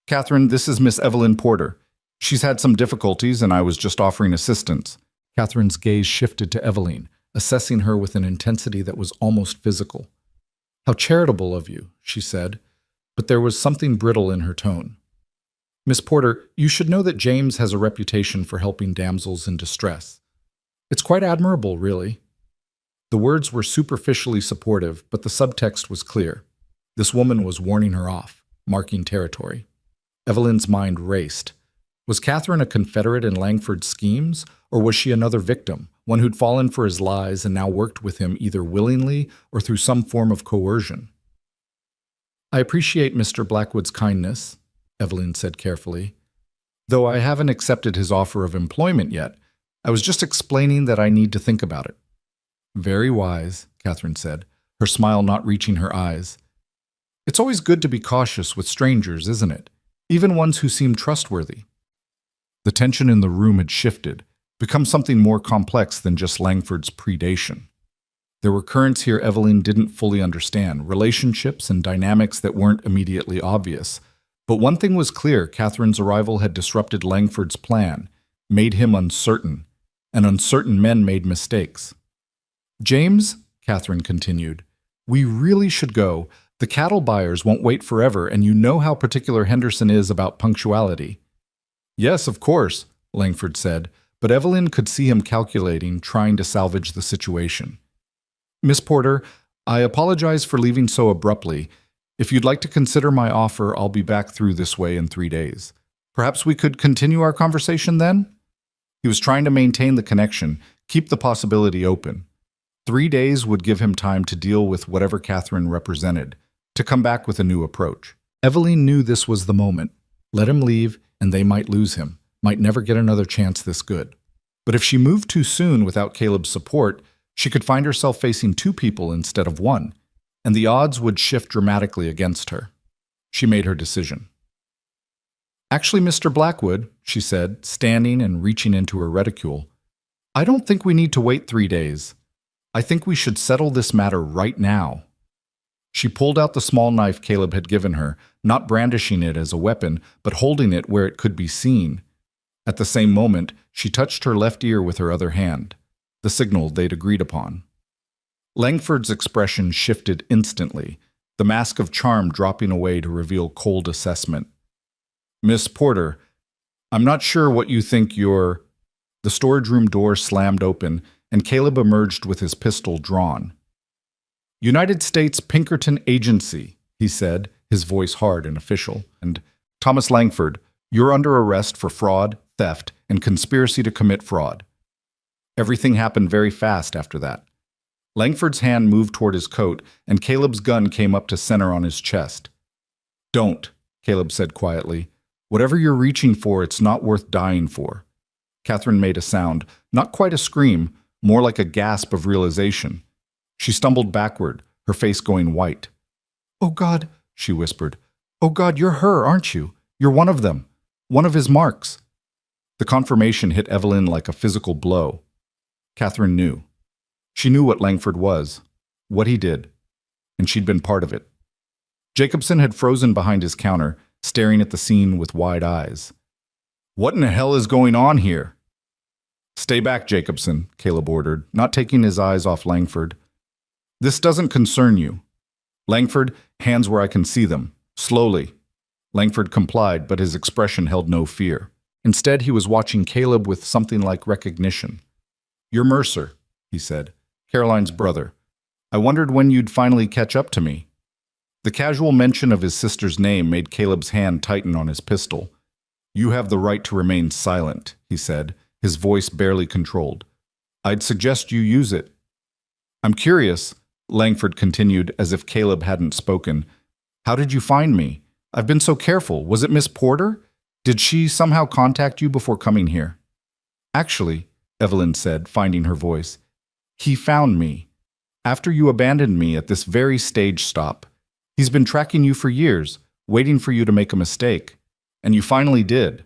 Catherine, this is Miss Evelyn Porter. She's had some difficulties and I was just offering assistance." Catherine's gaze shifted to Evelyn, assessing her with an intensity that was almost physical. "How charitable of you," she said, but there was something brittle in her tone. "Miss Porter, you should know that James has a reputation for helping damsels in distress. It's quite admirable, really." The words were superficially supportive, but the subtext was clear. This woman was warning her off, marking territory. Evelyn's mind raced. Was Catherine a confederate in Langford's schemes, or was she another victim, one who'd fallen for his lies and now worked with him either willingly or through some form of coercion? "I appreciate Mr. Blackwood's kindness," Evelyn said carefully. "Though I haven't accepted his offer of employment yet, I was just explaining that I need to think about it." "Very wise," Catherine said, her smile not reaching her eyes. "It's always good to be cautious with strangers, isn't it? even ones who seemed trustworthy. The tension in the room had shifted, become something more complex than just Langford's predation. There were currents here Evelyn didn't fully understand, relationships and dynamics that weren't immediately obvious. But one thing was clear: Catherine's arrival had disrupted Langford's plan, made him uncertain, and uncertain men made mistakes. "James," Catherine continued, "we really should go. The cattle buyers won't wait forever, and you know how particular Henderson is about punctuality." "Yes, of course," Langford said, but Evelyn could see him calculating, trying to salvage the situation. "Miss Porter, I apologize for leaving so abruptly. If you'd like to consider my offer, I'll be back through this way in 3 days. Perhaps we could continue our conversation then?" He was trying to maintain the connection, keep the possibility open. 3 days would give him time to deal with whatever Catherine represented, to come back with a new approach. Evelyn knew this was the moment. Let him leave, and they might lose him, might never get another chance this good. But if she moved too soon without Caleb's support, she could find herself facing 2 people instead of 1, and the odds would shift dramatically against her. She made her decision. "Actually, Mr. Blackwood," she said, standing and reaching into her reticule, "I don't think we need to wait 3 days. I think we should settle this matter right now." She pulled out the small knife Caleb had given her, not brandishing it as a weapon, but holding it where it could be seen. At the same moment, she touched her left ear with her other hand, the signal they'd agreed upon. Langford's expression shifted instantly, the mask of charm dropping away to reveal cold assessment. "Miss Porter, I'm not sure what you think you're—" The storage room door slammed open, and Caleb emerged with his pistol drawn. "United States Pinkerton Agency," he said, his voice hard and official, and "Thomas Langford, you're under arrest for fraud, theft, and conspiracy to commit fraud." Everything happened very fast after that. Langford's hand moved toward his coat, and Caleb's gun came up to center on his chest. "Don't," Caleb said quietly. "Whatever you're reaching for, it's not worth dying for." Catherine made a sound, not quite a scream, more like a gasp of realization. She stumbled backward, her face going white. "Oh God," she whispered. "Oh God, you're her, aren't you? You're one of them. One of his marks." The confirmation hit Evelyn like a physical blow. Catherine knew. She knew what Langford was, what he did, and she'd been part of it. Jacobson had frozen behind his counter, staring at the scene with wide eyes. "What in the hell is going on here?" "Stay back, Jacobson," Caleb ordered, not taking his eyes off Langford. "This doesn't concern you." "Langford, hands where I can see them. Slowly." Langford complied, but his expression held no fear. Instead, he was watching Caleb with something like recognition. "You're Mercer," he said, "Caroline's brother. I wondered when you'd finally catch up to me." The casual mention of his sister's name made Caleb's hand tighten on his pistol. "You have the right to remain silent," he said, his voice barely controlled. "I'd suggest you use it." "I'm curious," Langford continued as if Caleb hadn't spoken. "How did you find me? I've been so careful. Was it Miss Porter? Did she somehow contact you before coming here?" "Actually," Evelyn said, finding her voice, "he found me. After you abandoned me at this very stage stop. He's been tracking you for years, waiting for you to make a mistake. And you finally did."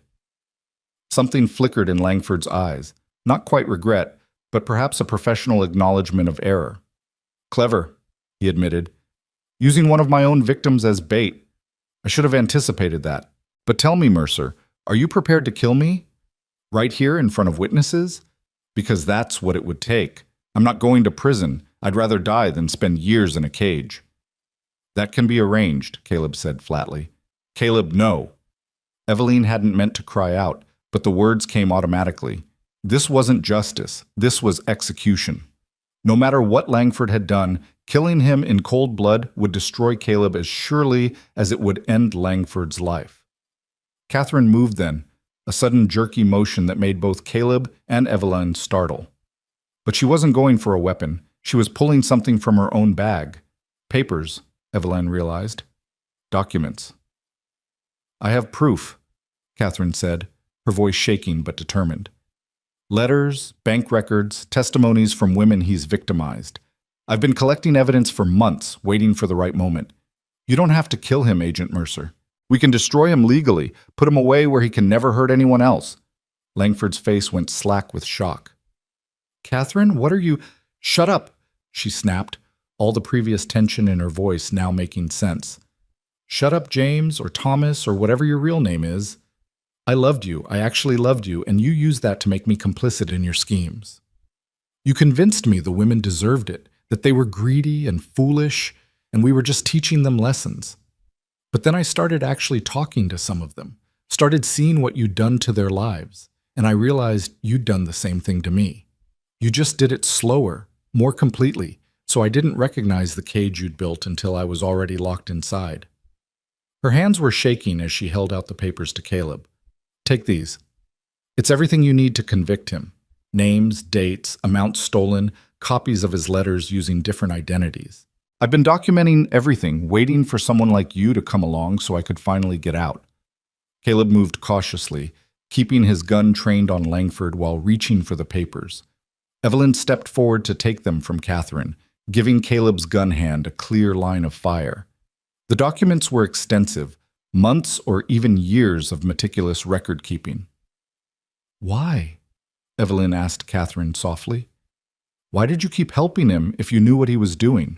Something flickered in Langford's eyes. Not quite regret, but perhaps a professional acknowledgement of error. "Clever," he admitted. "Using one of my own victims as bait. I should have anticipated that. But tell me, Mercer, are you prepared to kill me? Right here in front of witnesses? Because that's what it would take. I'm not going to prison. I'd rather die than spend years in a cage." "That can be arranged," Caleb said flatly. "Caleb, no." Evelyn hadn't meant to cry out, but the words came automatically. This wasn't justice. This was execution. No matter what Langford had done, killing him in cold blood would destroy Caleb as surely as it would end Langford's life. Catherine moved then, a sudden jerky motion that made both Caleb and Evelyn startle. But she wasn't going for a weapon. She was pulling something from her own bag. Papers, Evelyn realized. Documents. "I have proof," Catherine said, her voice shaking but determined. "Letters, bank records, testimonies from women he's victimized. I've been collecting evidence for months, waiting for the right moment. You don't have to kill him, Agent Mercer. We can destroy him legally, put him away where he can never hurt anyone else. Langford's face went slack with shock. Catherine, what are you— Shut up, she snapped, all the previous tension in her voice now making sense. Shut up, James, or Thomas, or whatever your real name is. I loved you, I actually loved you, and you used that to make me complicit in your schemes. You convinced me the women deserved it, that they were greedy and foolish, and we were just teaching them lessons. But then I started actually talking to some of them, started seeing what you'd done to their lives, and I realized you'd done the same thing to me. You just did it slower, more completely, so I didn't recognize the cage you'd built until I was already locked inside. Her hands were shaking as she held out the papers to Caleb. Take these. It's everything you need to convict him. Names, dates, amounts stolen, copies of his letters using different identities. I've been documenting everything, waiting for someone like you to come along so I could finally get out. Caleb moved cautiously, keeping his gun trained on Langford while reaching for the papers. Evelyn stepped forward to take them from Catherine, giving Caleb's gun hand a clear line of fire. The documents were extensive, months or even years of meticulous record-keeping. Why? Evelyn asked Catherine softly. Why did you keep helping him if you knew what he was doing?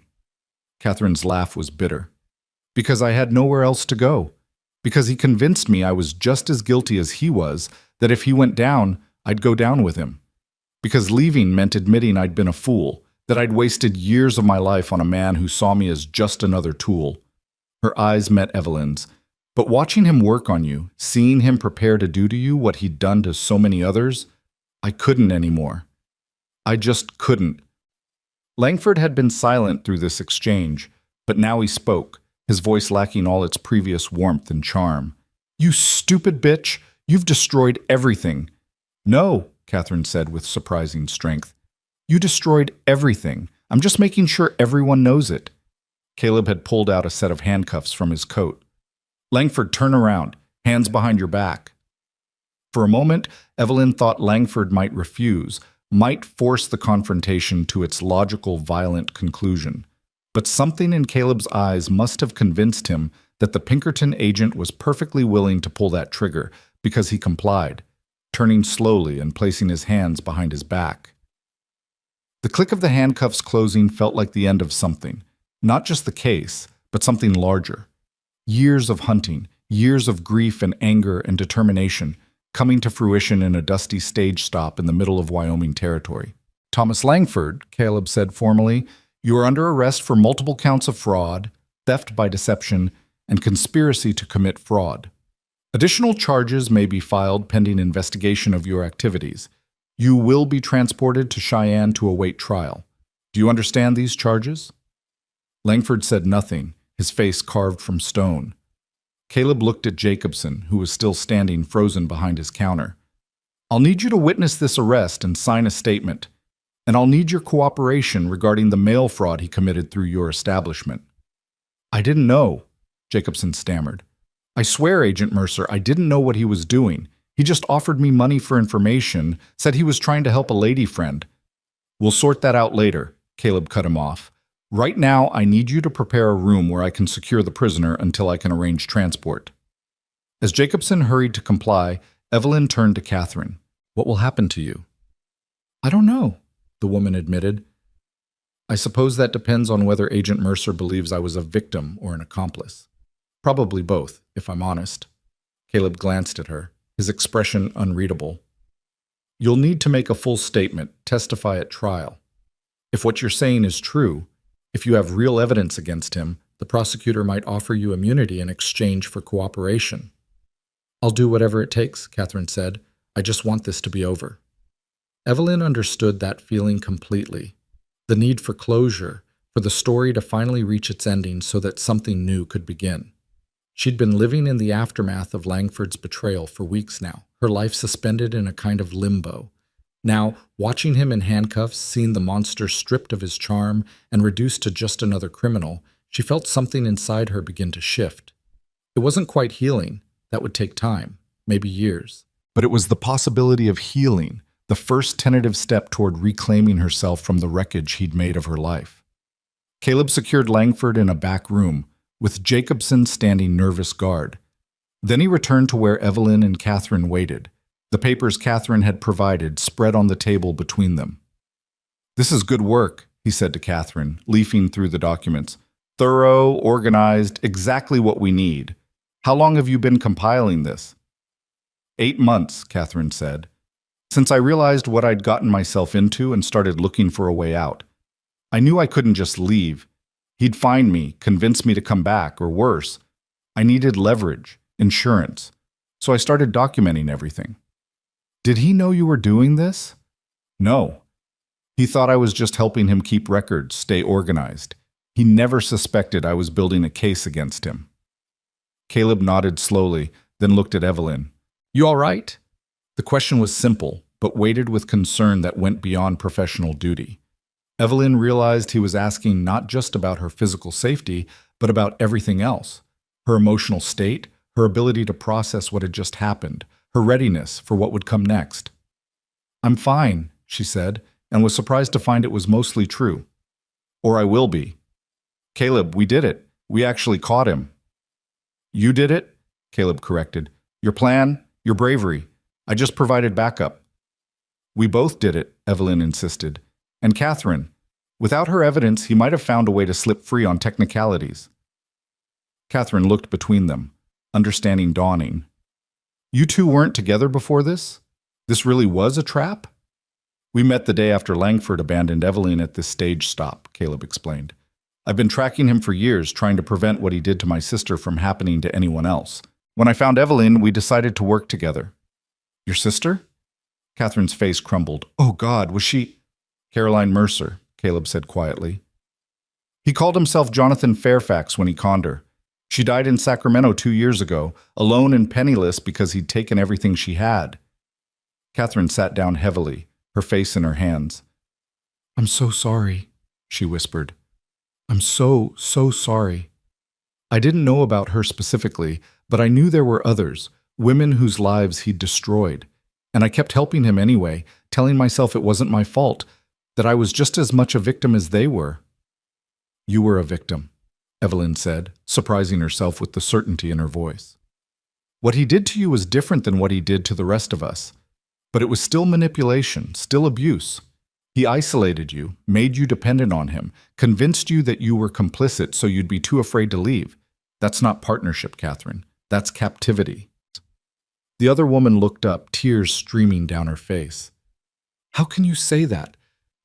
Catherine's laugh was bitter. Because I had nowhere else to go. Because he convinced me I was just as guilty as he was, that if he went down, I'd go down with him. Because leaving meant admitting I'd been a fool, that I'd wasted years of my life on a man who saw me as just another tool. Her eyes met Evelyn's. But watching him work on you, seeing him prepare to do to you what he'd done to so many others, I couldn't anymore. I just couldn't. Langford had been silent through this exchange, but now he spoke, his voice lacking all its previous warmth and charm. You stupid bitch! You've destroyed everything. No, Catherine said with surprising strength. You destroyed everything. I'm just making sure everyone knows it. Caleb had pulled out a set of handcuffs from his coat. Langford, turn around, hands behind your back. For a moment, Evelyn thought Langford might refuse, might force the confrontation to its logical, violent conclusion. But something in Caleb's eyes must have convinced him that the Pinkerton agent was perfectly willing to pull that trigger, because he complied, turning slowly and placing his hands behind his back. The click of the handcuffs closing felt like the end of something, not just the case, but something larger. Years of hunting, years of grief and anger and determination, coming to fruition in a dusty stage stop in the middle of Wyoming territory. Thomas Langford, Caleb said formally, you are under arrest for multiple counts of fraud, theft by deception, and conspiracy to commit fraud. Additional charges may be filed pending investigation of your activities. You will be transported to Cheyenne to await trial. Do you understand these charges? Langford said nothing, his face carved from stone. Caleb looked at Jacobson, who was still standing frozen behind his counter. I'll need you to witness this arrest and sign a statement, and I'll need your cooperation regarding the mail fraud he committed through your establishment. I didn't know, Jacobson stammered. I swear, Agent Mercer, I didn't know what he was doing. He just offered me money for information, said he was trying to help a lady friend. We'll sort that out later, Caleb cut him off. Right now, I need you to prepare a room where I can secure the prisoner until I can arrange transport. As Jacobson hurried to comply, Evelyn turned to Catherine. What will happen to you? I don't know, the woman admitted. I suppose that depends on whether Agent Mercer believes I was a victim or an accomplice. Probably both, if I'm honest. Caleb glanced at her, his expression unreadable. You'll need to make a full statement, testify at trial. If what you're saying is true, if you have real evidence against him, the prosecutor might offer you immunity in exchange for cooperation. I'll do whatever it takes, Catherine said. I just want this to be over. Evelyn understood that feeling completely. The need for closure, for the story to finally reach its ending so that something new could begin. She'd been living in the aftermath of Langford's betrayal for weeks now, her life suspended in a kind of limbo. Now, watching him in handcuffs, seeing the monster stripped of his charm and reduced to just another criminal, she felt something inside her begin to shift. It wasn't quite healing. That would take time, maybe years. But it was the possibility of healing, the first tentative step toward reclaiming herself from the wreckage he'd made of her life. Caleb secured Langford in a back room, with Jacobson standing nervous guard. Then he returned to where Evelyn and Catherine waited, the papers Catherine had provided spread on the table between them. "This is good work," he said to Catherine, leafing through the documents. "Thorough, organized, exactly what we need. How long have you been compiling this?" 8 months, Catherine said. "Since I realized what I'd gotten myself into and started looking for a way out. I knew I couldn't just leave. He'd find me, convince me to come back, or worse. I needed leverage, insurance. So I started documenting everything." "Did he know you were doing this?" "No. He thought I was just helping him keep records, stay organized. He never suspected I was building a case against him." Caleb nodded slowly, then looked at Evelyn. "You all right?" The question was simple, but weighted with concern that went beyond professional duty. Evelyn realized he was asking not just about her physical safety, but about everything else. Her emotional state, her ability to process what had just happened, her readiness for what would come next. "I'm fine," she said, and was surprised to find it was mostly true. "Or I will be." "Caleb, we did it. We actually caught him." "You did it?" Caleb corrected. "Your plan, your bravery. I just provided backup." "We both did it," Evelyn insisted. "And Catherine. Without her evidence, he might have found a way to slip free on technicalities." Catherine looked between them, understanding dawning. "You two weren't together before this? This really was a trap?" "We met the day after Langford abandoned Evelyn at this stage stop," Caleb explained. "I've been tracking him for years, trying to prevent what he did to my sister from happening to anyone else. When I found Evelyn, we decided to work together." "Your sister?" Catherine's face crumbled. "Oh God, was she—" "Caroline Mercer," Caleb said quietly. "He called himself Jonathan Fairfax when he conned her. She died in Sacramento 2 years ago, alone and penniless because he'd taken everything she had." Catherine sat down heavily, her face in her hands. "I'm so sorry," she whispered. "I'm so sorry. I didn't know about her specifically, but I knew there were others, women whose lives he'd destroyed. And I kept helping him anyway, telling myself it wasn't my fault, that I was just as much a victim as they were." "You were a victim," Evelyn said, surprising herself with the certainty in her voice. "What he did to you was different than what he did to the rest of us. But it was still manipulation, still abuse. He isolated you, made you dependent on him, convinced you that you were complicit so you'd be too afraid to leave. That's not partnership, Catherine. That's captivity." The other woman looked up, tears streaming down her face. "How can you say that?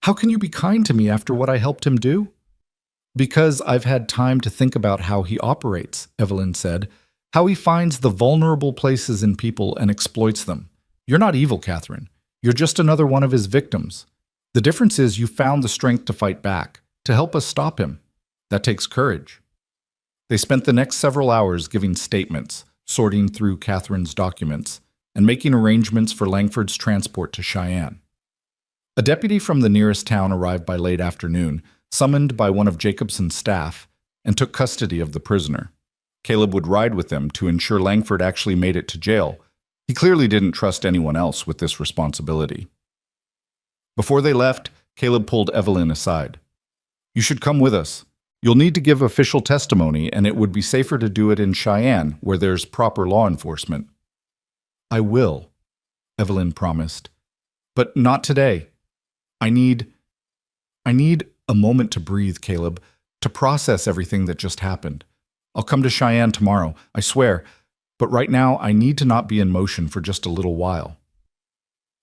How can you be kind to me after what I helped him do?" "Because I've had time to think about how he operates," Evelyn said. "How he finds the vulnerable places in people and exploits them. You're not evil, Catherine. You're just another one of his victims. The difference is you found the strength to fight back, to help us stop him. That takes courage." They spent the next several hours giving statements, sorting through Catherine's documents, and making arrangements for Langford's transport to Cheyenne. A deputy from the nearest town arrived by late afternoon, summoned by one of Jacobson's staff, and took custody of the prisoner. Caleb would ride with them to ensure Langford actually made it to jail. He clearly didn't trust anyone else with this responsibility. Before they left, Caleb pulled Evelyn aside. "You should come with us. You'll need to give official testimony, and it would be safer to do it in Cheyenne, where there's proper law enforcement." "I will," Evelyn promised. "But not today. I need a moment to breathe, Caleb, to process everything that just happened. I'll come to Cheyenne tomorrow, I swear, but right now I need to not be in motion for just a little while."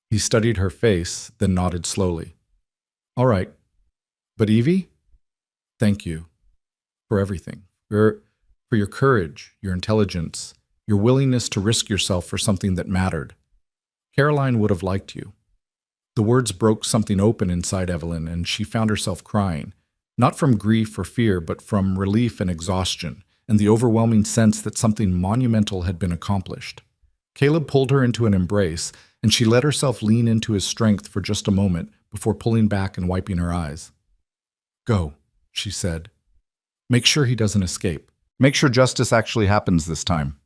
He studied her face, then nodded slowly. "All right. But Evie? Thank you for everything. For your courage, your intelligence, your willingness to risk yourself for something that mattered. Caroline would have liked you." The words broke something open inside Evelyn, and she found herself crying, not from grief or fear, but from relief and exhaustion, and the overwhelming sense that something monumental had been accomplished. Caleb pulled her into an embrace, and she let herself lean into his strength for just a moment before pulling back and wiping her eyes. "Go," she said. "Make sure he doesn't escape. Make sure justice actually happens this time."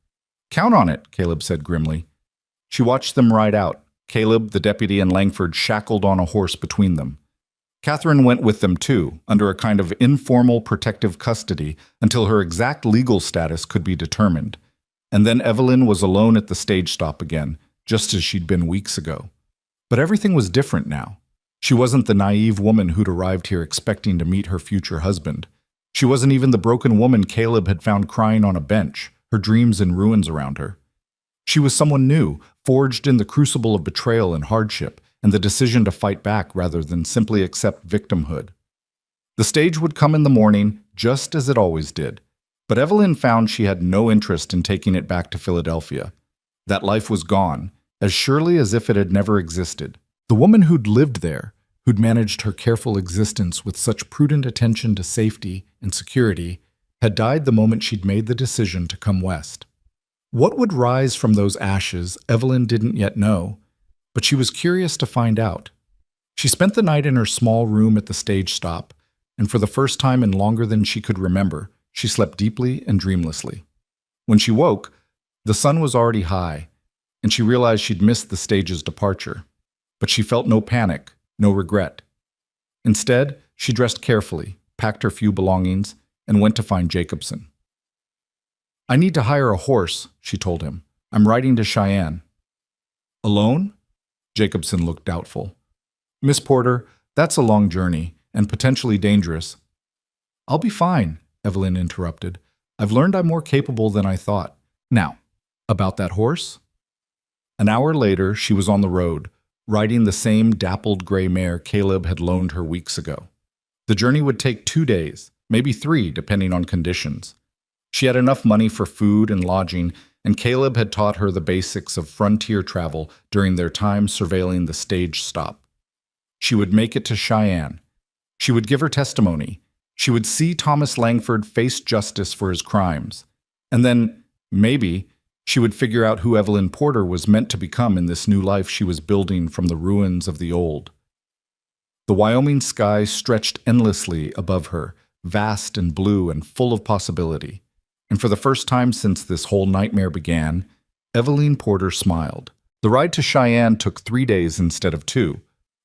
"Count on it," Caleb said grimly. She watched them ride out, Caleb, the deputy, and Langford shackled on a horse between them. Catherine went with them too, under a kind of informal protective custody until her exact legal status could be determined. And then Evelyn was alone at the stage stop again, just as she'd been weeks ago. But everything was different now. She wasn't the naive woman who'd arrived here expecting to meet her future husband. She wasn't even the broken woman Caleb had found crying on a bench, her dreams in ruins around her. She was someone new, forged in the crucible of betrayal and hardship, and the decision to fight back rather than simply accept victimhood. The stage would come in the morning, just as it always did. But Evelyn found she had no interest in taking it back to Philadelphia. That life was gone, as surely as if it had never existed. The woman who'd lived there, who'd managed her careful existence with such prudent attention to safety and security, had died the moment she'd made the decision to come west. What would rise from those ashes, Evelyn didn't yet know, but she was curious to find out. She spent the night in her small room at the stage stop, and for the first time in longer than she could remember, she slept deeply and dreamlessly. When she woke, the sun was already high, and she realized she'd missed the stage's departure. But she felt no panic, no regret. Instead, she dressed carefully, packed her few belongings, and went to find Jacobson. "I need to hire a horse," she told him. "I'm riding to Cheyenne." "Alone?" Jacobson looked doubtful. "Miss Porter, that's a long journey, and potentially dangerous." "I'll be fine," Evelyn interrupted. "I've learned I'm more capable than I thought. Now, about that horse?" An hour later, she was on the road, riding the same dappled gray mare Caleb had loaned her weeks ago. The journey would take 2 days, maybe 3, depending on conditions. She had enough money for food and lodging, and Caleb had taught her the basics of frontier travel during their time surveilling the stage stop. She would make it to Cheyenne. She would give her testimony. She would see Thomas Langford face justice for his crimes. And then, maybe, she would figure out who Evelyn Porter was meant to become in this new life she was building from the ruins of the old. The Wyoming sky stretched endlessly above her, vast and blue and full of possibility. And for the first time since this whole nightmare began, Evelyn Porter smiled. The ride to Cheyenne took 3 days instead of 2,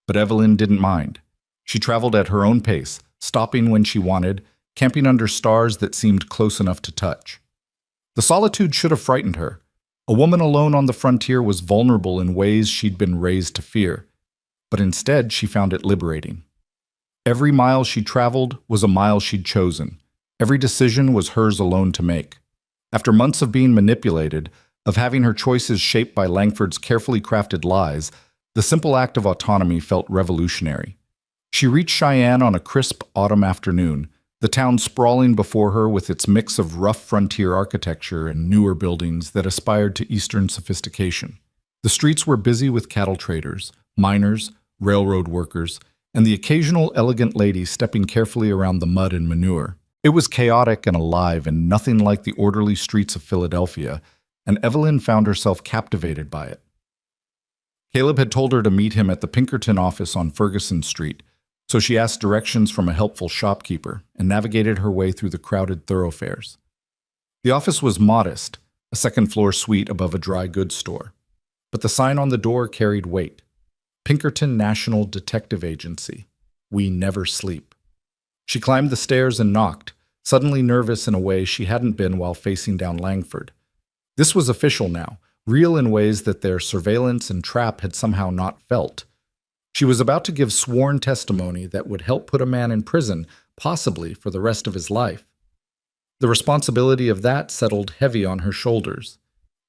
but Evelyn didn't mind. She traveled at her own pace, stopping when she wanted, camping under stars that seemed close enough to touch. The solitude should have frightened her. A woman alone on the frontier was vulnerable in ways she'd been raised to fear, but instead she found it liberating. Every mile she traveled was a mile she'd chosen. Every decision was hers alone to make. After months of being manipulated, of having her choices shaped by Langford's carefully crafted lies, the simple act of autonomy felt revolutionary. She reached Cheyenne on a crisp autumn afternoon, the town sprawling before her with its mix of rough frontier architecture and newer buildings that aspired to Eastern sophistication. The streets were busy with cattle traders, miners, railroad workers, and the occasional elegant lady stepping carefully around the mud and manure. It was chaotic and alive and nothing like the orderly streets of Philadelphia, and Evelyn found herself captivated by it. Caleb had told her to meet him at the Pinkerton office on Ferguson Street, so she asked directions from a helpful shopkeeper and navigated her way through the crowded thoroughfares. The office was modest, a second-floor suite above a dry goods store, but the sign on the door carried weight. Pinkerton National Detective Agency. We never sleep. She climbed the stairs and knocked, suddenly nervous in a way she hadn't been while facing down Langford. This was official now, real in ways that their surveillance and trap had somehow not felt. She was about to give sworn testimony that would help put a man in prison, possibly for the rest of his life. The responsibility of that settled heavy on her shoulders.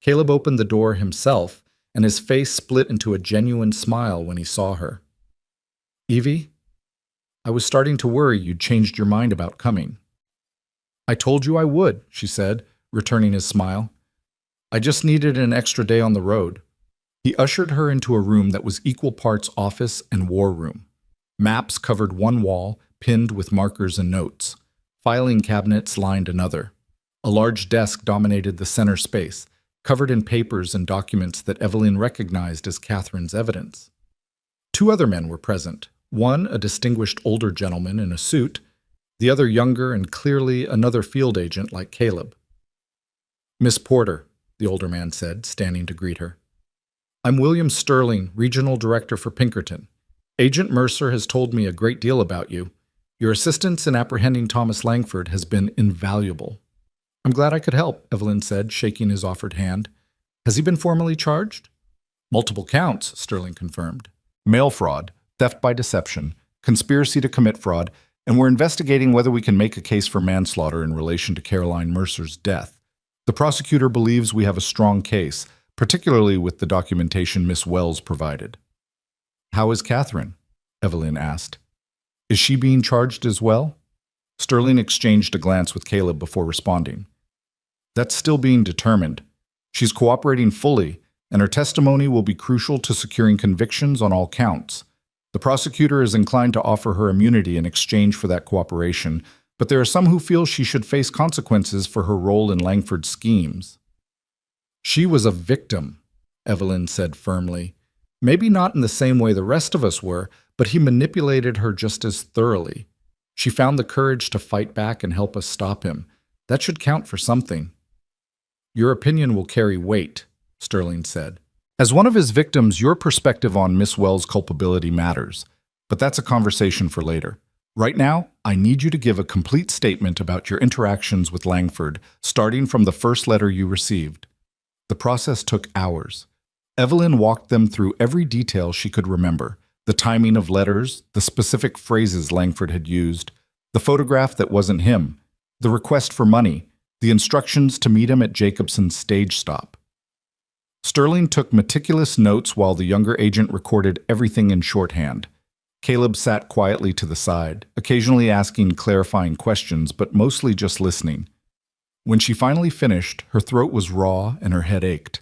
Caleb opened the door himself, and his face split into a genuine smile when he saw her. "Evie, I was starting to worry you'd changed your mind about coming." "I told you I would," she said, returning his smile. "I just needed an extra day on the road." He ushered her into a room that was equal parts office and war room. Maps covered one wall, pinned with markers and notes. Filing cabinets lined another. A large desk dominated the center space, covered in papers and documents that Evelyn recognized as Catherine's evidence. 2 other men were present, one a distinguished older gentleman in a suit, the other younger and clearly another field agent like Caleb. "Miss Porter," the older man said, standing to greet her. "I'm William Sterling, Regional Director for Pinkerton. Agent Mercer has told me a great deal about you. Your assistance in apprehending Thomas Langford has been invaluable." I'm glad I could help, Evelyn said, shaking his offered hand. Has he been formally charged? Multiple counts, Sterling confirmed. Mail fraud, theft by deception, conspiracy to commit fraud, and we're investigating whether we can make a case for manslaughter in relation to Caroline Mercer's death. The prosecutor believes we have a strong case, particularly with the documentation Miss Wells provided. How is Catherine? Evelyn asked. Is she being charged as well? Sterling exchanged a glance with Caleb before responding. That's still being determined. She's cooperating fully, and her testimony will be crucial to securing convictions on all counts. The prosecutor is inclined to offer her immunity in exchange for that cooperation, but there are some who feel she should face consequences for her role in Langford's schemes. She was a victim, Evelyn said firmly. Maybe not in the same way the rest of us were, but he manipulated her just as thoroughly. She found the courage to fight back and help us stop him. That should count for something. Your opinion will carry weight, Sterling said. As one of his victims, your perspective on Miss Wells' culpability matters, but that's a conversation for later. Right now, I need you to give a complete statement about your interactions with Langford, starting from the first letter you received. The process took hours. Evelyn walked them through every detail she could remember, the timing of letters, the specific phrases Langford had used, the photograph that wasn't him, the request for money, the instructions to meet him at Jacobson's stage stop. Sterling took meticulous notes while the younger agent recorded everything in shorthand. Caleb sat quietly to the side, occasionally asking clarifying questions, but mostly just listening. When she finally finished, her throat was raw and her head ached.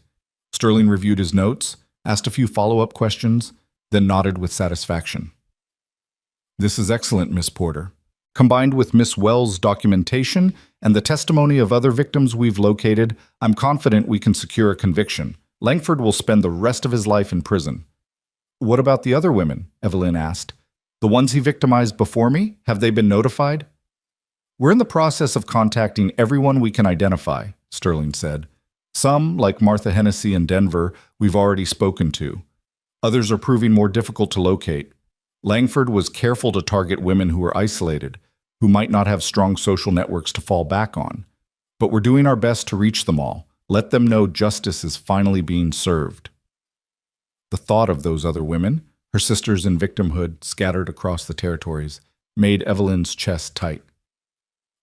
Sterling reviewed his notes, asked a few follow-up questions, then nodded with satisfaction. This is excellent, Miss Porter. Combined with Miss Wells' documentation and the testimony of other victims we've located, I'm confident we can secure a conviction. Langford will spend the rest of his life in prison. What about the other women? Evelyn asked. The ones he victimized before me? Have they been notified? We're in the process of contacting everyone we can identify, Sterling said. Some, like Martha Hennessy in Denver, we've already spoken to. Others are proving more difficult to locate. Langford was careful to target women who were isolated, who might not have strong social networks to fall back on. But we're doing our best to reach them all. Let them know justice is finally being served. The thought of those other women, her sisters in victimhood scattered across the territories, made Evelyn's chest tight.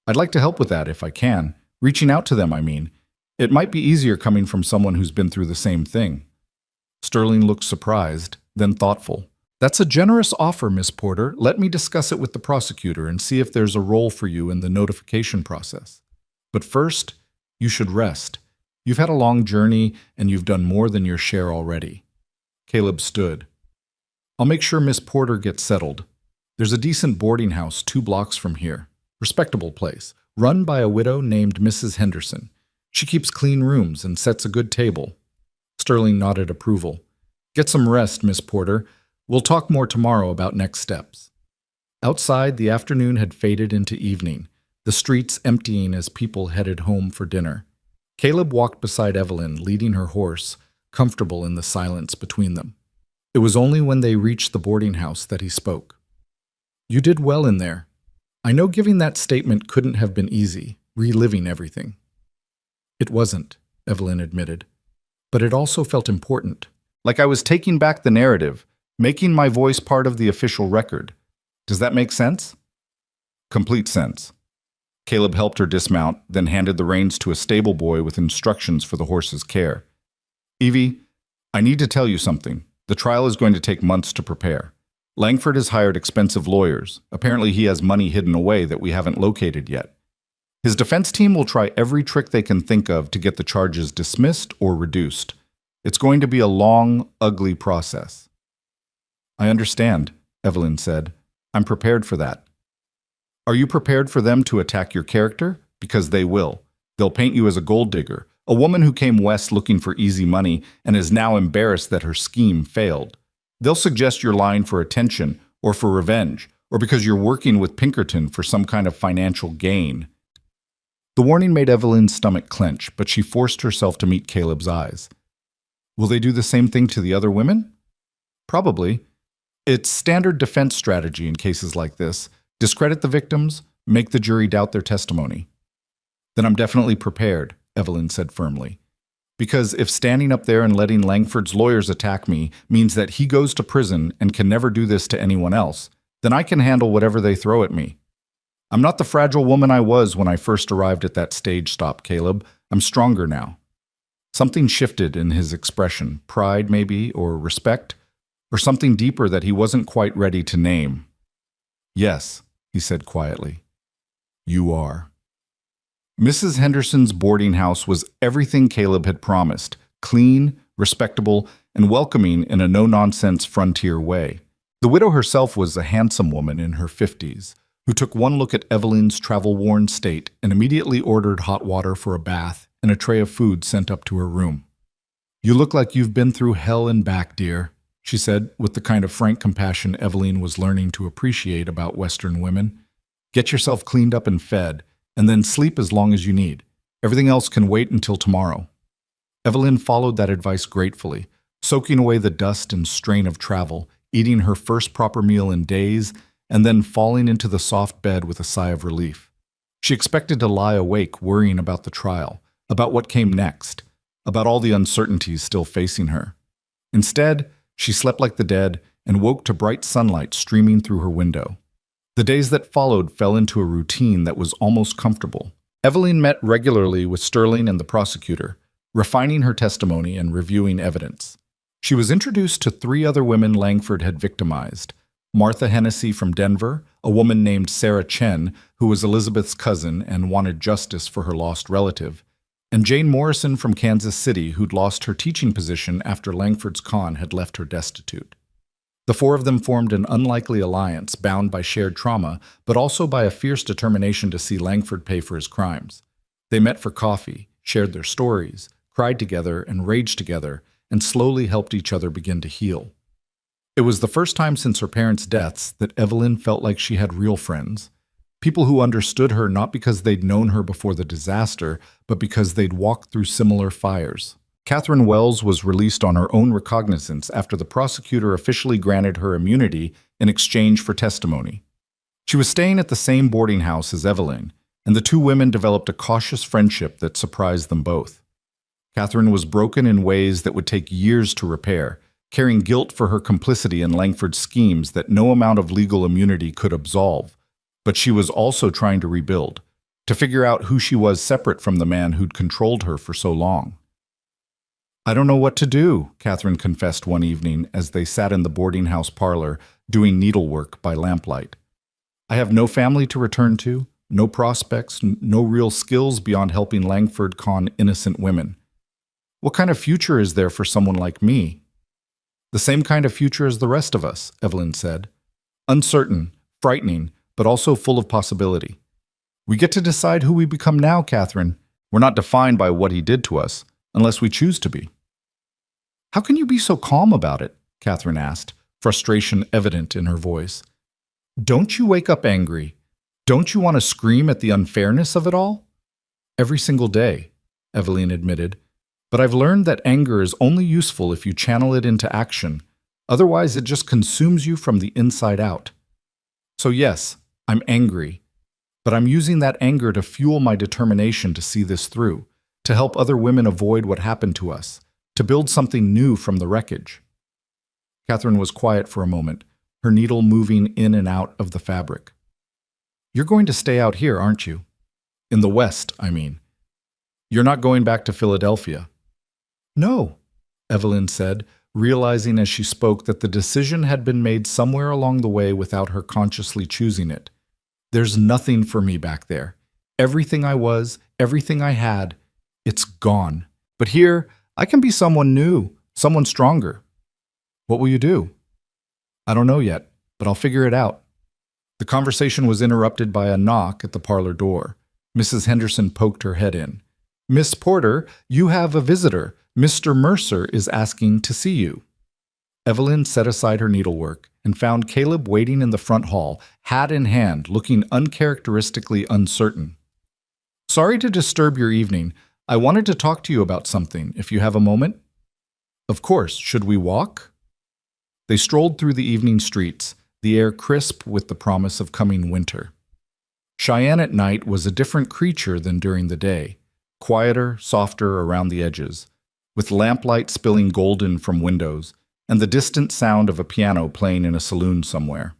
I'd like to help with that if I can. Reaching out to them, I mean. It might be easier coming from someone who's been through the same thing. Sterling looked surprised, then thoughtful. That's a generous offer, Miss Porter. Let me discuss it with the prosecutor and see if there's a role for you in the notification process. But first, you should rest. You've had a long journey, and you've done more than your share already. Caleb stood. I'll make sure Miss Porter gets settled. There's a decent boarding house 2 blocks from here. Respectable place, run by a widow named Mrs. Henderson. She keeps clean rooms and sets a good table. Sterling nodded approval. Get some rest, Miss Porter. We'll talk more tomorrow about next steps. Outside, the afternoon had faded into evening, the streets emptying as people headed home for dinner. Caleb walked beside Evelyn, leading her horse, comfortable in the silence between them. It was only when they reached the boarding house that he spoke. You did well in there. I know giving that statement couldn't have been easy, reliving everything. It wasn't, Evelyn admitted. But it also felt important. Like I was taking back the narrative, making my voice part of the official record. Does that make sense? Complete sense. Caleb helped her dismount, then handed the reins to a stable boy with instructions for the horse's care. Evie, I need to tell you something. The trial is going to take months to prepare. Langford has hired expensive lawyers. Apparently he has money hidden away that we haven't located yet. His defense team will try every trick they can think of to get the charges dismissed or reduced. It's going to be a long, ugly process. I understand, Evelyn said. I'm prepared for that. Are you prepared for them to attack your character? Because they will. They'll paint you as a gold digger, a woman who came west looking for easy money and is now embarrassed that her scheme failed. They'll suggest you're lying for attention or for revenge, or because you're working with Pinkerton for some kind of financial gain. The warning made Evelyn's stomach clench, but she forced herself to meet Caleb's eyes. Will they do the same thing to the other women? Probably. It's standard defense strategy in cases like this. Discredit the victims, make the jury doubt their testimony. Then I'm definitely prepared, Evelyn said firmly. Because if standing up there and letting Langford's lawyers attack me means that he goes to prison and can never do this to anyone else, then I can handle whatever they throw at me. I'm not the fragile woman I was when I first arrived at that stage stop, Caleb. I'm stronger now. Something shifted in his expression, pride maybe, or respect, or something deeper that he wasn't quite ready to name. Yes, he said quietly. You are. Mrs. Henderson's boarding house was everything Caleb had promised, clean, respectable, and welcoming in a no-nonsense frontier way. The widow herself was a handsome woman in her 50s, who took one look at Evelyn's travel-worn state and immediately ordered hot water for a bath and a tray of food sent up to her room. You look like you've been through hell and back, dear, she said, with the kind of frank compassion Evelyn was learning to appreciate about Western women. Get yourself cleaned up and fed, and then sleep as long as you need. Everything else can wait until tomorrow. Evelyn followed that advice gratefully, soaking away the dust and strain of travel, eating her first proper meal in days, and then falling into the soft bed with a sigh of relief. She expected to lie awake worrying about the trial, about what came next, about all the uncertainties still facing her. Instead, she slept like the dead and woke to bright sunlight streaming through her window. The days that followed fell into a routine that was almost comfortable. Evelyn met regularly with Sterling and the prosecutor, refining her testimony and reviewing evidence. She was introduced to 3 other women Langford had victimized: Martha Hennessy from Denver, a woman named Sarah Chen, who was Elizabeth's cousin and wanted justice for her lost relative, and Jane Morrison from Kansas City, who'd lost her teaching position after Langford's con had left her destitute. The 4 of them formed an unlikely alliance bound by shared trauma, but also by a fierce determination to see Langford pay for his crimes. They met for coffee, shared their stories, cried together and raged together, and slowly helped each other begin to heal. It was the first time since her parents' deaths that Evelyn felt like she had real friends, people who understood her not because they'd known her before the disaster, but because they'd walked through similar fires. Catherine Wells was released on her own recognizance after the prosecutor officially granted her immunity in exchange for testimony. She was staying at the same boarding house as Evelyn, and the 2 women developed a cautious friendship that surprised them both. Catherine was broken in ways that would take years to repair, carrying guilt for her complicity in Langford's schemes that no amount of legal immunity could absolve. But she was also trying to rebuild, to figure out who she was separate from the man who'd controlled her for so long. I don't know what to do, Catherine confessed one evening as they sat in the boarding house parlor doing needlework by lamplight. I have no family to return to, no prospects, no real skills beyond helping Langford con innocent women. What kind of future is there for someone like me? The same kind of future as the rest of us, Evelyn said. Uncertain, frightening, but also full of possibility. We get to decide who we become now, Catherine. We're not defined by what he did to us, unless we choose to be. How can you be so calm about it? Catherine asked, frustration evident in her voice. Don't you wake up angry? Don't you want to scream at the unfairness of it all? Every single day, Evelyn admitted. But I've learned that anger is only useful if you channel it into action. Otherwise, it just consumes you from the inside out. So yes, I'm angry. But I'm using that anger to fuel my determination to see this through, to help other women avoid what happened to us, to build something new from the wreckage. Catherine was quiet for a moment, her needle moving in and out of the fabric. You're going to stay out here, aren't you? In the West, I mean. You're not going back to Philadelphia. No, Evelyn said, realizing as she spoke that the decision had been made somewhere along the way without her consciously choosing it. There's nothing for me back there. Everything I was, everything I had, it's gone. But here, I can be someone new, someone stronger. What will you do? I don't know yet, but I'll figure it out. The conversation was interrupted by a knock at the parlor door. Mrs. Henderson poked her head in. Miss Porter, you have a visitor. Mr. Mercer is asking to see you. Evelyn set aside her needlework and found Caleb waiting in the front hall, hat in hand, looking uncharacteristically uncertain. Sorry to disturb your evening. I wanted to talk to you about something, if you have a moment. Of course. Should we walk? They strolled through the evening streets, the air crisp with the promise of coming winter. Cheyenne at night was a different creature than during the day, quieter, softer around the edges, with lamplight spilling golden from windows and the distant sound of a piano playing in a saloon somewhere.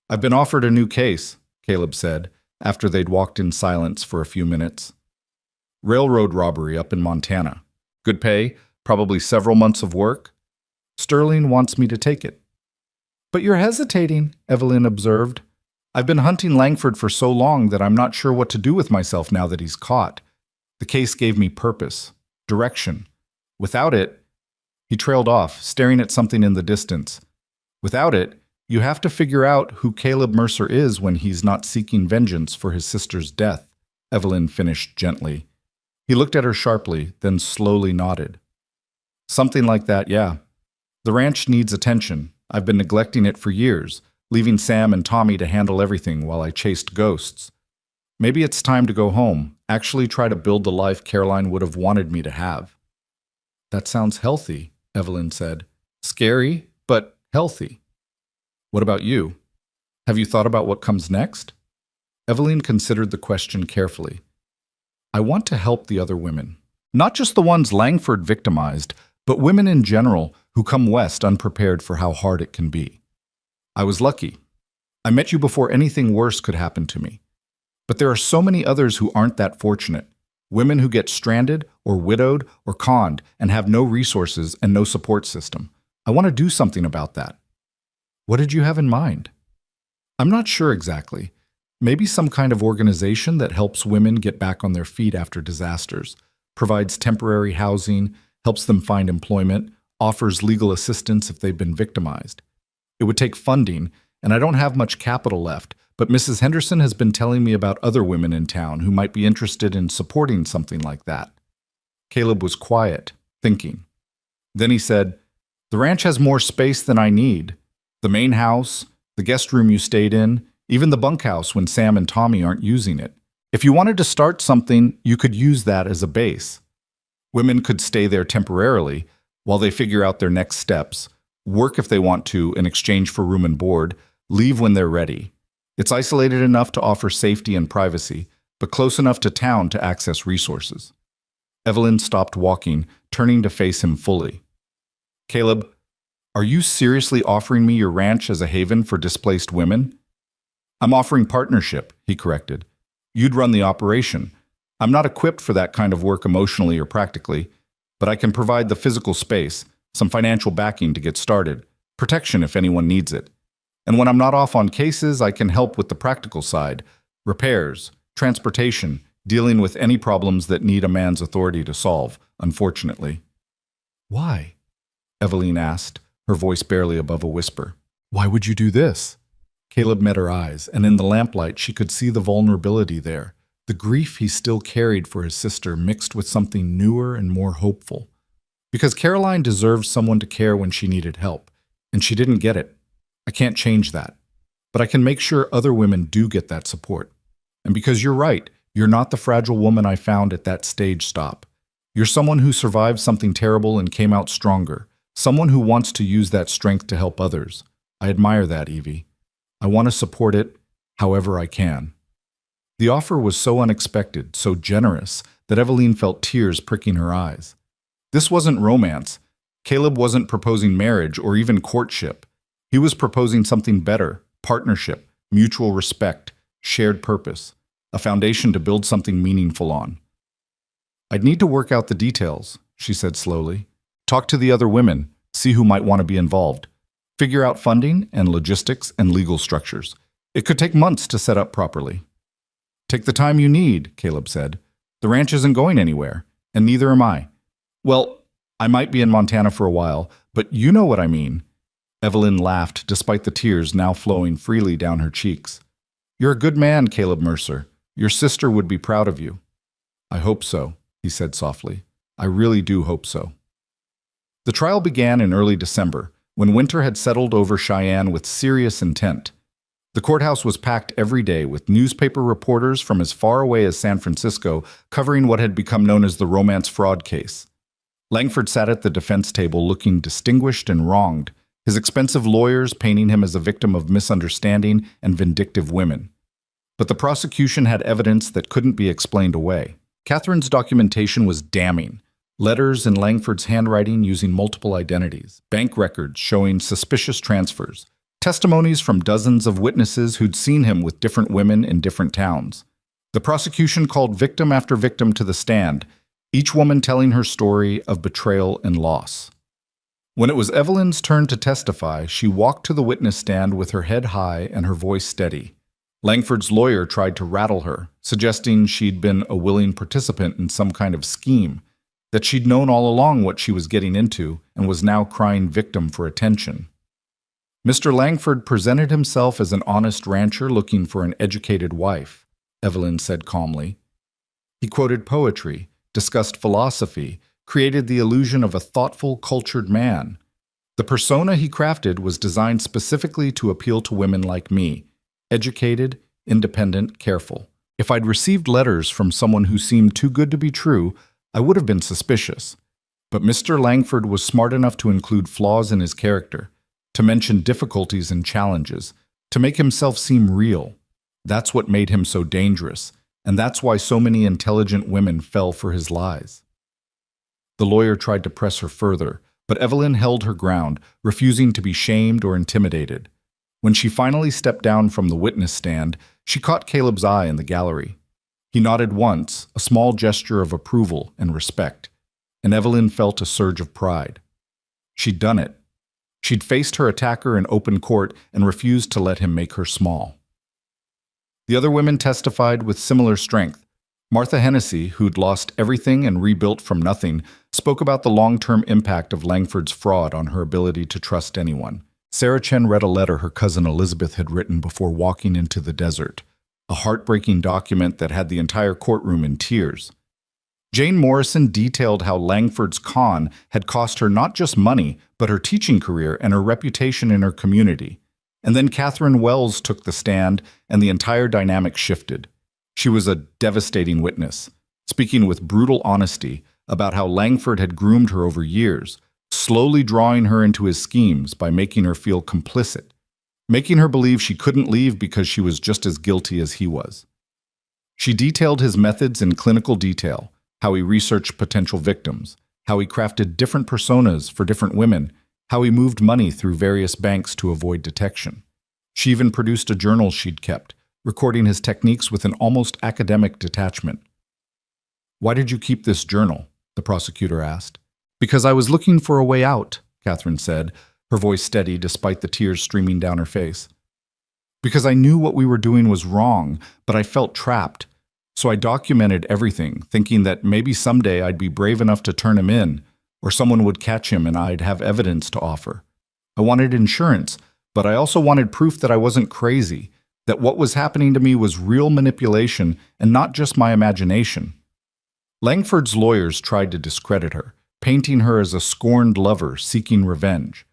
"I've been offered a new case," Caleb said, after they'd walked in silence for a few minutes. "Railroad robbery up in Montana. Good pay, probably several months of work. Sterling wants me to take it." "But you're hesitating," Evelyn observed. "I've been hunting Langford for so long that I'm not sure what to do with myself now that he's caught. The case gave me purpose, direction. Without it—" He trailed off, staring at something in the distance. "Without it, you have to figure out who Caleb Mercer is when he's not seeking vengeance for his sister's death," Evelyn finished gently. He looked at her sharply, then slowly nodded. "Something like that, yeah. The ranch needs attention. I've been neglecting it for years, leaving Sam and Tommy to handle everything while I chased ghosts. Maybe it's time to go home, actually try to build the life Caroline would have wanted me to have." "That sounds healthy," Evelyn said. "Scary, but healthy. What about you? Have you thought about what comes next?" Evelyn considered the question carefully. "I want to help the other women. Not just the ones Langford victimized, but women in general who come west unprepared for how hard it can be. I was lucky. I met you before anything worse could happen to me. But there are so many others who aren't that fortunate. Women who get stranded or widowed or conned and have no resources and no support system. I want to do something about that." "What did you have in mind?" "I'm not sure exactly. Maybe some kind of organization that helps women get back on their feet after disasters, provides temporary housing, helps them find employment, offers legal assistance if they've been victimized. It would take funding, and I don't have much capital left, but Mrs. Henderson has been telling me about other women in town who might be interested in supporting something like that." Caleb was quiet, thinking. Then he said, "The ranch has more space than I need. The main house, the guest room you stayed in, even the bunkhouse when Sam and Tommy aren't using it. If you wanted to start something, you could use that as a base. Women could stay there temporarily while they figure out their next steps, work if they want to in exchange for room and board, leave when they're ready. It's isolated enough to offer safety and privacy, but close enough to town to access resources." Evelyn stopped walking, turning to face him fully. "Caleb, are you seriously offering me your ranch as a haven for displaced women?" "I'm offering partnership," he corrected. "You'd run the operation. I'm not equipped for that kind of work emotionally or practically, but I can provide the physical space, some financial backing to get started, protection if anyone needs it. And when I'm not off on cases, I can help with the practical side, repairs, transportation, dealing with any problems that need a man's authority to solve, unfortunately." "Why?" Evelyn asked, her voice barely above a whisper. "Why would you do this?" Caleb met her eyes, and in the lamplight she could see the vulnerability there, the grief he still carried for his sister mixed with something newer and more hopeful. "Because Caroline deserved someone to care when she needed help, and she didn't get it. I can't change that. But I can make sure other women do get that support. And because you're right, you're not the fragile woman I found at that stage stop. You're someone who survived something terrible and came out stronger, someone who wants to use that strength to help others. I admire that, Evie. I want to support it however I can." The offer was so unexpected, so generous, that Evelyn felt tears pricking her eyes. This wasn't romance. Caleb wasn't proposing marriage or even courtship. He was proposing something better, partnership, mutual respect, shared purpose, a foundation to build something meaningful on. "I'd need to work out the details," she said slowly. "Talk to the other women, see who might want to be involved. Figure out funding and logistics and legal structures. It could take months to set up properly." "Take the time you need," Caleb said. "The ranch isn't going anywhere, and neither am I. Well, I might be in Montana for a while, but you know what I mean." Evelyn laughed despite the tears now flowing freely down her cheeks. "You're a good man, Caleb Mercer. Your sister would be proud of you." "I hope so," he said softly. "I really do hope so." The trial began in early December, when winter had settled over Cheyenne with serious intent. The courthouse was packed every day with newspaper reporters from as far away as San Francisco covering what had become known as the romance fraud case. Langford sat at the defense table looking distinguished and wronged, his expensive lawyers painting him as a victim of misunderstanding and vindictive women. But the prosecution had evidence that couldn't be explained away. Catherine's documentation was damning. Letters in Langford's handwriting using multiple identities, bank records showing suspicious transfers, testimonies from dozens of witnesses who'd seen him with different women in different towns. The prosecution called victim after victim to the stand, each woman telling her story of betrayal and loss. When it was Evelyn's turn to testify, she walked to the witness stand with her head high and her voice steady. Langford's lawyer tried to rattle her, suggesting she'd been a willing participant in some kind of scheme, that she'd known all along what she was getting into and was now crying victim for attention. Mr. Langford presented himself as an honest rancher looking for an educated wife, Evelyn said calmly. He quoted poetry, discussed philosophy, created the illusion of a thoughtful, cultured man. The persona he crafted was designed specifically to appeal to women like me, educated, independent, careful. If I'd received letters from someone who seemed too good to be true, I would have been suspicious. But Mr. Langford was smart enough to include flaws in his character, to mention difficulties and challenges, to make himself seem real. That's what made him so dangerous, and that's why so many intelligent women fell for his lies. The lawyer tried to press her further, but Evelyn held her ground, refusing to be shamed or intimidated. When she finally stepped down from the witness stand, she caught Caleb's eye in the gallery. He nodded once, a small gesture of approval and respect, and Evelyn felt a surge of pride. She'd done it. She'd faced her attacker in open court and refused to let him make her small. The other women testified with similar strength. Martha Hennessy, who'd lost everything and rebuilt from nothing, spoke about the long-term impact of Langford's fraud on her ability to trust anyone. Sarah Chen read a letter her cousin Elizabeth had written before walking into the desert, a heartbreaking document that had the entire courtroom in tears. Jane Morrison detailed how Langford's con had cost her not just money, but her teaching career and her reputation in her community. And then Catherine Wells took the stand, and the entire dynamic shifted. She was a devastating witness, speaking with brutal honesty about how Langford had groomed her over years, slowly drawing her into his schemes by making her feel complicit, making her believe she couldn't leave because she was just as guilty as he was. She detailed his methods in clinical detail, how he researched potential victims, how he crafted different personas for different women, how he moved money through various banks to avoid detection. She even produced a journal she'd kept, recording his techniques with an almost academic detachment. "Why did you keep this journal?" the prosecutor asked. "Because I was looking for a way out," Catherine said, her voice steady despite the tears streaming down her face. "Because I knew what we were doing was wrong, but I felt trapped. So I documented everything, thinking that maybe someday I'd be brave enough to turn him in, or someone would catch him and I'd have evidence to offer. I wanted insurance, but I also wanted proof that I wasn't crazy, that what was happening to me was real manipulation and not just my imagination." Langford's lawyers tried to discredit her, painting her as a scorned lover seeking revenge.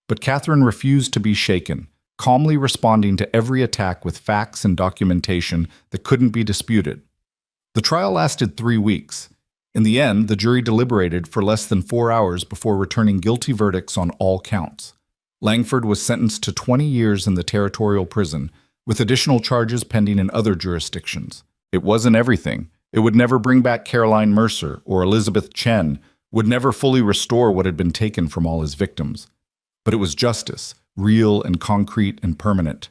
But Catherine refused to be shaken, calmly responding to every attack with facts and documentation that couldn't be disputed. The trial lasted 3 weeks. In the end, the jury deliberated for less than 4 hours before returning guilty verdicts on all counts. Langford was sentenced to 20 years in the territorial prison, with additional charges pending in other jurisdictions. It wasn't everything. It would never bring back Caroline Mercer or Elizabeth Chen, would never fully restore what had been taken from all his victims. But it was justice, real and concrete and permanent.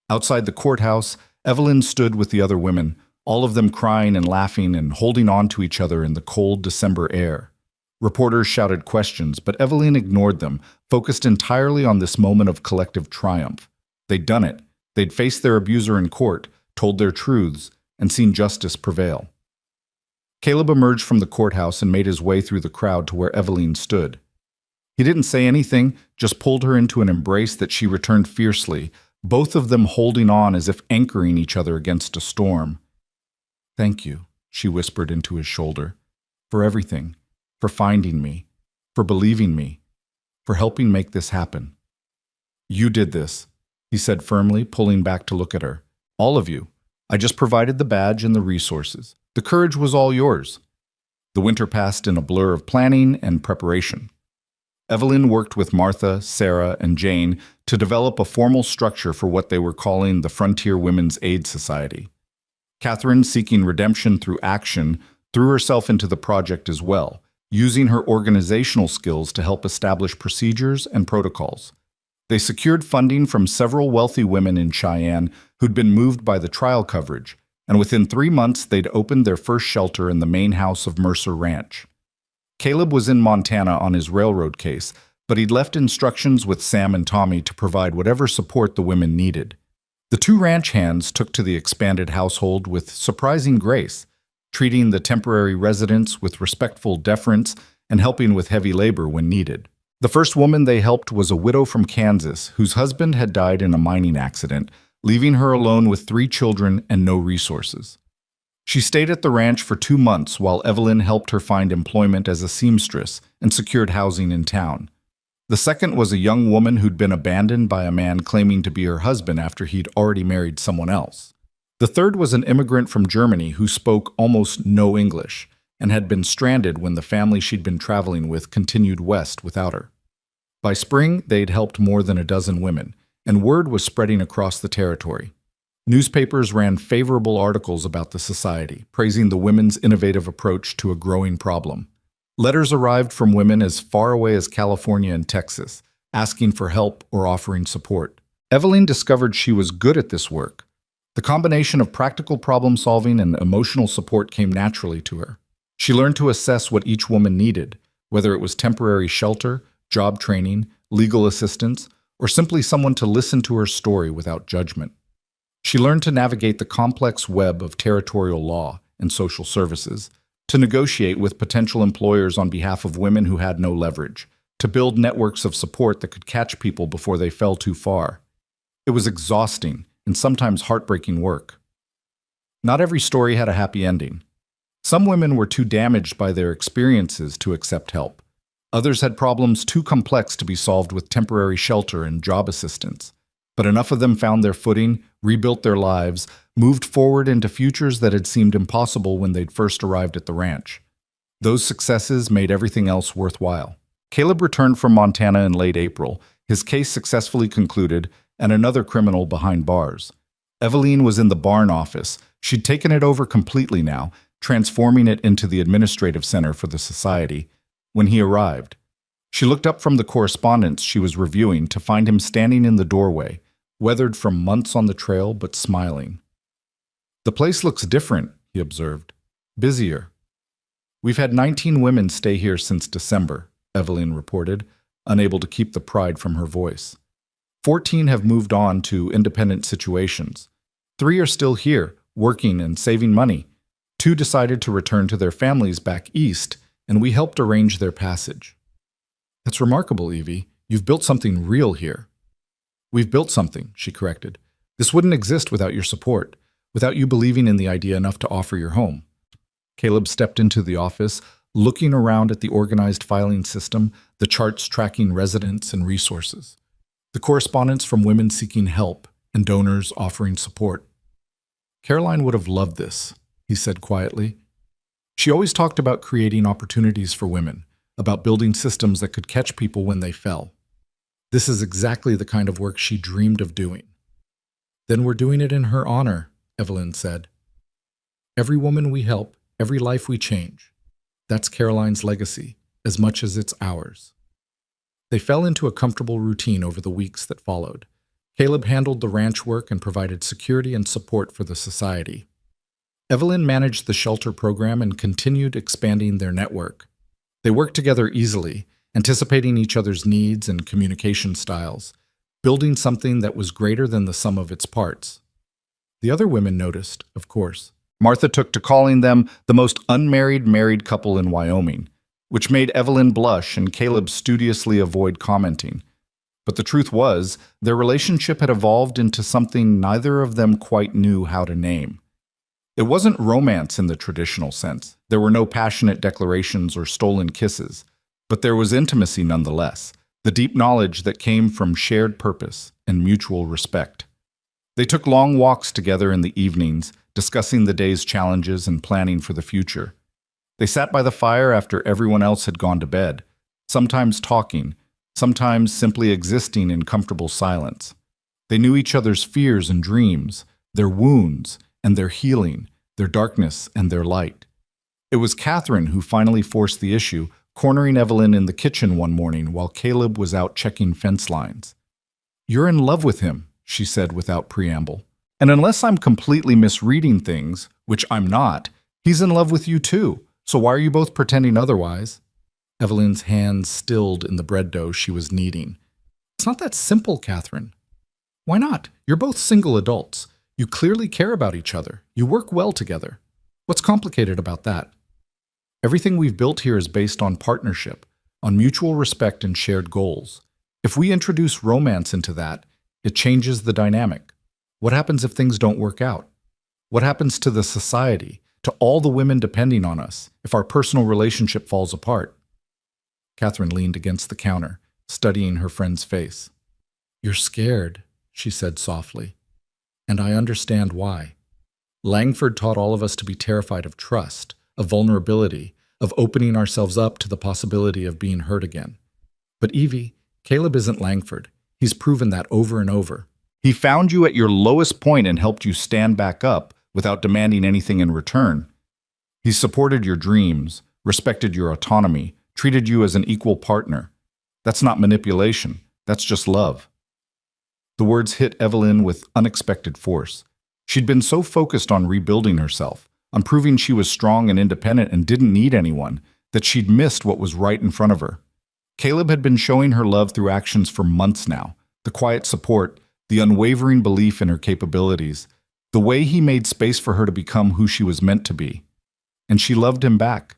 Outside the courthouse, Evelyn stood with the other women, all of them crying and laughing and holding on to each other in the cold December air. Reporters shouted questions, but Evelyn ignored them, focused entirely on this moment of collective triumph. They'd done it. They'd faced their abuser in court, told their truths, and seen justice prevail. Caleb emerged from the courthouse and made his way through the crowd to where Evelyn stood. He didn't say anything, just pulled her into an embrace that she returned fiercely, both of them holding on as if anchoring each other against a storm. "Thank you," she whispered into his shoulder, "for everything, for finding me, for believing me, for helping make this happen." "You did this," he said firmly, pulling back to look at her. "All of you. I just provided the badge and the resources. The courage was all yours." The winter passed in a blur of planning and preparation. Evelyn worked with Martha, Sarah, and Jane to develop a formal structure for what they were calling the Frontier Women's Aid Society. Catherine, seeking redemption through action, threw herself into the project as well, using her organizational skills to help establish procedures and protocols. They secured funding from several wealthy women in Cheyenne who'd been moved by the trial coverage, and within 3 months they'd opened their first shelter in the main house of Mercer Ranch. Caleb was in Montana on his railroad case, but he'd left instructions with Sam and Tommy to provide whatever support the women needed. The two ranch hands took to the expanded household with surprising grace, treating the temporary residents with respectful deference and helping with heavy labor when needed. The first woman they helped was a widow from Kansas whose husband had died in a mining accident, leaving her alone with 3 children and no resources. She stayed at the ranch for 2 months while Evelyn helped her find employment as a seamstress and secured housing in town. The second was a young woman who'd been abandoned by a man claiming to be her husband after he'd already married someone else. The third was an immigrant from Germany who spoke almost no English and had been stranded when the family she'd been traveling with continued west without her. By spring, they'd helped more than a dozen women, and word was spreading across the territory. Newspapers ran favorable articles about the society, praising the women's innovative approach to a growing problem. Letters arrived from women as far away as California and Texas, asking for help or offering support. Evelyn discovered she was good at this work. The combination of practical problem-solving and emotional support came naturally to her. She learned to assess what each woman needed, whether it was temporary shelter, job training, legal assistance, or simply someone to listen to her story without judgment. She learned to navigate the complex web of territorial law and social services, to negotiate with potential employers on behalf of women who had no leverage, to build networks of support that could catch people before they fell too far. It was exhausting and sometimes heartbreaking work. Not every story had a happy ending. Some women were too damaged by their experiences to accept help. Others had problems too complex to be solved with temporary shelter and job assistance. But enough of them found their footing, rebuilt their lives, moved forward into futures that had seemed impossible when they'd first arrived at the ranch. Those successes made everything else worthwhile. Caleb returned from Montana in late April, his case successfully concluded, and another criminal behind bars. Evelyn was in the barn office. She'd taken it over completely now, transforming it into the administrative center for the society, when he arrived. She looked up from the correspondence she was reviewing to find him standing in the doorway, weathered from months on the trail but smiling. "The place looks different," he observed. "Busier." "We've had 19 women stay here since December," Evelyn reported, unable to keep the pride from her voice. 14 have moved on to independent situations. 3 are still here, working and saving money. 2 decided to return to their families back east, and we helped arrange their passage." "That's remarkable, Evie. You've built something real here." "We've built something," she corrected. "This wouldn't exist without your support, without you believing in the idea enough to offer your home." Caleb stepped into the office, looking around at the organized filing system, the charts tracking residents and resources, the correspondence from women seeking help and donors offering support. "Caroline would have loved this," he said quietly. "She always talked about creating opportunities for women, about building systems that could catch people when they fell. This is exactly the kind of work she dreamed of doing." "Then we're doing it in her honor," Evelyn said. "Every woman we help, every life we change. That's Caroline's legacy, as much as it's ours." They fell into a comfortable routine over the weeks that followed. Caleb handled the ranch work and provided security and support for the society. Evelyn managed the shelter program and continued expanding their network. They worked together easily, anticipating each other's needs and communication styles, building something that was greater than the sum of its parts. The other women noticed, of course. Martha took to calling them the most unmarried married couple in Wyoming, which made Evelyn blush and Caleb studiously avoid commenting. But the truth was, their relationship had evolved into something neither of them quite knew how to name. It wasn't romance in the traditional sense. There were no passionate declarations or stolen kisses. But there was intimacy nonetheless, the deep knowledge that came from shared purpose and mutual respect. They took long walks together in the evenings, discussing the day's challenges and planning for the future. They sat by the fire after everyone else had gone to bed, sometimes talking, sometimes simply existing in comfortable silence. They knew each other's fears and dreams, their wounds and their healing, their darkness and their light. It was Catherine who finally forced the issue, cornering Evelyn in the kitchen one morning while Caleb was out checking fence lines. "You're in love with him," she said without preamble. "And unless I'm completely misreading things, which I'm not, he's in love with you too. So why are you both pretending otherwise?" Evelyn's hands stilled in the bread dough she was kneading. "It's not that simple, Catherine." "Why not? You're both single adults. You clearly care about each other. You work well together. What's complicated about that? Everything we've built here is based on partnership, on mutual respect and shared goals. If we introduce romance into that, it changes the dynamic. What happens if things don't work out? What happens to the society, to all the women depending on us, if our personal relationship falls apart?" Catherine leaned against the counter, studying her friend's face. "You're scared," she said softly. "And I understand why. Langford taught all of us to be terrified of trust, of vulnerability, of opening ourselves up to the possibility of being hurt again. But Evie, Caleb isn't Langford. He's proven that over and over. He found you at your lowest point and helped you stand back up without demanding anything in return. He supported your dreams, respected your autonomy, treated you as an equal partner. That's not manipulation. That's just love." The words hit Evelyn with unexpected force. She'd been so focused on rebuilding herself, on proving she was strong and independent and didn't need anyone, that she'd missed what was right in front of her. Caleb had been showing her love through actions for months now, the quiet support, the unwavering belief in her capabilities, the way he made space for her to become who she was meant to be. And she loved him back.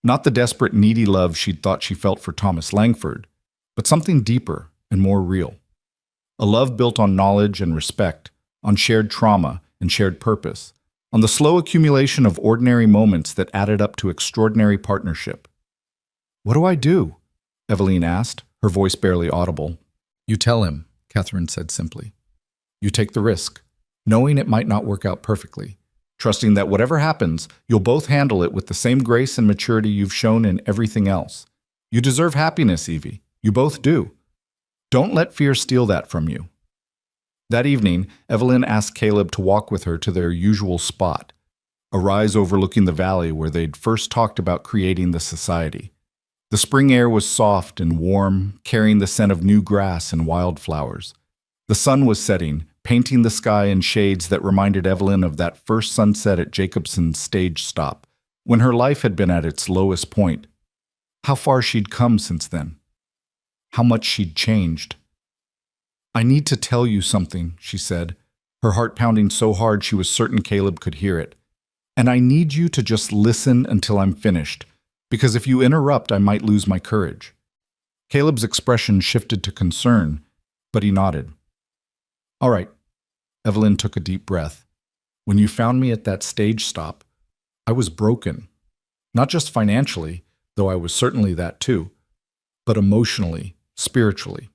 Not the desperate, needy love she'd thought she felt for Thomas Langford, but something deeper and more real. A love built on knowledge and respect, on shared trauma and shared purpose, on the slow accumulation of ordinary moments that added up to extraordinary partnership. "What do I do?" Evelyn asked, her voice barely audible. "You tell him," Catherine said simply. "You take the risk, knowing it might not work out perfectly, trusting that whatever happens, you'll both handle it with the same grace and maturity you've shown in everything else. You deserve happiness, Evie. You both do. Don't let fear steal that from you." That evening, Evelyn asked Caleb to walk with her to their usual spot, a rise overlooking the valley where they'd first talked about creating the society. The spring air was soft and warm, carrying the scent of new grass and wildflowers. The sun was setting, painting the sky in shades that reminded Evelyn of that first sunset at Jacobson's stage stop, when her life had been at its lowest point. How far she'd come since then. How much she'd changed. "I need to tell you something," she said, her heart pounding so hard she was certain Caleb could hear it. "And I need you to just listen until I'm finished, because if you interrupt, I might lose my courage." Caleb's expression shifted to concern, but he nodded. "All right." Evelyn took a deep breath. "When you found me at that stage stop, I was broken. Not just financially, though I was certainly that too, but emotionally, spiritually.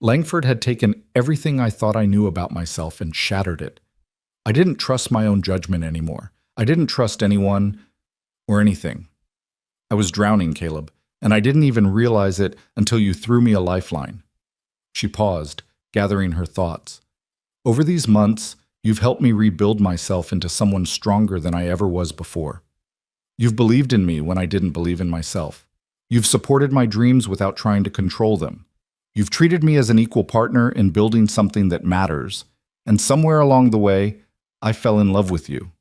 Langford had taken everything I thought I knew about myself and shattered it. I didn't trust my own judgment anymore. I didn't trust anyone or anything. I was drowning, Caleb, and I didn't even realize it until you threw me a lifeline." She paused, gathering her thoughts. "Over these months, you've helped me rebuild myself into someone stronger than I ever was before. You've believed in me when I didn't believe in myself. You've supported my dreams without trying to control them. You've treated me as an equal partner in building something that matters, and somewhere along the way, I fell in love with you."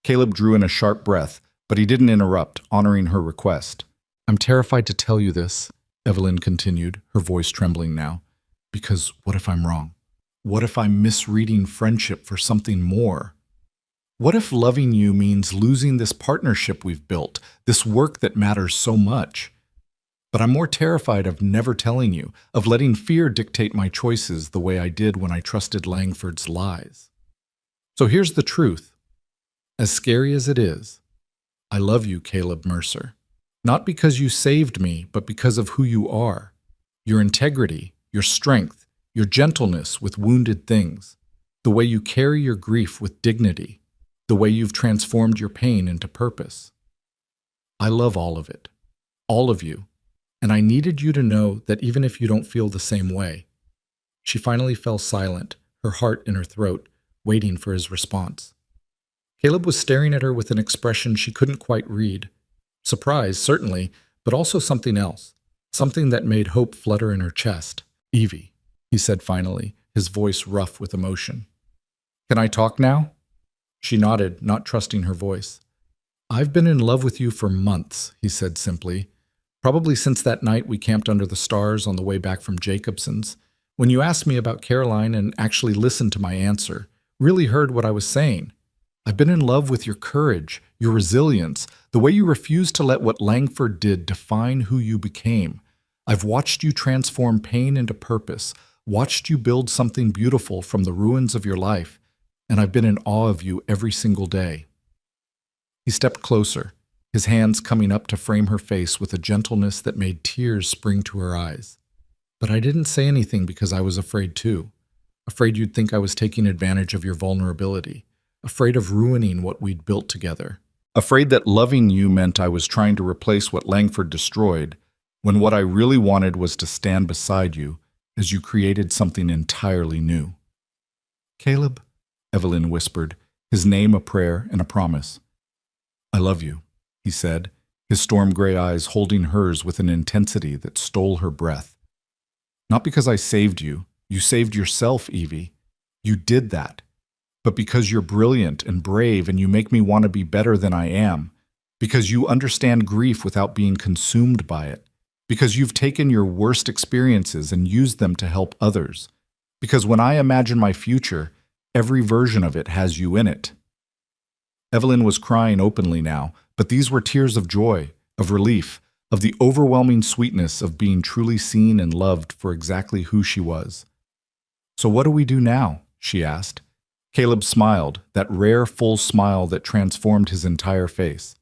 Caleb drew in a sharp breath, but he didn't interrupt, honoring her request. "I'm terrified to tell you this," Evelyn continued, her voice trembling now, "because what if I'm wrong? What if I'm misreading friendship for something more? What if loving you means losing this partnership we've built, this work that matters so much? But I'm more terrified of never telling you, of letting fear dictate my choices the way I did when I trusted Langford's lies. So here's the truth. As scary as it is, I love you, Caleb Mercer. Not because you saved me, but because of who you are. Your integrity, your strength, your gentleness with wounded things, the way you carry your grief with dignity, the way you've transformed your pain into purpose. I love all of it, all of you. And I needed you to know that even if you don't feel the same way. She finally fell silent, her heart in her throat, waiting for his response. Caleb was staring at her with an expression she couldn't quite read. Surprise, certainly, but also something else. Something that made hope flutter in her chest. "Evie," he said finally, his voice rough with emotion. "Can I talk now?" She nodded, not trusting her voice. "I've been in love with you for months," he said simply. "Probably since that night we camped under the stars on the way back from Jacobson's, when you asked me about Caroline and actually listened to my answer, really heard what I was saying. I've been in love with your courage, your resilience, the way you refused to let what Langford did define who you became. I've watched you transform pain into purpose, watched you build something beautiful from the ruins of your life, and I've been in awe of you every single day." He stepped closer, his hands coming up to frame her face with a gentleness that made tears spring to her eyes. "But I didn't say anything because I was afraid too. Afraid you'd think I was taking advantage of your vulnerability. Afraid of ruining what we'd built together. Afraid that loving you meant I was trying to replace what Langford destroyed, when what I really wanted was to stand beside you as you created something entirely new." "Caleb," Evelyn whispered, his name a prayer and a promise. "I love you," he said, his storm gray eyes holding hers with an intensity that stole her breath. "Not because I saved you. You saved yourself, Evie. You did that. But because you're brilliant and brave and you make me want to be better than I am. Because you understand grief without being consumed by it. Because you've taken your worst experiences and used them to help others. Because when I imagine my future, every version of it has you in it." Evelyn was crying openly now, but these were tears of joy, of relief, of the overwhelming sweetness of being truly seen and loved for exactly who she was. "So what do we do now?" she asked. Caleb smiled, that rare, full smile that transformed his entire face.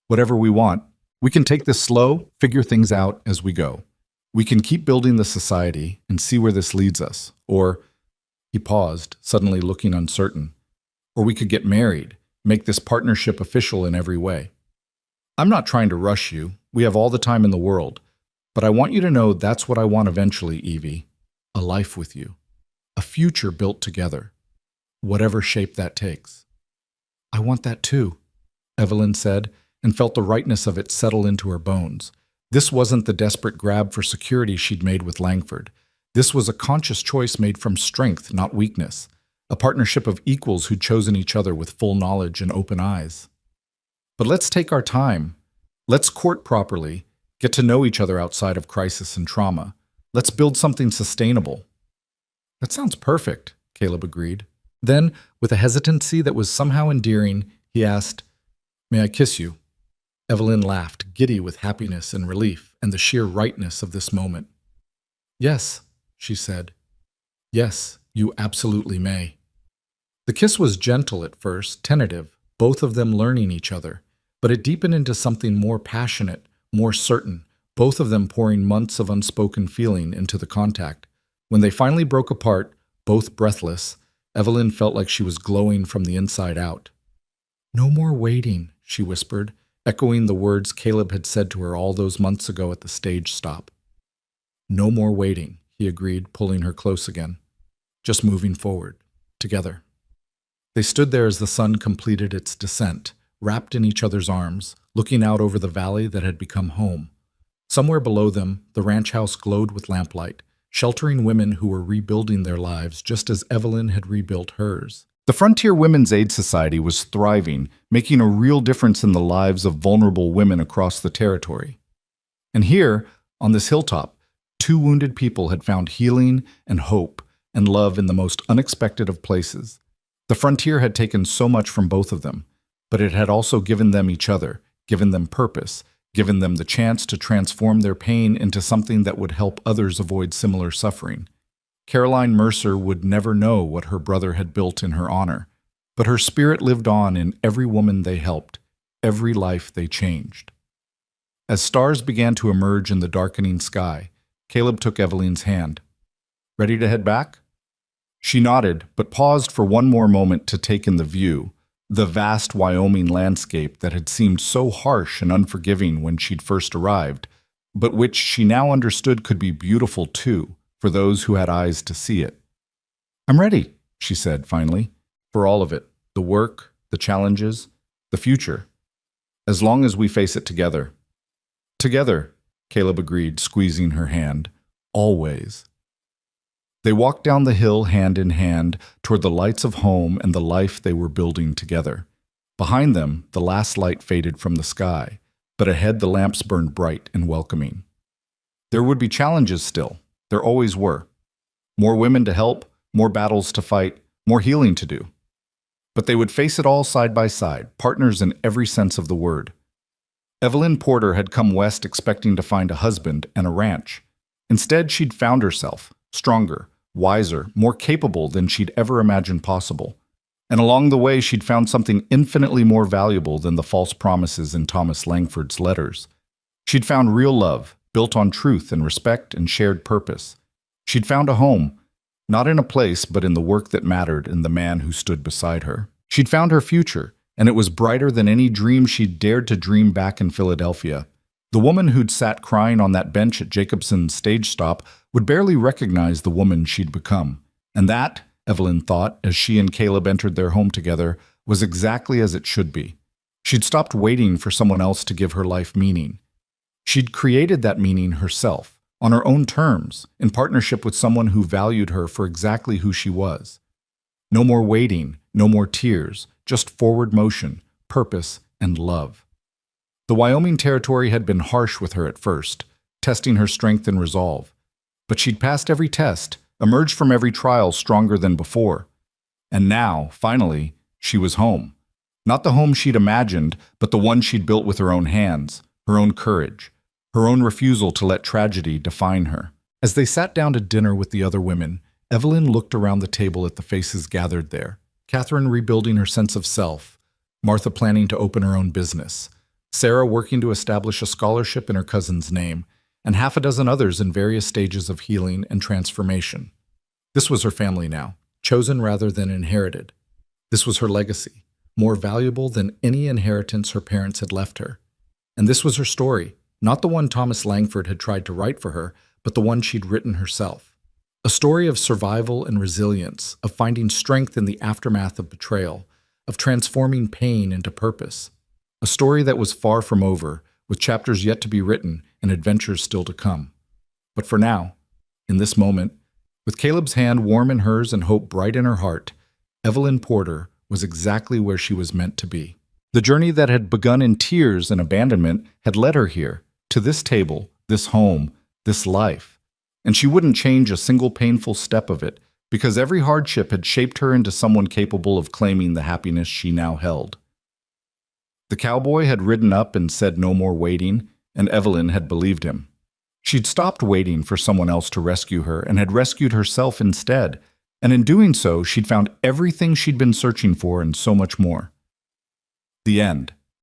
"Whatever we want. We can take this slow, figure things out as we go. We can keep building the society and see where this leads us. Or," he paused, suddenly looking uncertain, "or we could get married, make this partnership official in every way. I'm not trying to rush you. We have all the time in the world. But I want you to know that's what I want eventually, Evie. A life with you. A future built together. Whatever shape that takes." "I want that too," Evelyn said, and felt the rightness of it settle into her bones. This wasn't the desperate grab for security she'd made with Langford. This was a conscious choice made from strength, not weakness. A partnership of equals who'd chosen each other with full knowledge and open eyes. "But let's take our time. Let's court properly, get to know each other outside of crisis and trauma. Let's build something sustainable." "That sounds perfect," Caleb agreed. Then, with a hesitancy that was somehow endearing, he asked, "May I kiss you?" Evelyn laughed, giddy with happiness and relief and the sheer rightness of this moment. "Yes," she said. "Yes, you absolutely may." The kiss was gentle at first, tentative, both of them learning each other, but it deepened into something more passionate, more certain, both of them pouring months of unspoken feeling into the contact. When they finally broke apart, both breathless, Evelyn felt like she was glowing from the inside out. "No more waiting," she whispered, echoing the words Caleb had said to her all those months ago at the stage stop. "No more waiting," he agreed, pulling her close again. "Just moving forward, together." They stood there as the sun completed its descent, wrapped in each other's arms, looking out over the valley that had become home. Somewhere below them, the ranch house glowed with lamplight, sheltering women who were rebuilding their lives just as Evelyn had rebuilt hers. The Frontier Women's Aid Society was thriving, making a real difference in the lives of vulnerable women across the territory. And here, on this hilltop, two wounded people had found healing and hope and love in the most unexpected of places. The Frontier had taken so much from both of them, but it had also given them each other, given them purpose, given them the chance to transform their pain into something that would help others avoid similar suffering. Caroline Mercer would never know what her brother had built in her honor, but her spirit lived on in every woman they helped, every life they changed. As stars began to emerge in the darkening sky, Caleb took Evelyn's hand. "Ready to head back?" She nodded, but paused for one more moment to take in the view, the vast Wyoming landscape that had seemed so harsh and unforgiving when she'd first arrived, but which she now understood could be beautiful too, for those who had eyes to see it. "I'm ready," she said finally, "for all of it, the work, the challenges, the future, as long as we face it together." "Together," Caleb agreed, squeezing her hand. "Always." They walked down the hill hand in hand toward the lights of home and the life they were building together. Behind them, the last light faded from the sky, but ahead the lamps burned bright and welcoming. There would be challenges still. There always were. More women to help, more battles to fight, more healing to do. But they would face it all side by side, partners in every sense of the word. Evelyn Porter had come west expecting to find a husband and a ranch. Instead, she'd found herself, stronger, wiser, more capable than she'd ever imagined possible. And along the way, she'd found something infinitely more valuable than the false promises in Thomas Langford's letters. She'd found real love, built on truth and respect and shared purpose. She'd found a home, not in a place, but in the work that mattered and the man who stood beside her. She'd found her future, and it was brighter than any dream she'd dared to dream back in Philadelphia. The woman who'd sat crying on that bench at Jacobson's stage stop would barely recognize the woman she'd become. And that, Evelyn thought, as she and Caleb entered their home together, was exactly as it should be. She'd stopped waiting for someone else to give her life meaning. She'd created that meaning herself, on her own terms, in partnership with someone who valued her for exactly who she was. No more waiting, no more tears, just forward motion, purpose, and love. The Wyoming Territory had been harsh with her at first, testing her strength and resolve. But she'd passed every test, emerged from every trial stronger than before. And now, finally, she was home. Not the home she'd imagined, but the one she'd built with her own hands, her own courage, her own refusal to let tragedy define her. As they sat down to dinner with the other women, Evelyn looked around the table at the faces gathered there. Catherine rebuilding her sense of self, Martha planning to open her own business, Sarah working to establish a scholarship in her cousin's name, and half a dozen others in various stages of healing and transformation. This was her family now, chosen rather than inherited. This was her legacy, more valuable than any inheritance her parents had left her. And this was her story, not the one Thomas Langford had tried to write for her, but the one she'd written herself. A story of survival and resilience, of finding strength in the aftermath of betrayal, of transforming pain into purpose. A story that was far from over, with chapters yet to be written and adventures still to come. But for now, in this moment, with Caleb's hand warm in hers and hope bright in her heart, Evelyn Porter was exactly where she was meant to be. The journey that had begun in tears and abandonment had led her here, to this table, this home, this life. And she wouldn't change a single painful step of it, because every hardship had shaped her into someone capable of claiming the happiness she now held. The cowboy had ridden up and said no more waiting, and Evelyn had believed him. She'd stopped waiting for someone else to rescue her and had rescued herself instead, and in doing so, she'd found everything she'd been searching for and so much more. The end.